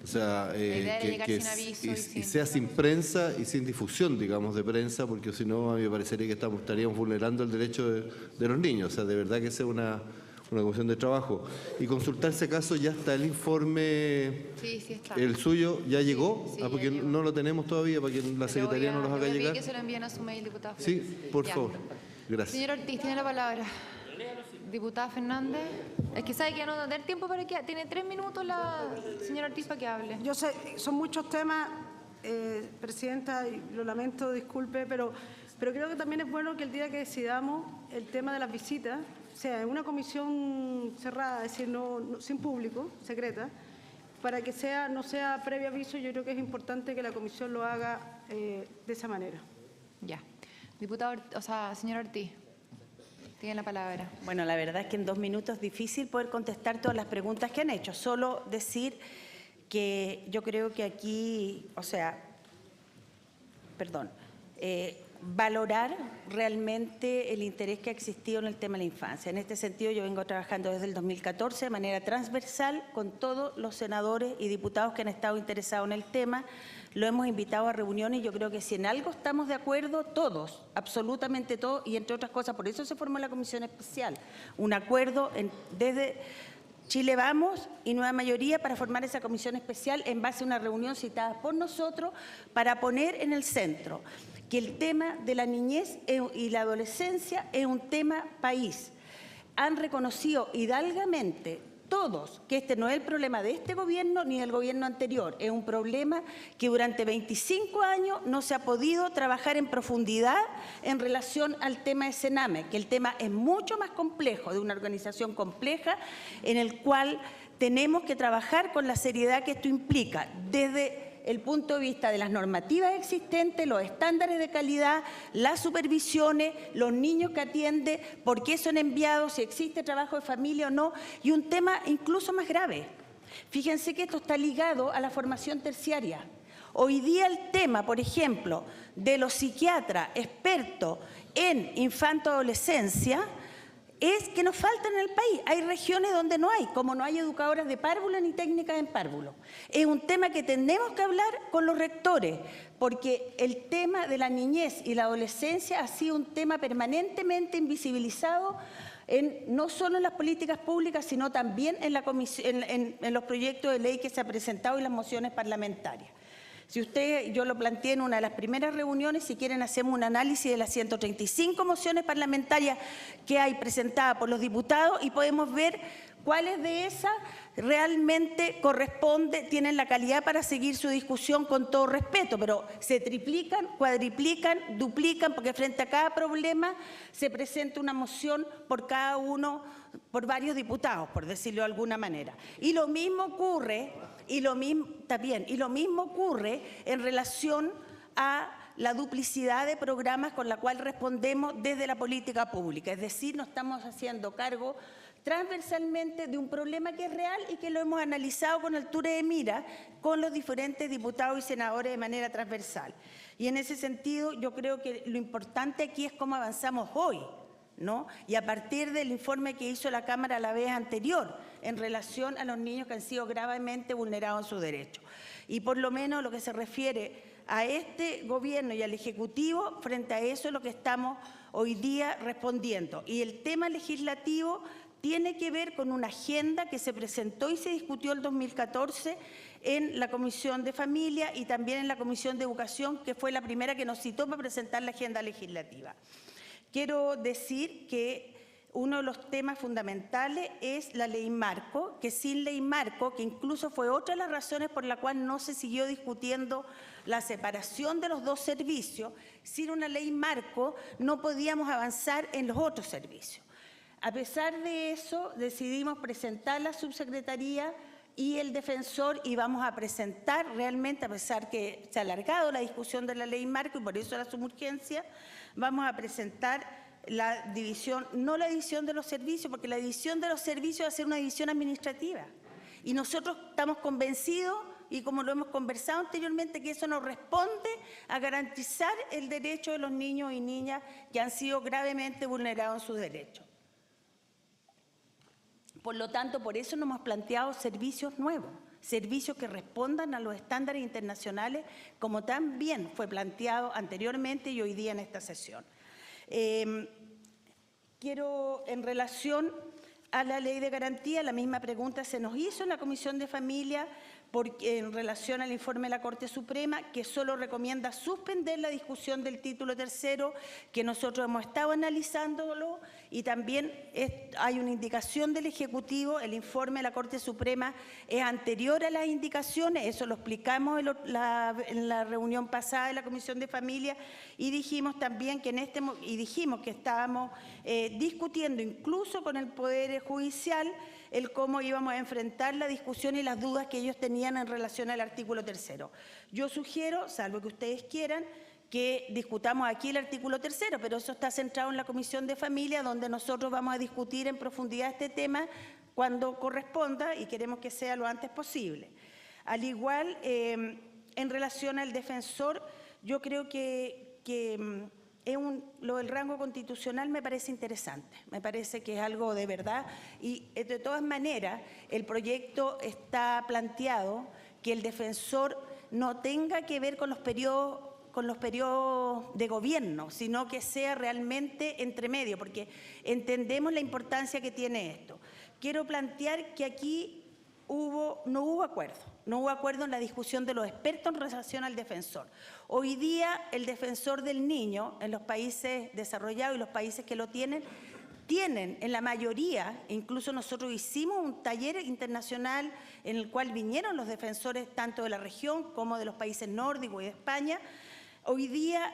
Speaker 4: O sea, y sea sin prensa y sin difusión, digamos, de prensa, porque si no, a mí me parecería que estaríamos vulnerando el derecho de los niños. O sea, de verdad que sea una comisión de trabajo. Y consultar ese caso, ya está el informe,
Speaker 2: sí está.
Speaker 4: El suyo ya llegó,
Speaker 2: sí,
Speaker 4: porque
Speaker 2: ya llegó.
Speaker 4: No lo tenemos todavía, para que la Secretaría nos los haga llegar.
Speaker 2: Que se lo envíen a su mail, diputado.
Speaker 4: Sí, por favor. Gracias.
Speaker 2: Señor Ortiz, tiene la palabra. Diputada Fernández. Es que sabe que no va a tener tiempo para que... Tiene 3 minutos la señora Ortiz para que hable.
Speaker 3: Yo sé, son muchos temas, Presidenta, y lo lamento, disculpe, pero creo que también es bueno que el día que decidamos el tema de las visitas, sea en una comisión cerrada, es decir, no, sin público, secreta, para que no sea previo aviso. Yo creo que es importante que la comisión lo haga de esa manera.
Speaker 2: Ya. Diputado, señora Ortiz. Tiene la palabra.
Speaker 11: Bueno, la verdad es que en 2 minutos es difícil poder contestar todas las preguntas que han hecho. Solo decir que yo creo que aquí, valorar realmente el interés que ha existido en el tema de la infancia. En este sentido, yo vengo trabajando desde el 2014 de manera transversal con todos los senadores y diputados que han estado interesados en el tema. Lo hemos invitado a reuniones y yo creo que si en algo estamos de acuerdo, todos, absolutamente todos, y entre otras cosas, por eso se formó la comisión especial, un acuerdo desde Chile Vamos y Nueva Mayoría para formar esa comisión especial en base a una reunión citada por nosotros para poner en el centro que el tema de la niñez y la adolescencia es un tema país. Han reconocido hidalgamente todos que este no es el problema de este gobierno ni del gobierno anterior, es un problema que durante 25 años no se ha podido trabajar en profundidad en relación al tema de Sename, que el tema es mucho más complejo, de una organización compleja en el cual tenemos que trabajar con la seriedad que esto implica, desde el punto de vista de las normativas existentes, los estándares de calidad, las supervisiones, los niños que atiende, por qué son enviados, si existe trabajo de familia o no, y un tema incluso más grave. Fíjense que esto está ligado a la formación terciaria. Hoy día el tema, por ejemplo, de los psiquiatras expertos en infanto-adolescencia es que nos faltan en el país. Hay regiones donde no hay, como no hay educadoras de párvulo ni técnicas en párvulo. Es un tema que tenemos que hablar con los rectores, porque el tema de la niñez y la adolescencia ha sido un tema permanentemente invisibilizado no solo en las políticas públicas, sino también en los proyectos de ley que se han presentado y las mociones parlamentarias. Si yo lo planteé en una de las primeras reuniones, si quieren hacemos un análisis de las 135 mociones parlamentarias que hay presentadas por los diputados y podemos ver cuáles de esas realmente tienen la calidad para seguir su discusión con todo respeto, pero se triplican, cuadriplican, duplican, porque frente a cada problema se presenta una moción por varios diputados, por decirlo de alguna manera. Y lo mismo ocurre, en relación a la duplicidad de programas con la cual respondemos desde la política pública. Es decir, nos estamos haciendo cargo transversalmente de un problema que es real y que lo hemos analizado con altura de mira con los diferentes diputados y senadores de manera transversal. Y en ese sentido yo creo que lo importante aquí es cómo avanzamos hoy, ¿no? Y a partir del informe que hizo la Cámara la vez anterior en relación a los niños que han sido gravemente vulnerados en sus derechos. Y por lo menos lo que se refiere a este gobierno y al Ejecutivo, frente a eso es lo que estamos hoy día respondiendo. Y el tema legislativo tiene que ver con una agenda que se presentó y se discutió el 2014 en la Comisión de Familia y también en la Comisión de Educación, que fue la primera que nos citó para presentar la agenda legislativa. Quiero decir que uno de los temas fundamentales es la ley marco, que sin ley marco, que incluso fue otra de las razones por la cual no se siguió discutiendo la separación de los dos servicios, sin una ley marco no podíamos avanzar en los otros servicios. A pesar de eso, decidimos presentar la subsecretaría y el defensor y vamos a presentar realmente, a pesar que se ha alargado la discusión de la ley marco y por eso la suburgencia, vamos a presentar la división, no la división de los servicios, porque la división de los servicios va a ser una división administrativa. Y nosotros estamos convencidos, y como lo hemos conversado anteriormente, que eso nos responde a garantizar el derecho de los niños y niñas que han sido gravemente vulnerados en sus derechos. Por lo tanto, por eso nos hemos planteado servicios nuevos, servicios que respondan a los estándares internacionales, como también fue planteado anteriormente y hoy día en esta sesión. Quiero, en relación a la ley de garantía, la misma pregunta se nos hizo en la Comisión de Familia en relación al informe de la Corte Suprema, que solo recomienda suspender la discusión del título tercero, que nosotros hemos estado analizándolo, y también hay una indicación del Ejecutivo, el informe de la Corte Suprema es anterior a las indicaciones, eso lo explicamos en la reunión pasada de la Comisión de Familia, y dijimos también que estábamos discutiendo incluso con el Poder Judicial el cómo íbamos a enfrentar la discusión y las dudas que ellos tenían en relación al artículo tercero. Yo sugiero, salvo que ustedes quieran, que discutamos aquí el artículo tercero, pero eso está centrado en la Comisión de Familia, donde nosotros vamos a discutir en profundidad este tema cuando corresponda y queremos que sea lo antes posible. Al igual, en relación al defensor, yo creo que lo del rango constitucional me parece interesante, me parece que es algo de verdad y de todas maneras el proyecto está planteado que el defensor no tenga que ver con los periodos de gobierno, sino que sea realmente entre medio, porque entendemos la importancia que tiene esto. Quiero plantear que aquí no hubo acuerdo en la discusión de los expertos en relación al defensor. Hoy día el defensor del niño en los países desarrollados y los países que lo tienen en la mayoría, incluso nosotros hicimos un taller internacional en el cual vinieron los defensores tanto de la región como de los países nórdicos y de España. Hoy día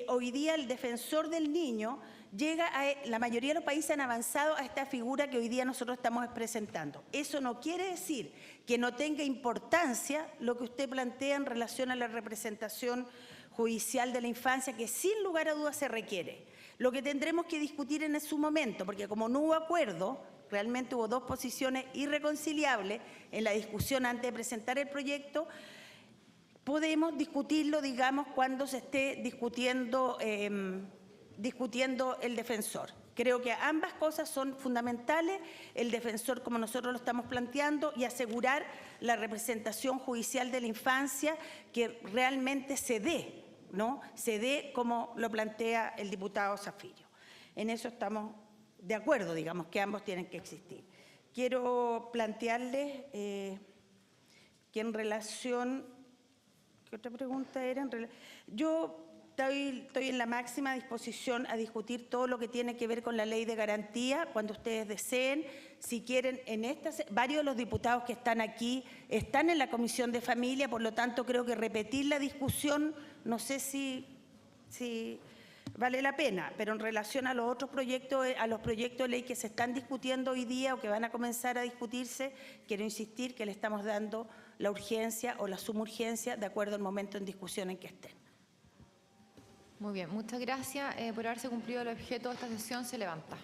Speaker 11: hoy día el defensor del niño llega a... La mayoría de los países han avanzado a esta figura que hoy día nosotros estamos presentando. Eso no quiere decir que no tenga importancia lo que usted plantea en relación a la representación judicial de la infancia, que sin lugar a dudas se requiere. Lo que tendremos que discutir en su momento, porque como no hubo acuerdo, realmente hubo dos posiciones irreconciliables en la discusión antes de presentar el proyecto, podemos discutirlo, digamos, cuando se esté discutiendo el defensor. Creo que ambas cosas son fundamentales, el defensor como nosotros lo estamos planteando y asegurar la representación judicial de la infancia que realmente se dé, ¿no? Se dé como lo plantea el diputado Zafillo. En eso estamos de acuerdo, digamos, que ambos tienen que existir. Quiero plantearles que en relación... ¿Qué otra pregunta era? Yo estoy en la máxima disposición a discutir todo lo que tiene que ver con la ley de garantía cuando ustedes deseen. Si quieren, varios de los diputados que están aquí están en la Comisión de Familia, por lo tanto creo que repetir la discusión no sé si vale la pena, pero en relación a los otros proyectos, a los proyectos de ley que se están discutiendo hoy día o que van a comenzar a discutirse, quiero insistir que le estamos dando la urgencia o la suma urgencia de acuerdo al momento en discusión en que estén.
Speaker 2: Muy bien, muchas gracias por haberse cumplido el objeto de esta sesión. Se levanta.